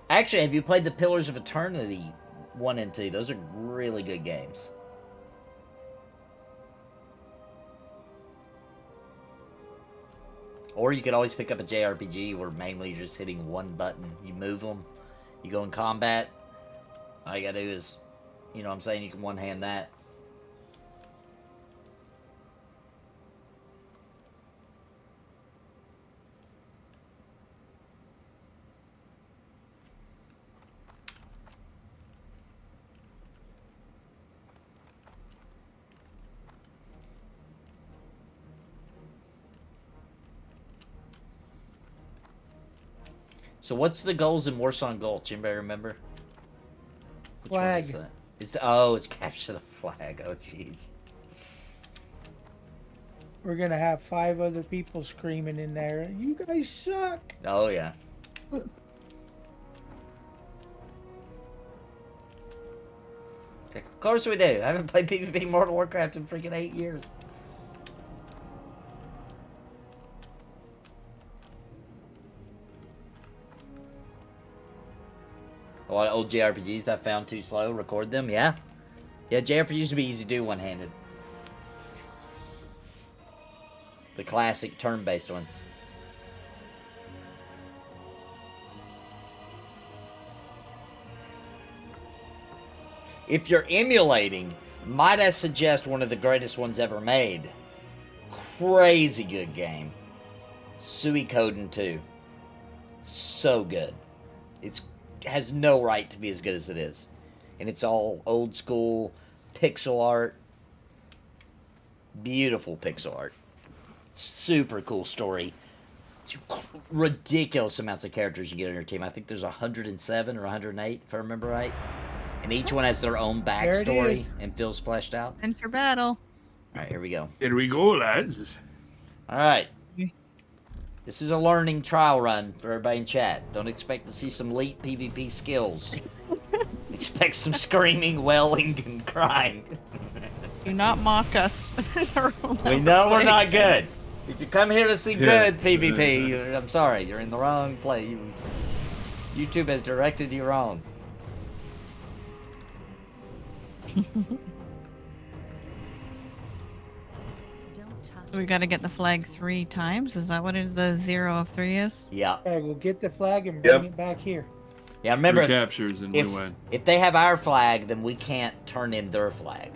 Actually, have you played the Pillars of Eternity 1 and 2? Those are really good games. Or you could always pick up a JRPG where mainly you're just hitting one button. You move them, you go in combat. All you gotta do is, you know what I'm saying, you can one-hand that. So what's the goals in Warsong Gulch? Anybody remember? Which Flag. one is that? It's capture the flag. Oh, jeez. We're gonna have 5 other people screaming in there. You guys suck. Oh, yeah. Of course we do. I haven't played PvP Mortal Warcraft in freaking 8 years. A lot of old JRPGs that I found too slow, record them, yeah. Yeah, JRPGs would be easy to do one-handed. The classic turn-based ones. If you're emulating, might I suggest one of the greatest ones ever made? Crazy good game. Suikoden 2. So good. It has no right to be as good as it is. And it's all old school pixel art. Beautiful pixel art. Super cool story. It's ridiculous amounts of characters you get on your team. I think there's 107 or 108, if I remember right. And each one has their own backstory and feels fleshed out. Enter battle. Alright, here we go. Here we go, lads. Alright. This is a learning trial run for everybody in chat. Don't expect to see some elite PvP skills. Expect some screaming, wailing, and crying. Do not mock us. We know we're not good. If you come here to see good PvP, I'm sorry, you're in the wrong place. YouTube has directed you wrong. So we got to get the flag 3 times. Is that what it is? The 0 of 3 is? Yeah. Okay, we'll get the flag and bring Yep. it back here. Yeah, remember, 3 captures and if, we win. if they have our flag, then we can't turn in their flag.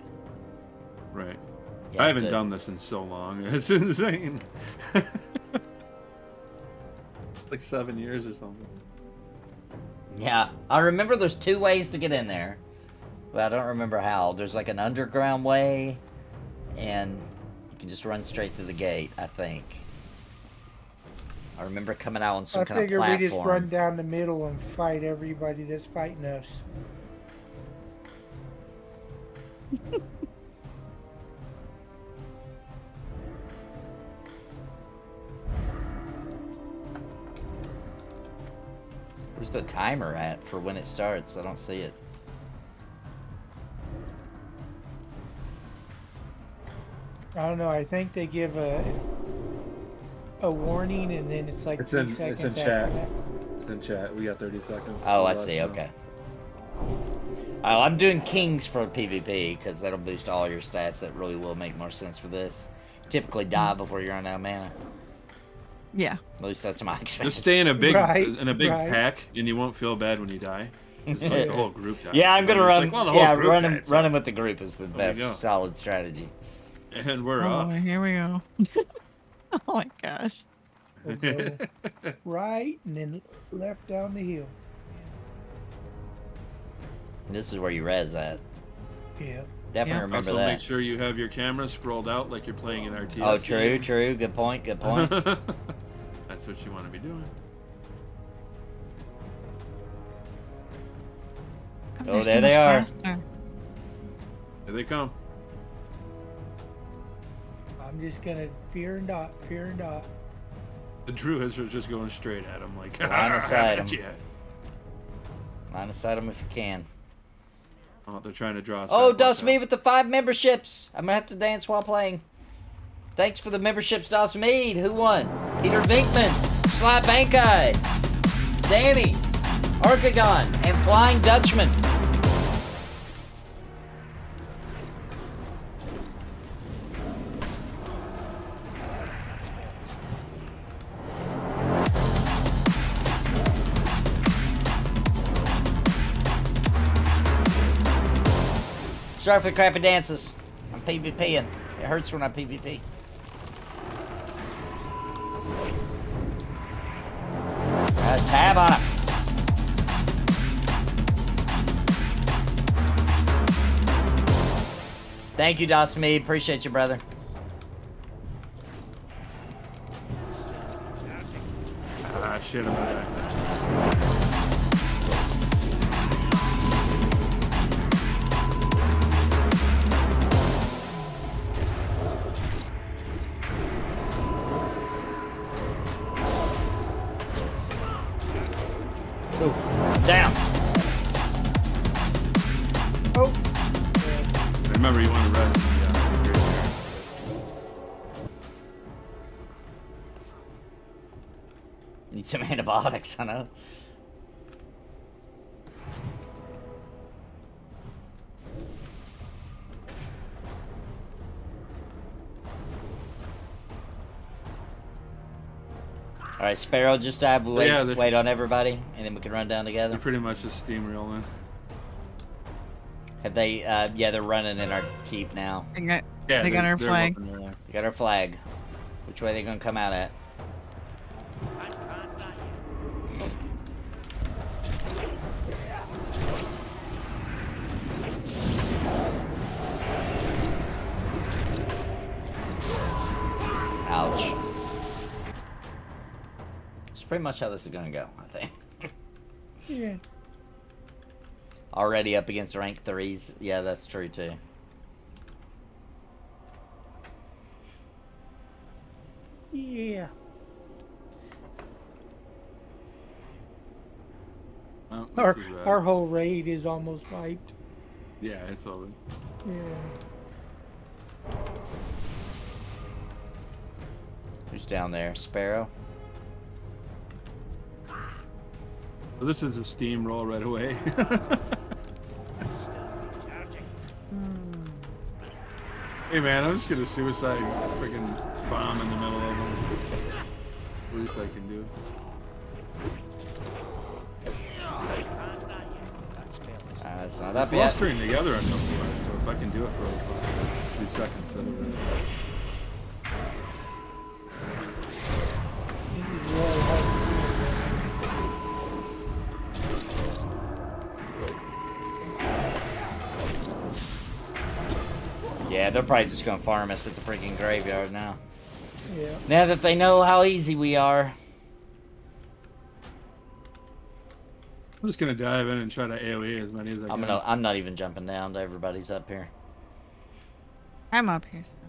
Right. You I have haven't to- done this in so long. It's insane. Like 7 years or something. Yeah, I remember there's 2 ways to get in there, but I don't remember how. There's like an underground way, and you can just run straight through the gate, I think. I remember coming out on some I kind of figure platform. we just run down the middle and fight everybody that's fighting us. Where's the timer at for when it starts? I don't see it. I don't know. I think they give a warning, and then it's like It's 3 in- it's seconds in after chat. that. It's in chat. We got 30 seconds. Oh, I Let us see. know. Okay. Oh, I'm doing kings for PvP because that'll boost all your stats. That really will make more sense for this. Typically die before you run out of mana. Yeah. At least that's my experience. Just stay in a big Right, pack, and you won't feel bad when you die. It's like the whole group dies. Yeah, I'm gonna It's run. like, well, the whole Yeah, group running died, so- running with the group is the we best go. solid strategy. And we're Oh, up. here we go. Oh my gosh. We'll go right and then left down the hill. This is where you res at. Yeah. Definitely Yeah. remember Also, that. make sure you have your camera scrolled out like you're playing an RTS. Oh, true, game. true. Good point. Good point. That's what you want to be doing. God, Oh, they're so there they much are. faster. Here they come. I'm just gonna fear and dot, fear and dot. The druids are just going straight at him like, Line of sight 'em. yeah. Line of sight them if you can. Oh, they're trying to draw us. Oh, back. Dust Watch Me out. with the 5 memberships. I'm gonna have to dance while playing. Thanks for the memberships, Dust Mead. Who won? Peter Vinkman, Sly Bankai, Danny, Arcagon, and Flying Dutchman. Sorry for the crappy dances. I'm PvPing. It hurts when I PvP. Tab on it. Thank you, Dawson Mead. Appreciate you, brother. Ah, shit, I'm gonna die. Down. Oh, Remember, you want to res the graveyard. Need some antibiotics, I know. Alright, Sparrow just died. We wait, Yeah, they're- wait on everybody, and then we can run down together. They're pretty much just steamrolling. Have they, yeah, they're running in our keep now. They got, Yeah, they got our they're flag. whooping their ass. We got our flag. Which way are they gonna come out at? Ouch. That's pretty much how this is gonna go, I think. yeah. Already up against rank 3s. Yeah, that's true too. Yeah. Oh, Our this is, our whole raid is almost wiped. yeah, it's over. Yeah. Who's down there? Sparrow? So this is a steamroll right away. Hey man, I'm just gonna suicide freaking bomb in the middle of them. Least I can do. It's not up It's yet. clustering together on some side, so if I can do it for a few seconds, that'll be Yeah, they're probably just gonna farm us at the freaking graveyard now. Yeah. Now that they know how easy we are. I'm just gonna dive in and try to AoE as many as I can. I'm not even jumping down to everybody's up here. I'm up here still.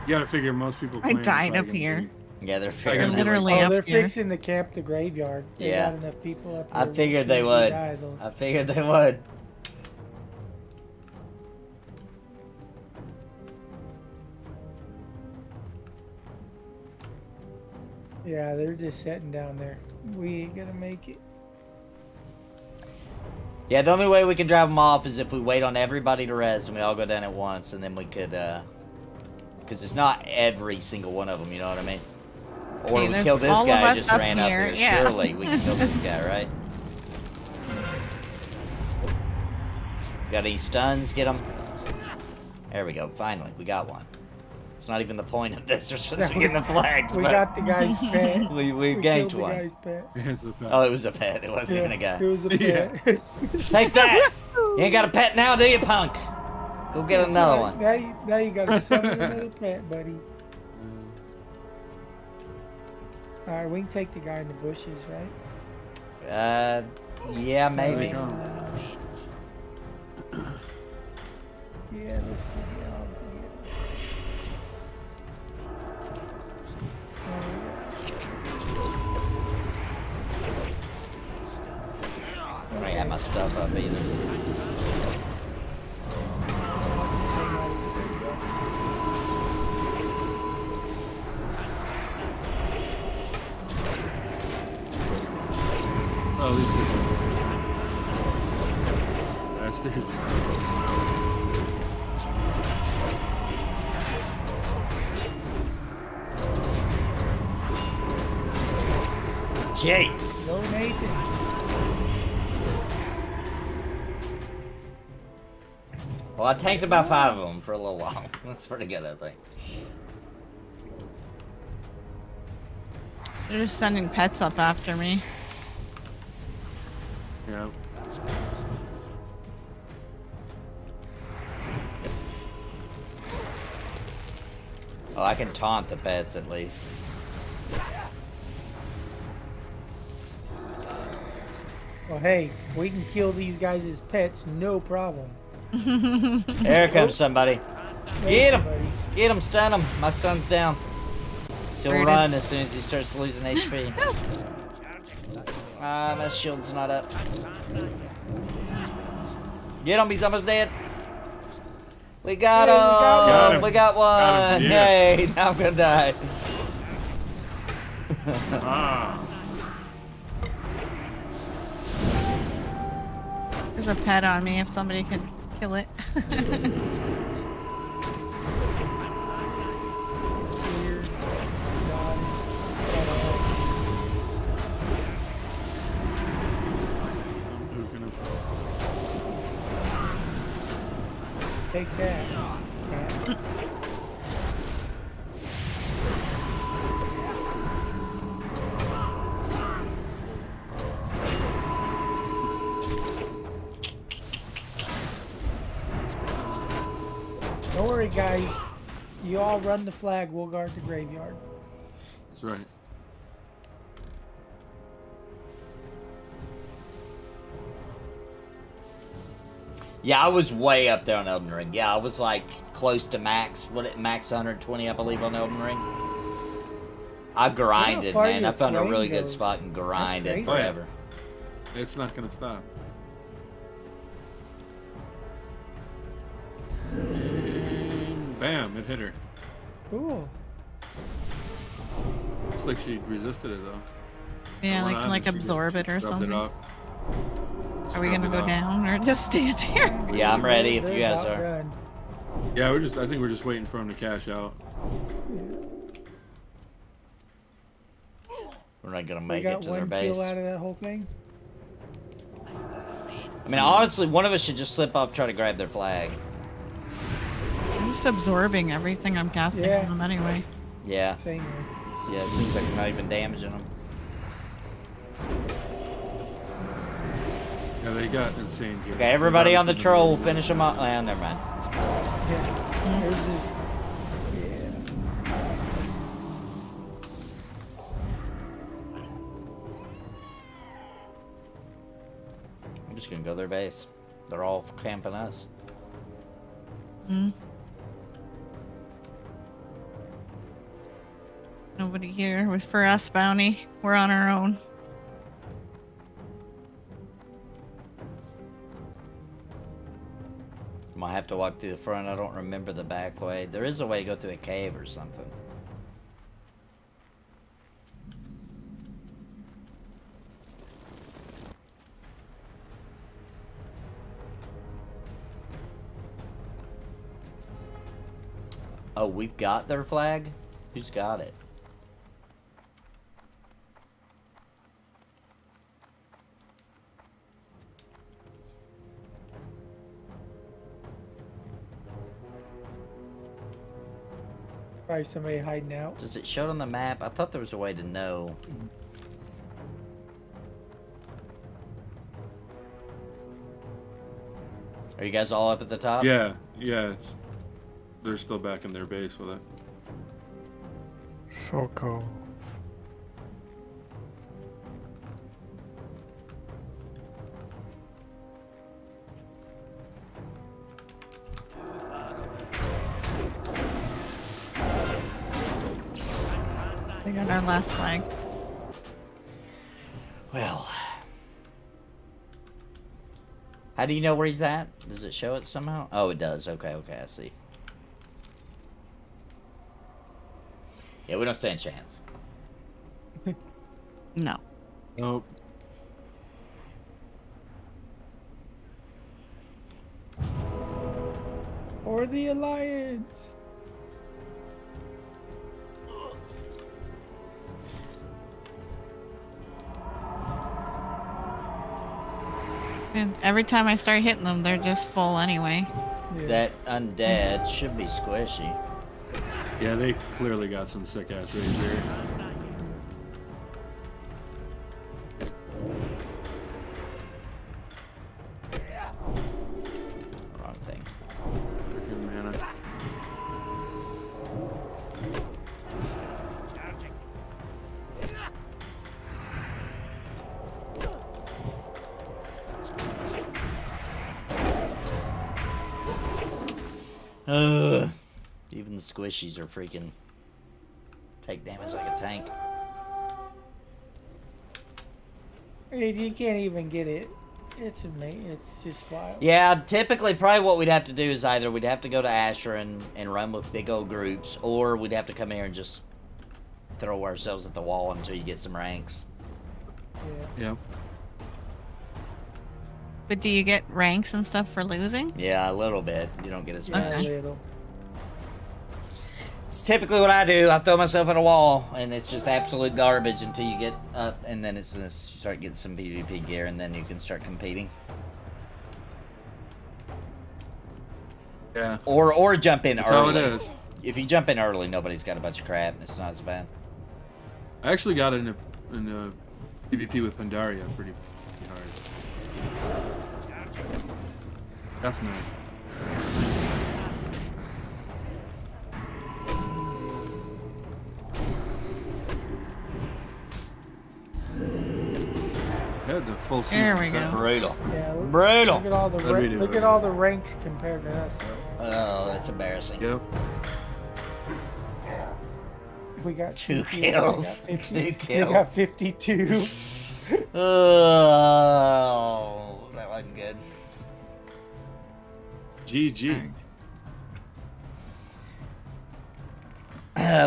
You gotta figure most people. I playing died are up probably here. gonna Yeah, they're They're figuring. literally Oh, up they're here. fixing to camp the graveyard. They Yeah. got enough people up I there. figured As soon they as we would. die, they'll- I figured they would. Yeah, they're just sitting down there. We ain't gonna make it. Yeah, the only way we can drive them off is if we wait on everybody to res and we all go down at once, and then we could, because it's not every single one of them, you know what I mean? Or Hey, we there's kill this all of guy us just up ran up here, here. yeah. Surely we can kill this guy, right? Got any stuns? Get him. There we go. Finally, we got one. It's not even the point of this. We're supposed to be getting the flags, We but got the guy's pet. we gained killed one. the guy's pet. It's a pet. Oh, it was a pet. It wasn't even a guy. It was a pet. Take that! You ain't got a pet now, do you, punk? Go get That's another right. one. Now you gotta summon another pet, buddy. Alright, we can take the guy in the bushes, right? Yeah, There maybe. they come. Yeah, let's go down. I ain't have my stuff up either. Oh, these people. Bastards. Jeez. Go Nathan. Well, I tanked about 5 of them for a little while. That's pretty good, I think. They're just sending pets up after me. Yeah. Oh, I can taunt the pets at least. Well, hey, we can kill these guys as pets, no problem. Here comes somebody. Get him! Buddy. Get him, stun him. My son's down. He'll Where did- run as soon as he starts losing HP. My shield's not up. Get him, he's almost dead. We got Hey, we him! got him. We got one! Got him, yeah. Hey, now I'm gonna die. Ah. There's a pet on me if somebody could kill it. Weird. Done. I'm poking him. Take that. Cat. Don't worry, guys. You all run the flag. We'll guard the graveyard. That's right. Yeah, I was way up there on Elden Ring. Yeah, I was like close to max. Max 120, I believe, on Elden Ring. I grinded, far man. your I found a flame really good goes. spot and grinded crazy. forever. It's not gonna stop. Bam! It hit her. Cool. Looks like she resisted it though. Yeah, Went like on and she absorb it or scrubbed something. It off. Are we Scrubbed gonna it go off. down or just stand here? Yeah, I'm ready if They're you guys about are. done. Yeah, I think we're just waiting for him to cash out. We're not gonna We make it got to their one base. kill out of that whole thing. I mean, honestly, one of us should just slip off, try to grab their flag. I'm just absorbing everything I'm casting Yeah. on them anyway. Yeah. Same here. Yeah, it seems like we're not even damaging them. Yeah, they got insane gear. Okay, everybody on the Obviously, troll, finish them up. Well, never mind. Yeah. There's this. Yeah. I'm just gonna go to their base. They're all camping us. Hmm. Nobody here. It was for us, Bounty. We're on our own. Might have to walk through the front. I don't remember the back way. There is a way to go through a cave or something. Oh, we've got their flag? Who's got it? Probably somebody hiding out. Does it show it on the map? I thought there was a way to know. Are you guys all up at the top? Yeah, they're still back in their base with it. So cool. They got our last flag. Well. How do you know where he's at? Does it show it somehow? Oh, it does. Okay, I see. Yeah, we don't stand a chance. No. Nope. For the Alliance. And every time I start hitting them, they're just full anyway. Yeah. That undead should be squishy. Yeah, they clearly got some sick ass raids here. Wrong thing. Freaking mana. Even the squishies are freaking take damage like a tank. You can't even get it. It's amazing. It's just wild. Yeah, typically probably what we'd have to do is either we'd have to go to Asher and run with big old groups, or we'd have to come here and just throw ourselves at the wall until you get some ranks. Yeah. Yep. But do you get ranks and stuff for losing? Yeah, a little bit. You don't get as much. Yeah, Okay. little. It's typically what I do. I throw myself at a wall, and it's just absolute garbage until you get up, and then it's gonna start getting some PvP gear, and then you can start competing. Yeah. Or jump in That's how early. it is. If you jump in early, nobody's got a bunch of crap, and it's not as bad. I actually got in a PvP with Pandaria pretty hard. That's nice. Had the full season. There we set. go. Brutal. Yeah. Brutal. Look at all the That'd be look the- at all the ranks compared to us. Oh, that's embarrassing. Yep. We got 2 2 kills. They got 50, 2 They kills. got 52. Oh, that wasn't good. GG.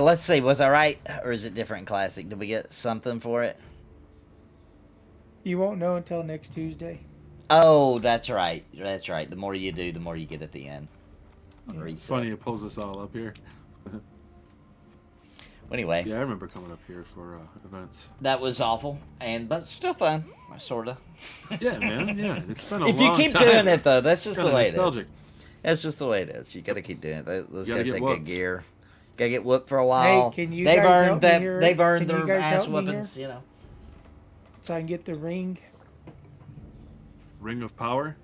Let's see, was I right? Or is it different in Classic? Did we get something for it? You won't know until next Tuesday. Oh, that's right. That's right. The more you do, the more you get at the end. It's funny, it pulls us all up here. Anyway. Yeah, I remember coming up here for events. That was awful, but still fun, sorta. Yeah, man. Yeah, it's been a if long you keep time. doing it though, that's just Kinda the way nostalgic. it is. That's just the way it is. You gotta keep doing it. Those You gotta guys get have whooped. good gear. Gotta get whooped for a while. Hey, can you they've guys earned help me that. here? They've earned Can you their guys ass help me here? weapons. You know. So I can get the ring. Ring of Power?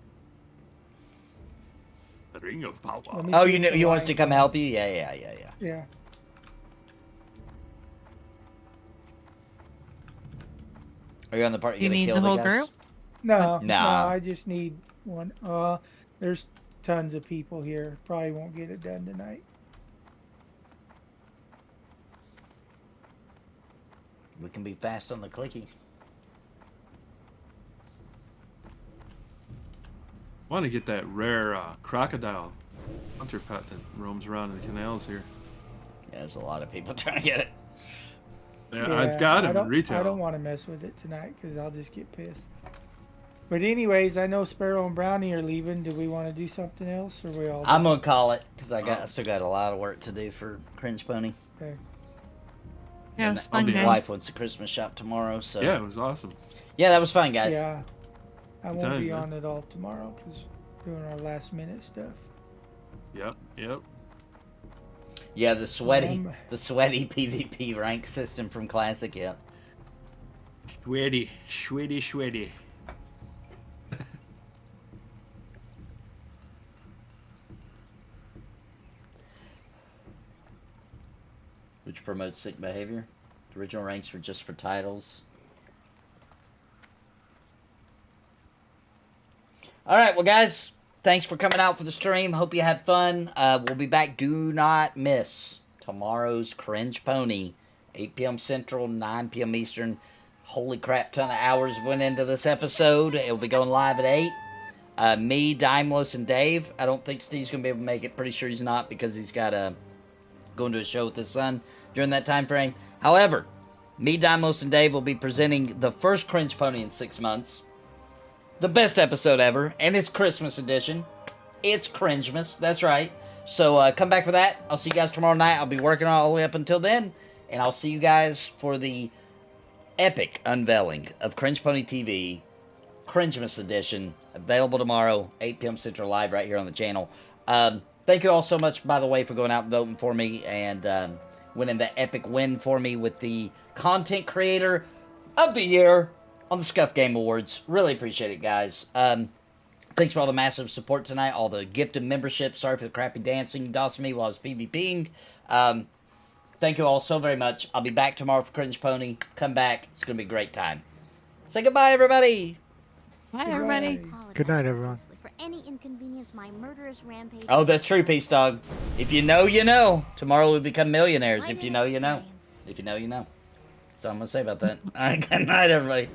The Ring of Power. Let me Oh, see if the you want us to line's come on. help you? Yeah. Yeah. Are you on the part? You gonna need kill the whole guys? group? No, Nah. I just need one. There's tons of people here. Probably won't get it done tonight. We can be fast on the clicky. I want to get that rare crocodile hunter pet that roams around in the canals here. Yeah, there's a lot of people trying to get it. Yeah, I've got him in retail. I don't want to mess with it tonight because I'll just get pissed. But anyways, I know Sparrow and Brownie are leaving. Do we want to do something else, or we all? I'm gonna call it because I still got a lot of work to do for Cringe Pony. Okay. Yeah, it was fun, My guys. wife wants the Christmas shop tomorrow, so Yeah, it was awesome. yeah, that was fun, guys. Yeah. I Good won't time, be man. on it all tomorrow because doing our last minute stuff. Yep. Yeah, the sweaty Um, PvP rank system from Classic. Yeah. Sweaty. Which promotes sick behavior. The original ranks were just for titles. Alright, well guys, thanks for coming out for the stream. Hope you had fun. We'll be back. Do not miss tomorrow's Cringe Pony. 8 p.m. Central, 9 p.m. Eastern. Holy crap, ton of hours went into this episode. It'll be going live at 8. Me, Daimlos, and Dave. I don't think Steve's going to be able to make it. Pretty sure he's not because he's got going to a show with his son during that time frame. However, me, Daimlos, and Dave will be presenting the first Cringe Pony in 6 months. The best episode ever, and it's Christmas edition. It's Cringemas, that's right. So come back for that. I'll see you guys tomorrow night. I'll be working all the way up until then, and I'll see you guys for the epic unveiling of Cringe Pony TV, Cringemas edition, available tomorrow, 8 p.m. Central, live right here on the channel. Thank you all so much, by the way, for going out and voting for me and winning the epic win for me with the Content Creator of the Year on the Scuff Game Awards. Really appreciate it, guys. Thanks for all the massive support tonight, all the gifted memberships. Sorry for the crappy dancing you dossed me while I was PvPing. Thank you all so very much. I'll be back tomorrow for Cringe Pony. Come back. It's going to be a great time. Say goodbye, everybody. Bye, everybody. Apologize Good night, everyone. profusely For any inconvenience my murderous rampage. Oh, that's true, Peace Dog. If you know, you know. Tomorrow we'll become millionaires. Quite If you an know, you know. experience. If you know, you know. That's all I'm going to say about that. All right, good night, everybody.